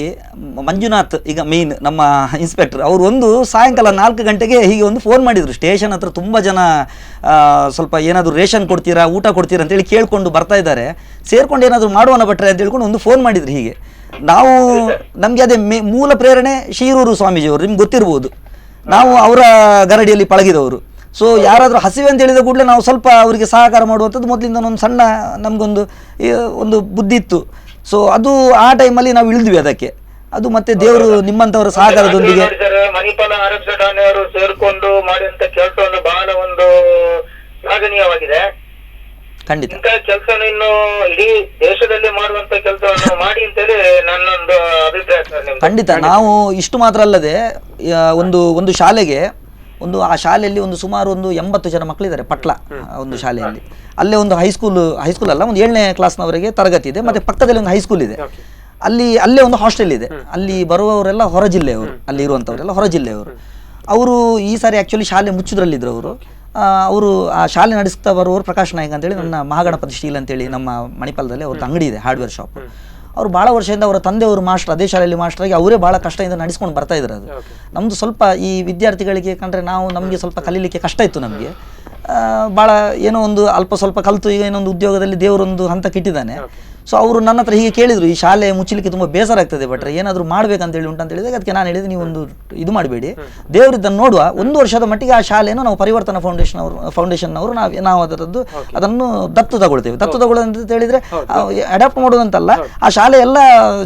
ಮಂಜುನಾಥ್ ಈಗ ಮೇಯ್ನ್ ನಮ್ಮ ಇನ್ಸ್ಪೆಕ್ಟರ್ ಅವರು ಒಂದು ಸಾಯಂಕಾಲ 4 ಗಂಟೆಗೆ ಹೀಗೆ ಒಂದು ಫೋನ್ ಮಾಡಿದರು. ಸ್ಟೇಷನ್ ಹತ್ರ ತುಂಬ ಜನ ಸ್ವಲ್ಪ ಏನಾದರೂ ರೇಷನ್ ಕೊಡ್ತೀರಾ, ಊಟ ಕೊಡ್ತೀರಾ ಅಂತೇಳಿ ಕೇಳ್ಕೊಂಡು ಬರ್ತಾ ಇದ್ದಾರೆ, ಸೇರ್ಕೊಂಡು ಏನಾದರೂ ಮಾಡುವನ ಭಟ್ರೆ ಅಂತ ಹೇಳ್ಕೊಂಡು ಒಂದು ಫೋನ್ ಮಾಡಿದ್ರು. ಹೀಗೆ ನಾವು ನಮಗೆ ಅದೇ ಮೂಲ ಪ್ರೇರಣೆ ಶಿರೂರು ಸ್ವಾಮೀಜಿಯವರು, ನಿಮ್ಗೆ ಗೊತ್ತಿರ್ಬೋದು. ನಾವು ಅವರ ಗರಡಿಯಲ್ಲಿ ಪಳಗಿದವರು. ಸೊ ಯಾರಾದರೂ ಹಸಿವೆ ಅಂತ ಹೇಳಿದ ಕೂಡಲೇ ನಾವು ಸ್ವಲ್ಪ ಅವರಿಗೆ ಸಹಕಾರ ಮಾಡುವಂಥದ್ದು ಮೊದಲಿಂದ ಒಂದು ಸಣ್ಣ ನಮಗೊಂದು ಬುದ್ಧಿ ಇತ್ತು. ಸೊ ಅದು ಆ ಟೈಮಲ್ಲಿ ನಾವು ಇಳಿದ್ವಿ ಅದಕ್ಕೆ. ಅದು ಮತ್ತೆ ದೇವರು ನಿಮ್ಮಂಥವರ ಸಹಕಾರದೊಂದಿಗೆ ಮಣಿಪಾಲ ಆರಕ್ಷಕ ಠಾಣೆಯವರು ಸೇರ್ಕೊಂಡು ಮಾಡಿದಂತ ಕೆಲಸವನ್ನು ಬಹಳ ಒಂದು ಶ್ಲಾಘನೀಯವಾಗಿದೆ. ಖಂಡಿತ ಕೆಲಸ ಇನ್ನು ಇಡೀ ದೇಶದಲ್ಲಿ ಮಾಡುವಂತ ಕೆಲಸವನ್ನು ಮಾಡಿ ಅಂತೇಳಿ ನನ್ನೊಂದು ಅಭಿಪ್ರಾಯ ಸರ್. ಖಂಡಿತ. ನಾವು ಇಷ್ಟು ಮಾತ್ರ ಅಲ್ಲದೆ ಒಂದು ಶಾಲೆಗೆ ಆ ಶಾಲೆಯಲ್ಲಿ ಸುಮಾರು 80 ಜನ ಮಕ್ಕಳಿದ್ದಾರೆ ಪಟ್ಲ ಒಂದು ಶಾಲೆಯಲ್ಲಿ. ಅಲ್ಲೇ ಒಂದು ಹೈಸ್ಕೂಲ್ ಅಲ್ಲ, ಒಂದು 7ನೇ ಕ್ಲಾಸ್ನವರೆಗೆ ತರಗತಿ ಇದೆ, ಮತ್ತೆ ಪಕ್ಕದಲ್ಲಿ ಒಂದು ಹೈಸ್ಕೂಲ್ ಇದೆ. ಅಲ್ಲೇ ಒಂದು ಹಾಸ್ಟೆಲ್ ಇದೆ. ಅಲ್ಲಿ ಬರುವವರೆಲ್ಲ ಹೊರ ಜಿಲ್ಲೆಯವರು, ಅಲ್ಲಿ ಇರುವಂಥವರೆಲ್ಲ ಹೊರ ಜಿಲ್ಲೆಯವರು. ಅವರು ಈ ಸಾರಿ ಆ್ಯಕ್ಚುಲಿ ಶಾಲೆ ಮುಚ್ಚಿದ್ರಲ್ಲಿದ್ದರು ಅವರು ಆ ಶಾಲೆ ನಡೆಸ್ತಾ ಬರುವವರು ಪ್ರಕಾಶ್ ನಾಯ್ಕ ಅಂತೇಳಿ, ನನ್ನ ಮಹಾಗಣಪತಿ ಸ್ಟೀಲ್ ಅಂತೇಳಿ ನಮ್ಮ ಮಣಿಪಾಲದಲ್ಲಿ ಅವ್ರದ್ದು ಅಂಗಡಿ ಇದೆ, ಹಾರ್ಡ್ವೇರ್ ಶಾಪ್. ಅವರು ಭಾಳ ವರ್ಷದಿಂದ ಅವರ ತಂದೆಯವರು ಮಾಸ್ಟರ್, ಅದೇ ಶಾಲೆಯಲ್ಲಿ ಮಾಸ್ಟರಾಗಿ ಅವರೇ ಭಾಳ ಕಷ್ಟದಿಂದ ನಡೆಸ್ಕೊಂಡು ಬರ್ತಾ ಇದ್ರು. ಅದು ನಮ್ಮದು ಸ್ವಲ್ಪ ಈ ವಿದ್ಯಾರ್ಥಿಗಳಿಗೆ ಕಂಡ್ರೆ ನಮಗೆ ಸ್ವಲ್ಪ ಕಲೀಲಿಕ್ಕೆ ಕಷ್ಟ ಇತ್ತು. ನಮಗೆ ಭಾಳ ಏನೋ ಒಂದು ಅಲ್ಪ ಸ್ವಲ್ಪ ಕಲಿತು ಈಗ ಏನೊಂದು ಉದ್ಯೋಗದಲ್ಲಿ ದೇವರೊಂದು ಹಂತಕ್ಕೆ ಇಟ್ಟಿದ್ದಾನೆ. ಸೊ ಅವರು ನನ್ನ ಹತ್ರ ಹೀಗೆ ಕೇಳಿದರು, ಈ ಶಾಲೆ ಮುಚ್ಚಲಿಕ್ಕೆ ತುಂಬ ಬೇಸರ ಆಗ್ತದೆ ಭಟ್ರೆ, ಏನಾದರೂ ಮಾಡ್ಬೇಕಂತೇಳಿ ಉಂಟಂತ ಹೇಳಿದಾಗ ಅದಕ್ಕೆ ನಾನು ಹೇಳಿದೆ, ನೀವು ಒಂದು ಇದು ಮಾಡಬೇಡಿ, ದೇವರಿದ್ದನ್ನು ನೋಡುವ. 1 ವರ್ಷದ ಮಟ್ಟಿಗೆ ಆ ಶಾಲೆಯನ್ನು ನಾವು ಪರಿವರ್ತನಾ ಫೌಂಡೇಶನ್ ನಾವು ಅದನ್ನು ದತ್ತು ತಗೊಳ್ತೇವೆ. ದತ್ತು ತಗೊಳ್ಳೋದಂತ ಹೇಳಿದರೆ ಅಡಾಪ್ಟ್ ಮಾಡೋದಂತಲ್ಲ, ಆ ಶಾಲೆ ಎಲ್ಲ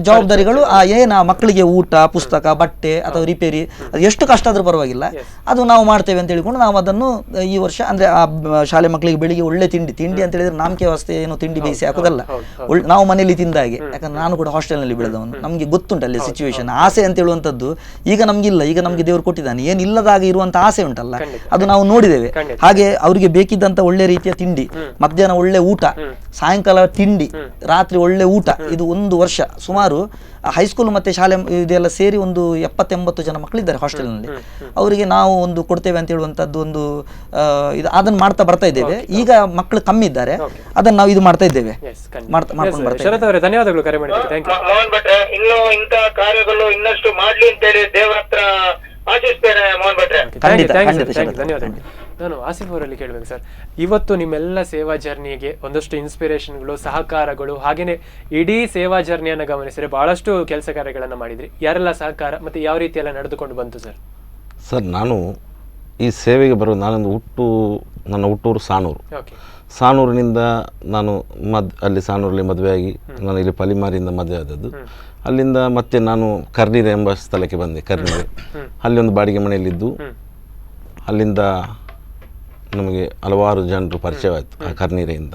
ಜವಾಬ್ದಾರಿಗಳು ಏನು ಮಕ್ಕಳಿಗೆ ಊಟ, ಪುಸ್ತಕ, ಬಟ್ಟೆ ಅಥವಾ ರಿಪೇರಿ, ಅದು ಎಷ್ಟು ಕಷ್ಟ ಆದರೂ ಪರವಾಗಿಲ್ಲ, ಅದು ನಾವು ಮಾಡ್ತೇವೆ ಅಂತ ಹೇಳಿಕೊಂಡು ನಾವು ಅದನ್ನು ಈ ವರ್ಷ ಅಂದರೆ ಆ ಶಾಲೆ ಮಕ್ಕಳಿಗೆ ಬೆಳಿಗ್ಗೆ ಒಳ್ಳೆ ತಿಂಡಿ ಅಂತ ಹೇಳಿದರೆ ನಾಮಕೆ ವ್ಯವಸ್ಥೆ ಏನು ತಿಂಡಿ ಬೇಯಿಸಿ ಹಾಕೋದಲ್ಲ, ನಾವು ಮನೇಲಿ ತಿಂದ ಹಾಗೆ. ಯಾಕಂದ್ರೆ ನಾನು ಕೂಡ ಹಾಸ್ಟೆಲ್ನಲ್ಲಿ ಬೆಳೆದವನು, ನಮಗೆ ಗೊತ್ತುಂಟಲ್ಲಿ ಸಿಚುವೇಶನ್. ಆಸೆ ಅಂತ ಹೇಳುವಂಥದ್ದು ಈಗ ನಮ್ಗಿಲ್ಲ, ಈಗ ನಮ್ಗೆ ದೇವರು ಕೊಟ್ಟಿದ್ದಾನೆ. ಏನಿಲ್ಲದಾಗ ಇರುವಂತ ಆಸೆ ಉಂಟಲ್ಲ, ಅದು ನಾವು ನೋಡಿದ್ದೇವೆ. ಹಾಗೆ ಅವರಿಗೆ ಬೇಕಿದ್ದಂತ ಒಳ್ಳೆ ರೀತಿಯ ತಿಂಡಿ, ಮಧ್ಯಾಹ್ನ ಒಳ್ಳೆ ಊಟ, ಸಾಯಂಕಾಲ ತಿಂಡಿ, ರಾತ್ರಿ ಒಳ್ಳೆ ಊಟ. ಇದು 1 ವರ್ಷ ಸುಮಾರು ಹೈಸ್ಕೂಲ್ ಮತ್ತೆ ಶಾಲೆ ಇದೆಲ್ಲ ಸೇರಿ ಒಂದು 70-80 ಜನ ಮಕ್ಕಳಿದ್ದಾರೆ ಹಾಸ್ಟೆಲ್ನಲ್ಲಿ. ಅವರಿಗೆ ನಾವು ಒಂದು ಕೊಡ್ತೇವೆ ಅಂತ ಹೇಳುವಂತದ್ದು ಒಂದು ಇದು ಅದನ್ನು ಮಾಡ್ತಾ ಬರ್ತಾ ಇದ್ದೇವೆ. ಈಗ ಮಕ್ಕಳು ಕಮ್ಮಿ ಇದ್ದಾರೆ, ಅದನ್ನು ನಾವು ಇದು ಮಾಡ್ತಾ ಇದ್ದೇವೆ, ಮಾಡ್ಕೊಂಡು ಬರ್ತಾ ಇದ್ದೇವೆ. ಧನ್ಯವಾದಗಳು ಕರೆ ಮಾಡಿದ್ದಕ್ಕೆ. ಮೋಹನ್ ಭಟ್ರೆ, ಇನ್ನು ಇಂಥ ಕಾರ್ಯಗಳು ಇನ್ನಷ್ಟು ಮಾಡ್ಲಿ ಅಂತೇಳಿ ದೇವರ ಹತ್ರ ಆಶಿಸ್ತೇನೆ ಮೋಹನ್ ಭಟ್ರೆ. ಧನ್ಯವಾದಗಳು. ನಾನು ಆಸಿಫ್ ಅವರಲ್ಲಿ ಕೇಳಬೇಕು ಸರ್, ಇವತ್ತು ನಿಮ್ಮೆಲ್ಲ ಸೇವಾ ಜರ್ನಿಗೆ ಒಂದಷ್ಟು ಇನ್ಸ್ಪಿರೇಷನ್ಗಳು, ಸಹಕಾರಗಳು, ಹಾಗೇನೆ ಇಡೀ ಸೇವಾ ಜರ್ನಿಯನ್ನು ಗಮನಿಸಿದರೆ ಬಹಳಷ್ಟು ಕೆಲಸ ಕಾರ್ಯಗಳನ್ನು ಮಾಡಿದ್ರಿ. ಯಾರೆಲ್ಲ ಸಹಕಾರ ಮತ್ತು ಯಾವ ರೀತಿ ಎಲ್ಲ ನಡೆದುಕೊಂಡು ಬಂತು ಸರ್? ಸರ್, ನಾನು ಈ ಸೇವೆಗೆ ಬರೋ ನನ್ನ ಹುಟ್ಟೂರು ಸಾಣೂರು. ಸಾಣೂರಿನಿಂದ ನಾನು ಅಲ್ಲಿ ಸಾಣೂರಲ್ಲಿ ಮದುವೆಯಾಗಿ ನಾನು ಇಲ್ಲಿ ಪಲಿಮಾರಿಯಿಂದ ಮದುವೆ ಆದದ್ದು. ಅಲ್ಲಿಂದ ಮತ್ತೆ ನಾನು ಕರ್ನೀರೆ ಎಂಬ ಸ್ಥಳಕ್ಕೆ ಬಂದೆ. ಕರ್ನೀರೆ ಅಲ್ಲಿ ಒಂದು ಬಾಡಿಗೆ ಮನೆಯಲ್ಲಿದ್ದು, ಅಲ್ಲಿಂದ ನಮಗೆ ಹಲವಾರು ಜನರು ಪರಿಚಯವಾಯಿತು ಆ ಕರ್ನೀರೆಯಿಂದ.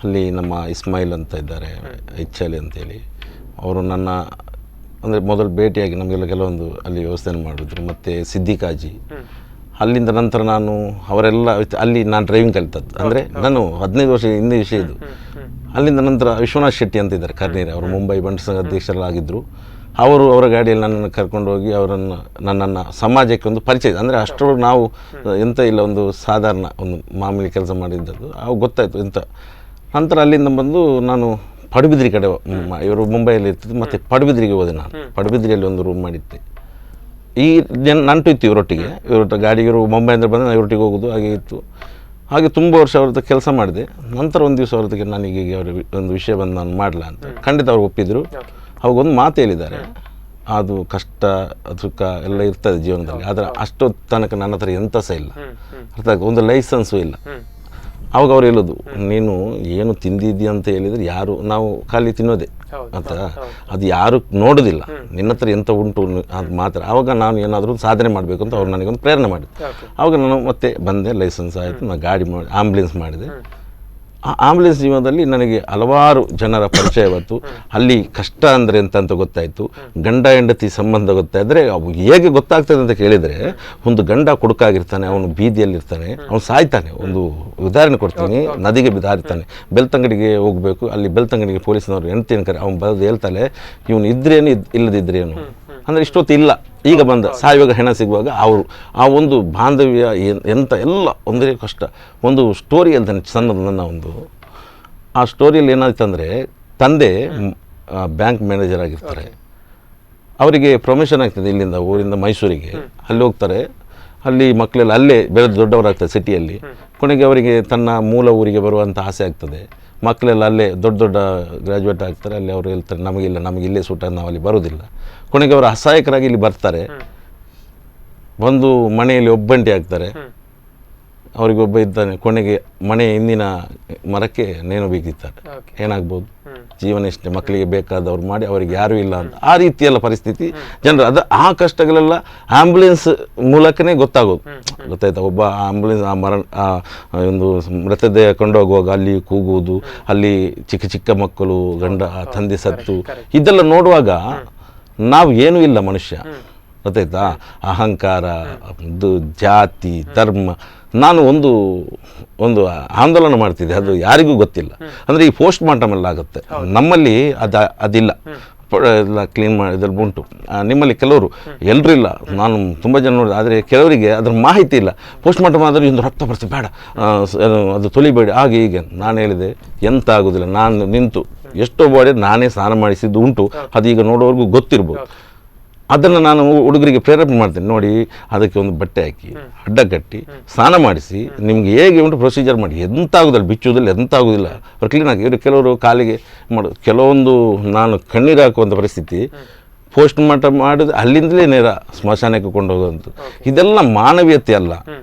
ಅಲ್ಲಿ ನಮ್ಮ ಇಸ್ಮಾಯಿಲ್ ಅಂತ ಇದ್ದಾರೆ, ಇಚ್ಛಲಿ ಅಂತೇಳಿ, ಅವರು ನನ್ನ ಅಂದರೆ ಮೊದಲು ಭೇಟಿಯಾಗಿ ನಮಗೆಲ್ಲ ಕೆಲವೊಂದು ಅಲ್ಲಿ ವ್ಯವಸ್ಥೆಯನ್ನು ಮಾಡಿದ್ರು. ಮತ್ತು ಸಿದ್ದಿಕಾಜಿ. ಅಲ್ಲಿಂದ ನಂತರ ನಾನು ಅವರೆಲ್ಲ ಅಲ್ಲಿ ನಾನು ಡ್ರೈವಿಂಗ್ ಕಲಿತದ್ದು, ಅಂದರೆ ನಾನು 15 ವರ್ಷ ಹಿಂದೆ ವಿಷಯ ಇದು. ಅಲ್ಲಿಂದ ನಂತರ ವಿಶ್ವನಾಥ್ ಶೆಟ್ಟಿ ಅಂತ ಇದ್ದಾರೆ ಕರ್ನೀರೆ, ಅವರು ಮುಂಬೈ ಬಂಟ್ ಸಂಘ ಅಧ್ಯಕ್ಷರಾಗಿದ್ದರು. ಅವರು ಅವರ ಗಾಡಿಯಲ್ಲಿ ನನ್ನನ್ನು ಕರ್ಕೊಂಡು ಹೋಗಿ ನನ್ನನ್ನು ಸಮಾಜಕ್ಕೆ ಒಂದು ಪರಿಚಯ, ಅಂದರೆ ಅಷ್ಟರೊಳಗೆ ನಾವು ಎಂತ ಇಲ್ಲ, ಒಂದು ಸಾಧಾರಣ ಒಂದು ಮಾಮೂಲಿ ಕೆಲಸ ಮಾಡಿದ್ದದ್ದು ಅವಾಗ ಗೊತ್ತಾಯಿತು ಎಂತ. ನಂತರ ಅಲ್ಲಿಂದ ಬಂದು ನಾನು ಪಡುಬಿದ್ರಿ ಕಡೆ, ಇವರು ಮುಂಬೈಯಲ್ಲಿ ಇರ್ತಿದ್ದು, ಮತ್ತು ಪಡುಬಿದ್ರಿಗೆ ಹೋದೆ. ನಾನು ಪಡುಬಿದ್ರಿಯಲ್ಲಿ ಒಂದು ರೂಮ್ ಮಾಡಿದ್ದೆ. ಈ ನಂಟು ಇತ್ತು ಇವರೊಟ್ಟಿಗೆ, ಇವರೊಟ್ಟಿಗೆ ಗಾಡಿಗೆ ಇವರು ಮುಂಬೈಯಿಂದ ಬಂದು ನಾನು ಇವರೊಟ್ಟಿಗೆ ಹೋಗೋದು ಹಾಗೆ ಇತ್ತು. ಹಾಗೆ ತುಂಬ ವರ್ಷ ಅವ್ರ ಹತ್ರ ಕೆಲಸ ಮಾಡಿದೆ. ನಂತರ ಒಂದು ದಿವಸ ಅವ್ರ ಹತ್ರಕ್ಕೆ ನನಗೆ ಅವ್ರ ಒಂದು ವಿಷಯ ಬಂದು ನಾನು ಮಾಡಲ ಅಂತ ಖಂಡಿತ ಅವ್ರು ಒಪ್ಪಿದ್ರು. ಅವಾಗೊಂದು ಮಾತು ಹೇಳಿದ್ದಾರೆ, ಅದು ಕಷ್ಟ ಸುಖ ಎಲ್ಲ ಇರ್ತದೆ ಜೀವನದಲ್ಲಿ, ಆದರೆ ಅಷ್ಟೊತ್ತು ತನಕ ನನ್ನ ಹತ್ರ ಎಂಥ ಸಹ ಇಲ್ಲ, ಅರ್ಥ ಆಗ್ತದೆ, ಒಂದು ಲೈಸೆನ್ಸು ಇಲ್ಲ. ಅವಾಗ ಅವ್ರು ಹೇಳೋದು, ನೀನು ಏನು ತಿಂದಿದ್ದೀಯ ಅಂತ ಹೇಳಿದರೆ ಯಾರು, ನಾವು ಖಾಲಿ ತಿನ್ನೋದೆ ಅಂತ, ಅದು ಯಾರು ನೋಡೋದಿಲ್ಲ, ನಿನ್ನ ಹತ್ರ ಎಂತ ಉಂಟು ಅದು ಮಾತ್ರ. ಆವಾಗ ನಾನು ಏನಾದರೂ ಸಾಧನೆ ಮಾಡಬೇಕು ಅಂತ ಅವ್ರು ನನಗೊಂದು ಪ್ರೇರಣೆ ಮಾಡಿದ್ರು. ಆವಾಗ ನಾನು ಮತ್ತೆ ಬಂದೆ, ಲೈಸೆನ್ಸ್ ಆಯಿತು, ನಾನು ಗಾಡಿ ಮಾಡಿ ಆಂಬುಲೆನ್ಸ್ ಮಾಡಿದೆ. ಆ ಆಂಬುಲೆನ್ಸ್ ಜೀವನದಲ್ಲಿ ನನಗೆ ಹಲವಾರು ಜನರ ಪರಿಚಯ ಬಂತು. ಅಲ್ಲಿ ಕಷ್ಟ ಅಂದರೆ ಎಂತ ಗೊತ್ತಾಯಿತು, ಗಂಡ ಹೆಂಡತಿ ಸಂಬಂಧ ಗೊತ್ತಾಯಿದ್ರೆ ಅವು ಹೇಗೆ ಗೊತ್ತಾಗ್ತದೆ ಅಂತ ಕೇಳಿದರೆ, ಒಂದು ಗಂಡ ಕುಡುಕಾಗಿರ್ತಾನೆ, ಅವನು ಬೀದಿಯಲ್ಲಿರ್ತಾನೆ, ಅವನು ಸಾಯ್ತಾನೆ. ಒಂದು ಉದಾಹರಣೆ ಕೊಡ್ತೀನಿ, ನದಿಗೆ ಬಿದ್ದಾರಿರ್ತಾನೆ, ಬೆಳ್ತಂಗಡಿಗೆ ಹೋಗಬೇಕು, ಅಲ್ಲಿ ಬೆಳ್ತಂಗಡಿಗೆ ಪೊಲೀಸ್ನವರು ಹೆಂಡ್ತಿನ ಕರೆ, ಅವನು ಬರೋದು ಹೇಳ್ತಾನೆ, ಇವನು ಇದ್ರೇನು ಇಲ್ಲದಿದ್ರೇನು, ಅಂದರೆ ಇಷ್ಟೊತ್ತು ಇಲ್ಲ, ಈಗ ಬಂದ ಸಾಯುವಾಗ ಹೆಣ ಸಿಗುವಾಗ ಅವರು ಆ ಒಂದು ಬಾಂಧವ್ಯ ಎಂತ ಎಲ್ಲ ಒಂದೇ ಕಷ್ಟ. ಒಂದು ಸ್ಟೋರಿ ಹೇಳ್ತಾನೆ ಸಣ್ಣದು ನನ್ನ ಒಂದು. ಆ ಸ್ಟೋರಿಯಲ್ಲಿ ಏನಾಯ್ತು ಅಂದರೆ, ತಂದೆ ಬ್ಯಾಂಕ್ ಮ್ಯಾನೇಜರ್ ಆಗಿರ್ತಾರೆ, ಅವರಿಗೆ ಪ್ರಮೋಷನ್ ಆಗ್ತದೆ ಇಲ್ಲಿಂದ ಊರಿಂದ ಮೈಸೂರಿಗೆ. ಅಲ್ಲಿ ಹೋಗ್ತಾರೆ, ಅಲ್ಲಿ ಮಕ್ಕಳೆಲ್ಲ ಅಲ್ಲೇ ಬೆಳೆದು ದೊಡ್ಡವರಾಗ್ತಾರೆ ಸಿಟಿಯಲ್ಲಿ. ಕೊನೆಗೆ ಅವರಿಗೆ ತನ್ನ ಮೂಲ ಊರಿಗೆ ಬರುವಂಥ ಆಸೆ ಆಗ್ತದೆ. ಮಕ್ಕಳೆಲ್ಲ ಅಲ್ಲೇ ದೊಡ್ಡ ಗ್ರ್ಯಾಜುಯೇಟ್ ಆಗ್ತಾರೆ. ಅಲ್ಲಿ ಅವರು ಹೇಳ್ತಾರೆ, ನಮಗೆ ಇಲ್ಲೇ ಸೂಟ, ನಾವು ಅಲ್ಲಿ ಬರೋದಿಲ್ಲ. ಕೊನೆಗೆ ಅವರು ಅಸಹಾಯಕರಾಗಿ ಇಲ್ಲಿ ಬರ್ತಾರೆ, ಬಂದು ಮನೆಯಲ್ಲಿ ಒಬ್ಬಂಟಿ ಆಗ್ತಾರೆ. ಅವರಿಗೊಬ್ಬ ಇದ್ದಾನೆ, ಕೊನೆಗೆ ಮನೆ ಹಿಂದಿನ ಮರಕ್ಕೆ ನೇಣು ಬಿಗಿತಾರೆ. ಏನಾಗ್ಬೋದು, ಜೀವನ ಇಷ್ಟೇ, ಮಕ್ಕಳಿಗೆ ಬೇಕಾದವ್ರು ಮಾಡಿ ಅವರಿಗೆ ಯಾರೂ ಇಲ್ಲ ಅಂತ, ಆ ರೀತಿಯೆಲ್ಲ ಪರಿಸ್ಥಿತಿ ಜನರು. ಆ ಕಷ್ಟಗಳೆಲ್ಲ ಆಂಬುಲೆನ್ಸ್ ಮೂಲಕನೇ ಗೊತ್ತಾಯ್ತಾ. ಒಬ್ಬ ಆಂಬುಲೆನ್ಸ್ ಒಂದು ಮೃತದೇಹ ಕೊಂಡೋಗುವಾಗ ಅಲ್ಲಿ ಕೂಗುವುದು, ಅಲ್ಲಿ ಚಿಕ್ಕ ಮಕ್ಕಳು, ಗಂಡ ತಂದೆ ಸತ್ತು, ಇದೆಲ್ಲ ನೋಡುವಾಗ ನಾವು ಏನೂ ಇಲ್ಲ ಮನುಷ್ಯ, ಗೊತ್ತಾಯ್ತಾ. ಅಹಂಕಾರ, ಜಾತಿ, ಧರ್ಮ. ನಾನು ಒಂದು ಆಂದೋಲನ ಮಾಡ್ತಿದ್ದೆ, ಅದು ಯಾರಿಗೂ ಗೊತ್ತಿಲ್ಲ. ಅಂದರೆ ಈ ಪೋಸ್ಟ್ ಮಾರ್ಟಮ್ ಎಲ್ಲ ಆಗುತ್ತೆ, ನಮ್ಮಲ್ಲಿ ಅದಿಲ್ಲ, ಎಲ್ಲ ಕ್ಲೀನ್ ಮಾಡಿ ಇದ್ರಲ್ಲಿ ಉಂಟು. ನಿಮ್ಮಲ್ಲಿ ಕೆಲವರು, ಎಲ್ಲರೂ ಇಲ್ಲ, ನಾನು ತುಂಬ ಜನ ನೋಡಿದೆ, ಆದರೆ ಕೆಲವರಿಗೆ ಅದ್ರ ಮಾಹಿತಿ ಇಲ್ಲ. ಪೋಸ್ಟ್ ಮಾರ್ಟಮ್ ಆದರೆ ಒಂದು ರಕ್ತ ಬರ್ತದೆ, ಬೇಡ ಅದು ತೊಳಿಬೇಡಿ, ಹಾಗೆ ಹೀಗೆ. ನಾನು ಹೇಳಿದೆ, ಎಂತ ಆಗೋದಿಲ್ಲ, ನಾನು ನಿಂತು ಎಷ್ಟೋ ಬಾಡಿ ನಾನೇ ಸ್ನಾನ ಮಾಡಿಸಿದ್ದು ಉಂಟು, ಅದೀಗ ನೋಡೋವರೆಗೂ ಗೊತ್ತಿರ್ಬೋದು. ಅದನ್ನು ನಾನು ಹುಡುಗರಿಗೆ ಪ್ರೇರೇಪಣೆ ಮಾಡ್ತೇನೆ, ನೋಡಿ ಅದಕ್ಕೆ ಒಂದು ಬಟ್ಟೆ ಹಾಕಿ ಅಡ್ಡ ಕಟ್ಟಿ ಸ್ನಾನ ಮಾಡಿಸಿ, ನಿಮ್ಗೆ ಹೇಗೆ ಉಂಟು ಪ್ರೊಸೀಜರ್ ಮಾಡಿ, ಎಂತ ಆಗೋದಿಲ್ಲ, ಬಿಚ್ಚುವುದಿಲ್ಲ, ಎಂತ ಆಗೋದಿಲ್ಲ, ಅವ್ರು ಕ್ಲೀನ್ ಆಗಿ. ಇವರು ಕೆಲವರು ಕಾಲಿಗೆ ಮಾಡೋದು, ಕೆಲವೊಂದು ನಾನು ಕಣ್ಣೀರು ಹಾಕುವಂಥ ಪರಿಸ್ಥಿತಿ. ಪೋಸ್ಟ್ ಮಾರ್ಟಮ್ ಮಾಡಿದ್ರೆ ಅಲ್ಲಿಂದಲೇ ನೇರ ಸ್ಮಶಾನಕ್ಕೆ ಕೊಂಡು ಹೋಗುವಂಥ, ಇದೆಲ್ಲ ಮಾನವೀಯತೆ ಅಲ್ಲ.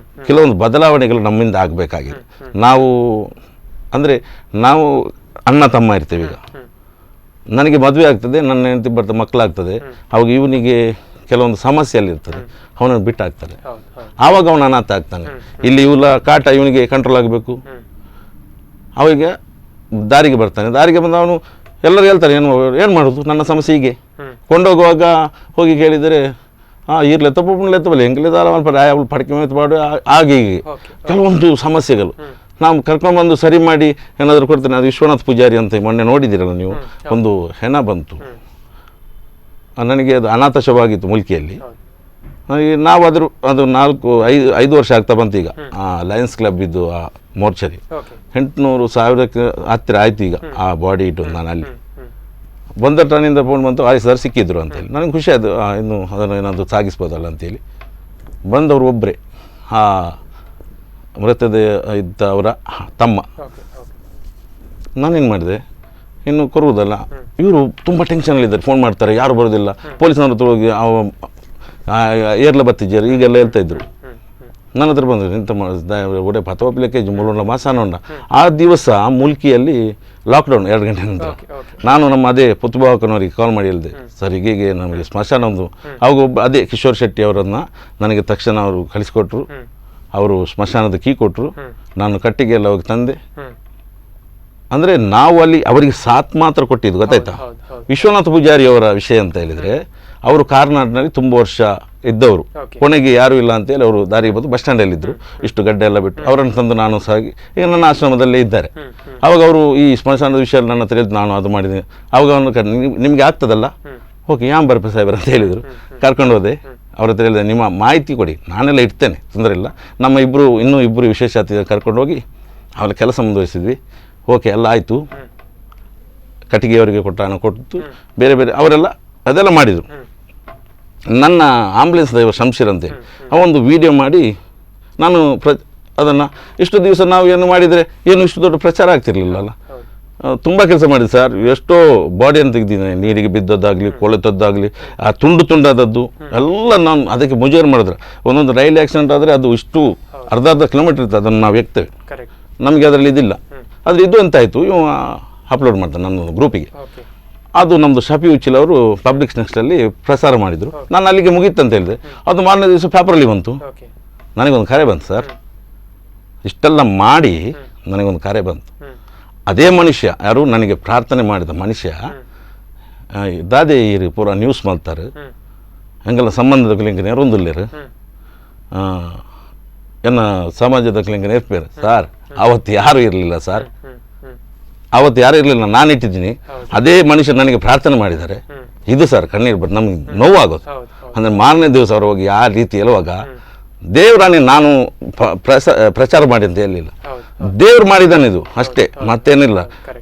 ಕೆಲವೊಂದು ಬದಲಾವಣೆಗಳು ನಮ್ಮಿಂದ ಆಗಬೇಕಾಗಿದೆ. ನಾವು ಅಣ್ಣ ತಮ್ಮ ಇರ್ತೇವೆ. ಈಗ ನನಗೆ ಮದುವೆ ಆಗ್ತದೆ, ನನ್ನ ಹೆಂಡತಿ ಬರ್ತದೆ, ಮಕ್ಕಳಾಗ್ತದೆ, ಅವಾಗ ಇವನಿಗೆ ಕೆಲವೊಂದು ಸಮಸ್ಯೆಯಲ್ಲಿರ್ತದೆ, ಅವನನ್ನು ಬಿಟ್ಟಾಗ್ತಾರೆ. ಆವಾಗ ಅವನು ಅನಾಥ ಆಗ್ತಾನೆ. ಇಲ್ಲಿ ಇವಳ ಕಾಟ ಇವನಿಗೆ ಕಂಟ್ರೋಲ್ ಆಗಬೇಕು. ಅವಾಗ ದಾರಿಗೆ ಬರ್ತಾನೆ. ದಾರಿಗೆ ಬಂದು ಅವನು ಎಲ್ಲರೂ ಹೇಳ್ತಾರೆ ಏನು ಮಾಡೋದು ನನ್ನ ಸಮಸ್ಯೆ ಹೀಗೆ. ಕೊಂಡೋಗುವಾಗ ಹೋಗಿ ಕೇಳಿದರೆ ಇರ್ಲೆ ತಪ್ಪಲೆ ಹೆಂಗಿಲ್ಲ ಅವಳು ಪಡಕೆ ಮಾಡು ಹಾಗೆ ಹೀಗೆ ಕೆಲವೊಂದು ಸಮಸ್ಯೆಗಳು. ನಾವು ಕರ್ಕೊಂಡ್ಬಂದು ಸರಿ ಮಾಡಿ ಏನಾದರೂ ಕೊಡ್ತೇನೆ. ಅದು ವಿಶ್ವನಾಥ್ ಪೂಜಾರಿ ಅಂತ ಮೊನ್ನೆ ನೋಡಿದ್ದೀರಲ್ಲ ನೀವು, ಒಂದು ಹೆಣ ಬಂತು ನನಗೆ, ಅದು ಅನಾಥಶವಾಗಿತ್ತು ಮುಲ್ಕಿಯಲ್ಲಿ. ನಾವಾದರೂ ಅದು 4-5 ವರ್ಷ ಆಗ್ತಾ ಬಂತು. ಈಗ ಲಯನ್ಸ್ ಕ್ಲಬ್ ಇದ್ದು ಆ ಮೋರ್ಚರಿ 800,000 ಹತ್ತಿರ ಆಯ್ತು ಈಗ ಆ ಬಾಡಿ ಇಟ್ಟು. ನಾನು ಅಲ್ಲಿ ಬಂದ ಟರ್ನಿಂದ ಫೋನ್ ಬಂತು, ಸರ್ ಸಿಕ್ಕಿದ್ರು ಅಂತೇಳಿ. ನನಗೆ ಖುಷಿ ಆಯಿತು, ಇನ್ನು ಅದನ್ನು ಏನಾದರೂ ಸಾಗಿಸ್ಬೋದಲ್ಲ ಅಂತೇಳಿ. ಬಂದವರು ಒಬ್ಬರೇ, ಆ ಮೃತದ ಇದ್ದವರ ತಮ್ಮ. ನಾನೇನು ಮಾಡಿದೆ, ಇನ್ನು ಕೊರುವುದಲ್ಲ, ಇವರು ತುಂಬ ಟೆನ್ಷನಲ್ಲಿದ್ದಾರೆ, ಫೋನ್ ಮಾಡ್ತಾರೆ, ಯಾರು ಬರೋದಿಲ್ಲ, ಪೊಲೀಸ್ನವ್ರ ಹತ್ರ ಹೋಗಿ ಏರ್ಲ ಬತ್ತಿದ್ದಾರೆ ಈಗೆಲ್ಲ ಹೇಳ್ತಾ ಇದ್ರು. ನನ್ನ ಹತ್ರ ಬಂದರು, ಎಂತ ಒಡೆ ಪತವಪ್ಲಿಕ್ಕೆ ಮುಳ್ಳುಂಡ ಮಾಸಾನೊಂಡ. ಆ ದಿವಸ ಮುಲ್ಕಿಯಲ್ಲಿ ಲಾಕ್ಡೌನ್ 2 ಗಂಟೆ ನಂತರ. ನಾನು ನಮ್ಮ ಅದೇ ಪುತ್ತುಭಾವಕನವರಿಗೆ ಕಾಲ್ ಮಾಡಿ ಹೇಳಿದೆ, ಸರ್ ಹೀಗೆ ನಮಗೆ ಸ್ಮಶಾನ ಒಂದು, ಅವಾಗ ಅದೇ ಕಿಶೋರ್ ಶೆಟ್ಟಿ ಅವರನ್ನು ನನಗೆ ತಕ್ಷಣ ಅವರು ಕಳಿಸ್ಕೊಟ್ರು. ಅವರು ಸ್ಮಶಾನದ ಕೀ ಕೊಟ್ಟರು, ನಾನು ಕಟ್ಟಿಗೆ ಎಲ್ಲ ಹೋಗಿ ತಂದೆ. ಅಂದರೆ ನಾವು ಅಲ್ಲಿ ಅವರಿಗೆ ಸಾಥ್ ಮಾತ್ರ ಕೊಟ್ಟಿದ್ದು, ಗೊತ್ತಾಯ್ತಾ. ವಿಶ್ವನಾಥ ಪೂಜಾರಿ ಅವರ ವಿಷಯ ಅಂತ ಹೇಳಿದರೆ, ಅವರು ಕಾರ್ನಾಡ್ನಲ್ಲಿ ತುಂಬ ವರ್ಷ ಇದ್ದವರು, ಕೊನೆಗೆ ಯಾರೂ ಇಲ್ಲ ಅಂತೇಳಿ ಅವರು ದಾರಿ ಬಂದು ಬಸ್ ಸ್ಟ್ಯಾಂಡಲ್ಲಿದ್ದರು. ಇಷ್ಟು ಗಡ್ಡೆ ಎಲ್ಲ ಬಿಟ್ಟು ಅವರನ್ನು ತಂದು ನಾನು ಸಾಗಿ ಈಗ ನನ್ನ ಆಶ್ರಮದಲ್ಲೇ ಇದ್ದಾರೆ. ಆವಾಗ ಅವರು ಈ ಸ್ಮಶಾನದ ವಿಷಯ ನನ್ನ ಹತ್ರ ಹೇಳಿದ್ದು, ನಾನು ಅದು ಮಾಡಿದ್ದೀನಿ. ಆವಾಗ ಅವನು ನಿಮಗೆ ಆಗ್ತದಲ್ಲ, ಓಕೆ ಯಾಂ ಬರ್ಪೆ ಸಾಹೇಬರ್ ಅಂತ ಹೇಳಿದರು. ಕರ್ಕೊಂಡು ಹೋದೆ, ಅವ್ರ ಹತ್ರ ಹೇಳಿದೆ, ನಿಮ್ಮ ಮಾಹಿತಿ ಕೊಡಿ, ನಾನೆಲ್ಲ ಇಡ್ತೇನೆ, ತೊಂದರೆ ಇಲ್ಲ. ನಮ್ಮ ಇನ್ನೂ ಇಬ್ಬರು ವಿಶೇಷ ಅತಿಥಿ ಕರ್ಕೊಂಡು ಹೋಗಿ ಅವರ ಕೆಲಸ ಮುಂದುವರಿಸಿದ್ವಿ. ಓಕೆ ಎಲ್ಲ ಆಯಿತು. ಕಟ್ಟಿಗೆಯವರಿಗೆ ಕೊಟ್ಟ ಹಣ ಕೊಟ್ಟು ಬೇರೆ ಬೇರೆ ಅವರೆಲ್ಲ ಅದೆಲ್ಲ ಮಾಡಿದರು. ನನ್ನ ಆಂಬುಲೆನ್ಸ್ ಡ್ರೈವರ್ ಶಂಶೀರ್ ಅಂತೇಳಿ ಅವೊಂದು ವಿಡಿಯೋ ಮಾಡಿ ನಾನು ಅದನ್ನು ಇಷ್ಟು ದಿವಸ ನಾವು ಏನು ಮಾಡಿದರೆ ಏನು ಇಷ್ಟು ದೊಡ್ಡ ಪ್ರಚಾರ ಆಗ್ತಿರ್ಲಿಲ್ಲಲ್ಲ. ತುಂಬ ಕೆಲಸ ಮಾಡಿದೆ ಸರ್, ಎಷ್ಟೋ ಬಾಡಿಯನ್ನು ತೆಗೆದಿದ್ದೇನೆ, ನೀರಿಗೆ ಬಿದ್ದದ್ದಾಗಲಿ, ಕೊಳೆತದ್ದಾಗಲಿ, ಆ ತುಂಡಾದದ್ದು ಎಲ್ಲ ನಾನು ಅದಕ್ಕೆ ಮುಜುಗರ ಮಾಡಿದ್ರೆ. ಒಂದೊಂದು ರೈಲ್ ಆಕ್ಸಿಡೆಂಟ್ ಆದರೆ ಅದು ಇಷ್ಟು ಅರ್ಧ ಕಿಲೋಮೀಟರ್ ಇರ್ತದೆ, ಅದನ್ನು ನಾವು ಎಕ್ತೇವೆ, ನಮಗೆ ಅದರಲ್ಲಿ ಇದಿಲ್ಲ. ಆದರೆ ಇದು ಎಂತಾಯಿತು, ಇವು ಅಪ್ಲೋಡ್ ಮಾಡ್ತಾರೆ ನನ್ನ ಗ್ರೂಪಿಗೆ. ಅದು ನಮ್ಮದು ಶಫಿ ಉಚ್ಚಿಲ್ ಅವರು ಪಬ್ಲಿಕ್ ನೆಕ್ಸ್ಟಲ್ಲಿ ಪ್ರಸಾರ ಮಾಡಿದರು. ನಾನು ಅಲ್ಲಿಗೆ ಮುಗೀತಂತ ಹೇಳಿದೆ. ಅದು ಮಾರನೇ ದಿವಸ ಪೇಪರಲ್ಲಿ ಬಂತು. ನನಗೊಂದು ಕರೆ ಬಂತು, ಸರ್ ಇಷ್ಟೆಲ್ಲ ಮಾಡಿ ನನಗೊಂದು ಕರೆ ಬಂತು. ಅದೇ ಮನುಷ್ಯ, ಯಾರು ನನಗೆ ಪ್ರಾರ್ಥನೆ ಮಾಡಿದ ಮನುಷ್ಯ, ದಾದೆ ಇರು ಪೂರ ನ್ಯೂಸ್ ಮಾಡ್ತಾರೆ, ಹಂಗೆಲ್ಲ ಸಂಬಂಧದ ಕ್ಲಿಂಕ ನೆರೊಂದಿಲ್ಲರು ಎನ್ನ ಸಮಾಜದ ಕ್ಲಿಂಕ ನೆರ್ಪೇರು. ಸರ್ ಅವತ್ತು ಯಾರೂ ಇರಲಿಲ್ಲ ಸರ್, ಅವತ್ತು ಯಾರು ಇರಲಿಲ್ಲ, ನಾನು ಇಟ್ಟಿದ್ದೀನಿ. ಅದೇ ಮನುಷ್ಯ ನನಗೆ ಪ್ರಾರ್ಥನೆ ಮಾಡಿದ್ದಾರೆ. ಇದು ಸರ್ ಕಣ್ಣೀರು ಬಟ್ ನಮಗೆ ನೋವಾಗೋದು. ಅಂದರೆ ಮಾರನೇ ದಿವಸ ಅವರು ಹೋಗಿ ಆ ರೀತಿ ಹೇಳುವಾಗ ದೇವರಾಣಿ ನಾನು ಪ್ರಚಾರ ಮಾಡಿ ಅಂತ ಹೇಳಲಿಲ್ಲ, ದೇವ್ರು ಮಾಡಿದ್ದಾನೆ ಇದು ಅಷ್ಟೇ, ಮತ್ತೇನಿಲ್ಲ.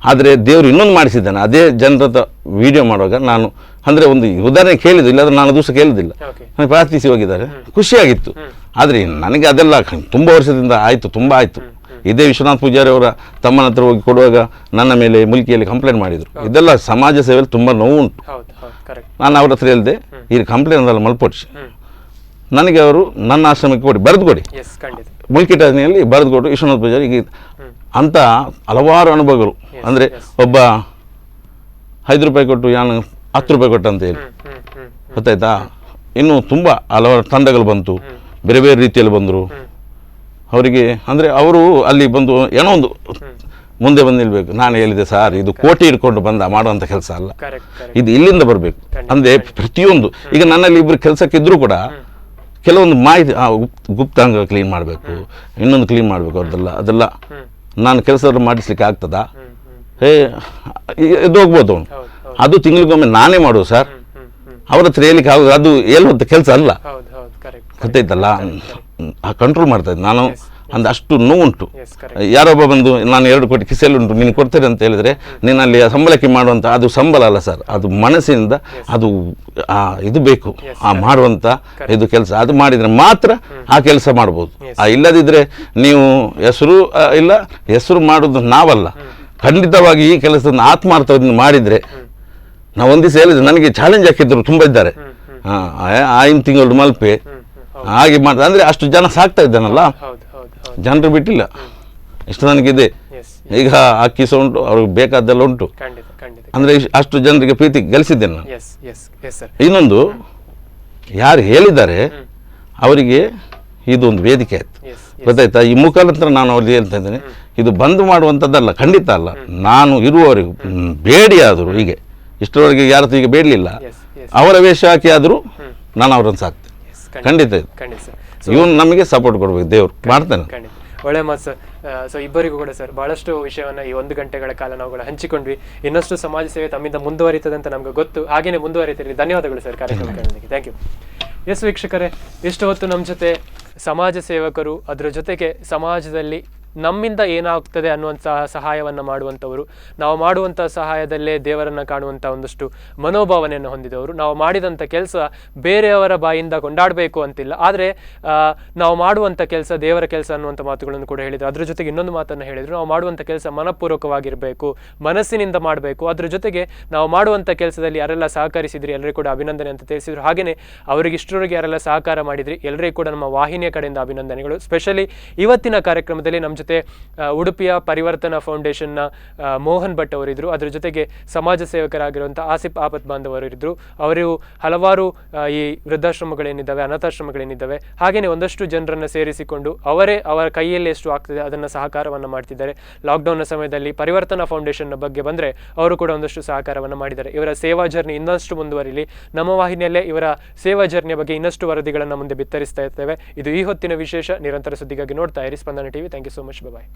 ಆದರೆ ದೇವ್ರು ಇನ್ನೊಂದು ಮಾಡಿಸಿದ್ದಾನೆ. ಅದೇ ಜನರದ ವಿಡಿಯೋ ಮಾಡುವಾಗ ನಾನು ಅಂದರೆ ಒಂದು ಉದಾಹರಣೆ ಕೇಳಿದ್ದು, ಇಲ್ಲಾಂದ್ರೆ ನಾನು ದಿವಸ ಕೇಳಿದಿಲ್ಲ, ನನಗೆ ಪ್ರಾರ್ಥಿಸಿ ಹೋಗಿದ್ದಾರೆ, ಖುಷಿಯಾಗಿತ್ತು. ಆದರೆ ನನಗೆ ಅದೆಲ್ಲ ತುಂಬ ವರ್ಷದಿಂದ ಆಯಿತು, ತುಂಬ ಆಯಿತು. ಇದೇ ವಿಶ್ವನಾಥ್ ಪೂಜಾರಿ ಅವರ ತಮ್ಮನ ಹತ್ರ ಹೋಗಿ ಕೊಡುವಾಗ ನನ್ನ ಮೇಲೆ ಮುಲ್ಕಿಯಲ್ಲಿ ಕಂಪ್ಲೇಂಟ್ ಮಾಡಿದರು. ಇದೆಲ್ಲ ಸಮಾಜ ಸೇವೆಯಲ್ಲಿ ತುಂಬ ನೋವು ಉಂಟು. ನಾನು ಅವ್ರ ಹತ್ರ ಹೇಳಿದೆ, ಈ ಕಂಪ್ಲೇಂಟ್ ಅದೆಲ್ಲ ಮಲ್ಪೊಡ್ಸಿ ನನಗೆ ಅವರು ನನ್ನ ಆಶ್ರಮಕ್ಕೆ ಕೊಡಿ, ಬರೆದು ಕೊಡಿ, ಮುಲ್ಕಿ ಠಾಣೆಯಲ್ಲಿ ಬರೆದು ಕೊಟ್ಟು ವಿಶ್ವನಾಥ್ ಪೂಜಾರಿ ಅಂತ ಹಲವಾರು ಅನುಭವಗಳು. ಅಂದರೆ ಒಬ್ಬ 5 ರೂಪಾಯಿ ಕೊಟ್ಟು ಯಾನು 10 ರೂಪಾಯಿ ಕೊಟ್ಟ ಅಂತ ಹೇಳಿ, ಗೊತ್ತಾಯ್ತಾ. ಇನ್ನೂ ತುಂಬ ಹಲವಾರು ತಂಡಗಳು ಬಂತು, ಬೇರೆ ಬೇರೆ ರೀತಿಯಲ್ಲಿ ಬಂದರು. ಅವರಿಗೆ ಅಂದರೆ ಅವರು ಅಲ್ಲಿ ಬಂದು ಏನೋ ಒಂದು ಮುಂದೆ ಬಂದು ನಿಲ್ಬೇಕು. ನಾನು ಹೇಳಿದೆ, ಸರ್ ಇದು ಕೋಟಿ ಇಟ್ಕೊಂಡು ಮಾಡುವಂಥ ಕೆಲಸ ಅಲ್ಲ, ಇದು ಇಲ್ಲಿಂದ ಬರಬೇಕು. ಅಂದರೆ ಪ್ರತಿಯೊಂದು ಈಗ ನನ್ನಲ್ಲಿ ಇಬ್ಬರು ಕೆಲಸಕ್ಕಿದ್ರೂ ಕೂಡ ಕೆಲವೊಂದು ಮಾಹಿತಿ, ಗುಪ್ತಾಂಗ ಕ್ಲೀನ್ ಮಾಡಬೇಕು, ಇನ್ನೊಂದು ಕ್ಲೀನ್ ಮಾಡಬೇಕು, ಅದೆಲ್ಲ ನಾನು ಕೆಲಸವನ್ನು ಮಾಡಿಸ್ಲಿಕ್ಕೆ ಆಗ್ತದಾ? ಎದ್ದು ಹೋಗ್ಬೋದು ಅವನು. ಅದು ತಿಂಗಳಿಗೊಮ್ಮೆ ನಾನೇ ಮಾಡೋದು ಸರ್, ಅವ್ರ ಹತ್ರ ಹೇಳಿಕ್ಕೆ ಆಗೋದು, ಅದು ಹೇಳುವಂಥ ಕೆಲಸ ಅಲ್ಲ, ಗೊತ್ತಾಯ್ತಲ್ಲ. ಕಂಟ್ರೋಲ್ ಮಾಡ್ತಾ ಇದ್ದೆ ನಾನು. ಅಂದ್ರೆ ಅಷ್ಟು ನೋವುಂಟು. ಯಾರೊಬ್ಬ ಬಂದು ನಾನು 2 ಕೋಟಿ ಕಿಸೆಯಲ್ಲಿ ಉಂಟು ನೀನು ಕೊಡ್ತೇನೆ ಅಂತ ಹೇಳಿದರೆ, ನೀನು ಅಲ್ಲಿ ಸಂಬಳಕ್ಕೆ ಮಾಡುವಂಥ ಅದು ಸಂಬಳ ಅಲ್ಲ ಸರ್, ಅದು ಮನಸ್ಸಿನಿಂದ ಅದು ಇದು ಬೇಕು, ಮಾಡುವಂಥ ಇದು ಕೆಲಸ. ಅದು ಮಾಡಿದರೆ ಮಾತ್ರ ಆ ಕೆಲಸ ಮಾಡ್ಬೋದು. ಇಲ್ಲದಿದ್ದರೆ ನೀವು ಹೆಸರು ಮಾಡೋದು ನಾವಲ್ಲ, ಖಂಡಿತವಾಗಿ ಈ ಕೆಲಸವನ್ನು ಆತ್ಮಾರ್ಥದಿಂದ ಮಾಡಿದರೆ. ನಾವು ಒಂದು ದಿವಸ ಹೇಳಿದ್ರೆ ನನಗೆ ಚಾಲೆಂಜ್ ಹಾಕಿದ್ರು ತುಂಬ ಇದ್ದಾರೆ, 5 ತಿಂಗಳು ಮಲ್ಪೆ ಹಾಗೆ ಮಾಡ್ತಾರೆ. ಅಂದರೆ ಅಷ್ಟು ಜನ ಸಾಕ್ತಾ ಇದ್ದಾನಲ್ಲ, ಜನರು ಬಿಟ್ಟಿಲ್ಲ. ಇಷ್ಟು ನನಗಿದೆ. ಈಗ ಅಕ್ಕಿ ಸಹ ಉಂಟು, ಅವ್ರಿಗೆ ಬೇಕಾದ್ದೆಲ್ಲ ಉಂಟು. ಅಂದರೆ ಅಷ್ಟು ಜನರಿಗೆ ಪ್ರೀತಿ ಗಳಿಸಿದ್ದೇನೆ ನಾನು. ಇನ್ನೊಂದು, ಯಾರು ಹೇಳಿದ್ದಾರೆ ಅವರಿಗೆ ಇದೊಂದು ವೇದಿಕೆ ಆಯಿತು, ಗೊತ್ತಾಯ್ತಾ. ಈ ಮುಖಾಂತರ ನಾನು ಅವ್ರಿಗೆ ಹೇಳ್ತಾ ಇದ್ದೇನೆ, ಇದು ಬಂದ್ ಮಾಡುವಂಥದ್ದಲ್ಲ, ಖಂಡಿತ ಅಲ್ಲ. ನಾನು ಇರುವವರೆಗೂ ಬೇಡಿ ಆದರೂ ಹೀಗೆ ಇಷ್ಟರವರೆಗೆ ಯಾರತ್ತು ಈಗ ಬೇಡಲಿಲ್ಲ, ಅವರ ವೇಷ ಹಾಕಿ ಆದರೂ ನಾನು ಅವರನ್ನು ಸಾಕ್ತೇನೆ. ಖಂಡಿತ ಇದು ಇವನು ನಮಗೆ ಸಪೋರ್ಟ್ ಕೊಡ್ಬೇಕು, ದೇವರು ಮಾಡ್ತಾನೆ. ಒಳ್ಳೆ ಮಾತು ಸರ್. ಸೊ ಇಬ್ಬರಿಗೂ ಕೂಡ ಸರ್ ಬಹಳಷ್ಟು ವಿಷಯವನ್ನು ಈ 1 ಗಂಟೆಗಳ ಕಾಲ ನಾವುಗಳು ಹಂಚಿಕೊಂಡ್ವಿ. ಇನ್ನಷ್ಟು ಸಮಾಜ ಸೇವೆ ತಮ್ಮಿಂದ ಮುಂದುವರಿತದೆ ಅಂತ ನಮ್ಗೆ ಗೊತ್ತು. ಹಾಗೇನೆ ಮುಂದುವರಿತಿರಲಿ. ಧನ್ಯವಾದಗಳು ಸರ್ ಕಾರ್ಯಕ್ರಮಕ್ಕೆ. Thank you. ಎಸ್ ವೀಕ್ಷಕರೇ, ಇಷ್ಟು ಹೊತ್ತು ನಮ್ಮ ಜೊತೆ ಸಮಾಜ ಸೇವಕರು, ಅದರ ಜೊತೆಗೆ ಸಮಾಜದಲ್ಲಿ ನಮ್ಮಿಂದ ಏನಾಗ್ತದೆ ಅನ್ನುವಂತಹ ಸಹಾಯವನ್ನು ಮಾಡುವಂಥವರು, ನಾವು ಮಾಡುವಂಥ ಸಹಾಯದಲ್ಲೇ ದೇವರನ್ನು ಕಾಣುವಂಥ ಒಂದಷ್ಟು ಮನೋಭಾವನೆಯನ್ನು ಹೊಂದಿದವರು. ನಾವು ಮಾಡಿದಂಥ ಕೆಲಸ ಬೇರೆಯವರ ಬಾಯಿಂದ ಕೊಂಡಾಡಬೇಕು ಅಂತಿಲ್ಲ, ಆದರೆ ನಾವು ಮಾಡುವಂಥ ಕೆಲಸ ದೇವರ ಕೆಲಸ ಅನ್ನುವಂಥ ಮಾತುಗಳನ್ನು ಕೂಡ ಹೇಳಿದರು. ಅದ್ರ ಜೊತೆಗೆ ಇನ್ನೊಂದು ಮಾತನ್ನು ಹೇಳಿದರು, ನಾವು ಮಾಡುವಂಥ ಕೆಲಸ ಮನಪೂರ್ವಕವಾಗಿರಬೇಕು, ಮನಸ್ಸಿನಿಂದ ಮಾಡಬೇಕು. ಅದ್ರ ಜೊತೆಗೆ ನಾವು ಮಾಡುವಂಥ ಕೆಲಸದಲ್ಲಿ ಯಾರೆಲ್ಲ ಸಹಕರಿಸಿದ್ರಿ ಎಲ್ಲರಿಗೂ ಕೂಡ ಅಭಿನಂದನೆ ಅಂತ ತಿಳಿಸಿದರು. ಹಾಗೆಯೇ ಅವರಿಗೆ ಇಷ್ಟರವರೆಗೆ ಯಾರೆಲ್ಲ ಸಹಕಾರ ಮಾಡಿದ್ರಿ ಎಲ್ಲರಿಗೂ ಕೂಡ ನಮ್ಮ ವಾಹಿನಿಯ ಕಡೆಯಿಂದ ಅಭಿನಂದನೆಗಳು. ಸ್ಪೆಷಲಿ ಇವತ್ತಿನ ಕಾರ್ಯಕ್ರಮದಲ್ಲಿ ನಮ್ಮ ಜೊತೆ ಉಡುಪಿಯ ಪರಿವರ್ತನಾ ಫೌಂಡೇಶನ್ನ ಮೋಹನ್ ಭಟ್ ಅವರಿದ್ದರು. ಅದರ ಜೊತೆಗೆ ಸಮಾಜ ಸೇವಕರಾಗಿರುವಂಥ ಆಸಿಫ್ ಆಪತ್ ಬಾಂಧವರು ಇದ್ದರು. ಅವರು ಹಲವಾರು ಈ ವೃದ್ಧಾಶ್ರಮಗಳೇನಿದ್ದಾವೆ, ಅನಾಥಾಶ್ರಮಗಳೇನಿದ್ದಾವೆ, ಹಾಗೆಯೇ ಒಂದಷ್ಟು ಜನರನ್ನು ಸೇರಿಸಿಕೊಂಡು ಅವರ ಕೈಯಲ್ಲಿ ಎಷ್ಟು ಆಗ್ತದೆ ಅದನ್ನು ಸಹಕಾರವನ್ನು ಮಾಡ್ತಿದ್ದಾರೆ. ಲಾಕ್ಡೌನ್ನ ಸಮಯದಲ್ಲಿ ಪರಿವರ್ತನಾ ಫೌಂಡೇಶನ್ನ ಬಗ್ಗೆ ಬಂದರೆ ಅವರು ಕೂಡ ಒಂದಷ್ಟು ಸಹಕಾರವನ್ನು ಮಾಡಿದ್ದಾರೆ. ಇವರ ಸೇವಾ ಜರ್ನಿ ಇನ್ನಷ್ಟು ಮುಂದುವರಿಲಿ. ನಮ್ಮ ವಾಹಿನಿಯಲ್ಲೇ ಇವರ ಸೇವಾ ಜರ್ನಿಯ ಬಗ್ಗೆ ಇನ್ನಷ್ಟು ವರದಿಗಳನ್ನು ಮುಂದೆ ಬಿತ್ತರಿಸ್ತಾ ಇರ್ತೇವೆ. ಇದು ಈ ಹೊತ್ತಿನ ವಿಶೇಷ. ನಿರಂತರ ಸುದ್ದಿಗಾಗಿ ನೋಡ್ತಾ ಇರಿ Spandana TV. Thank you so much. Bye.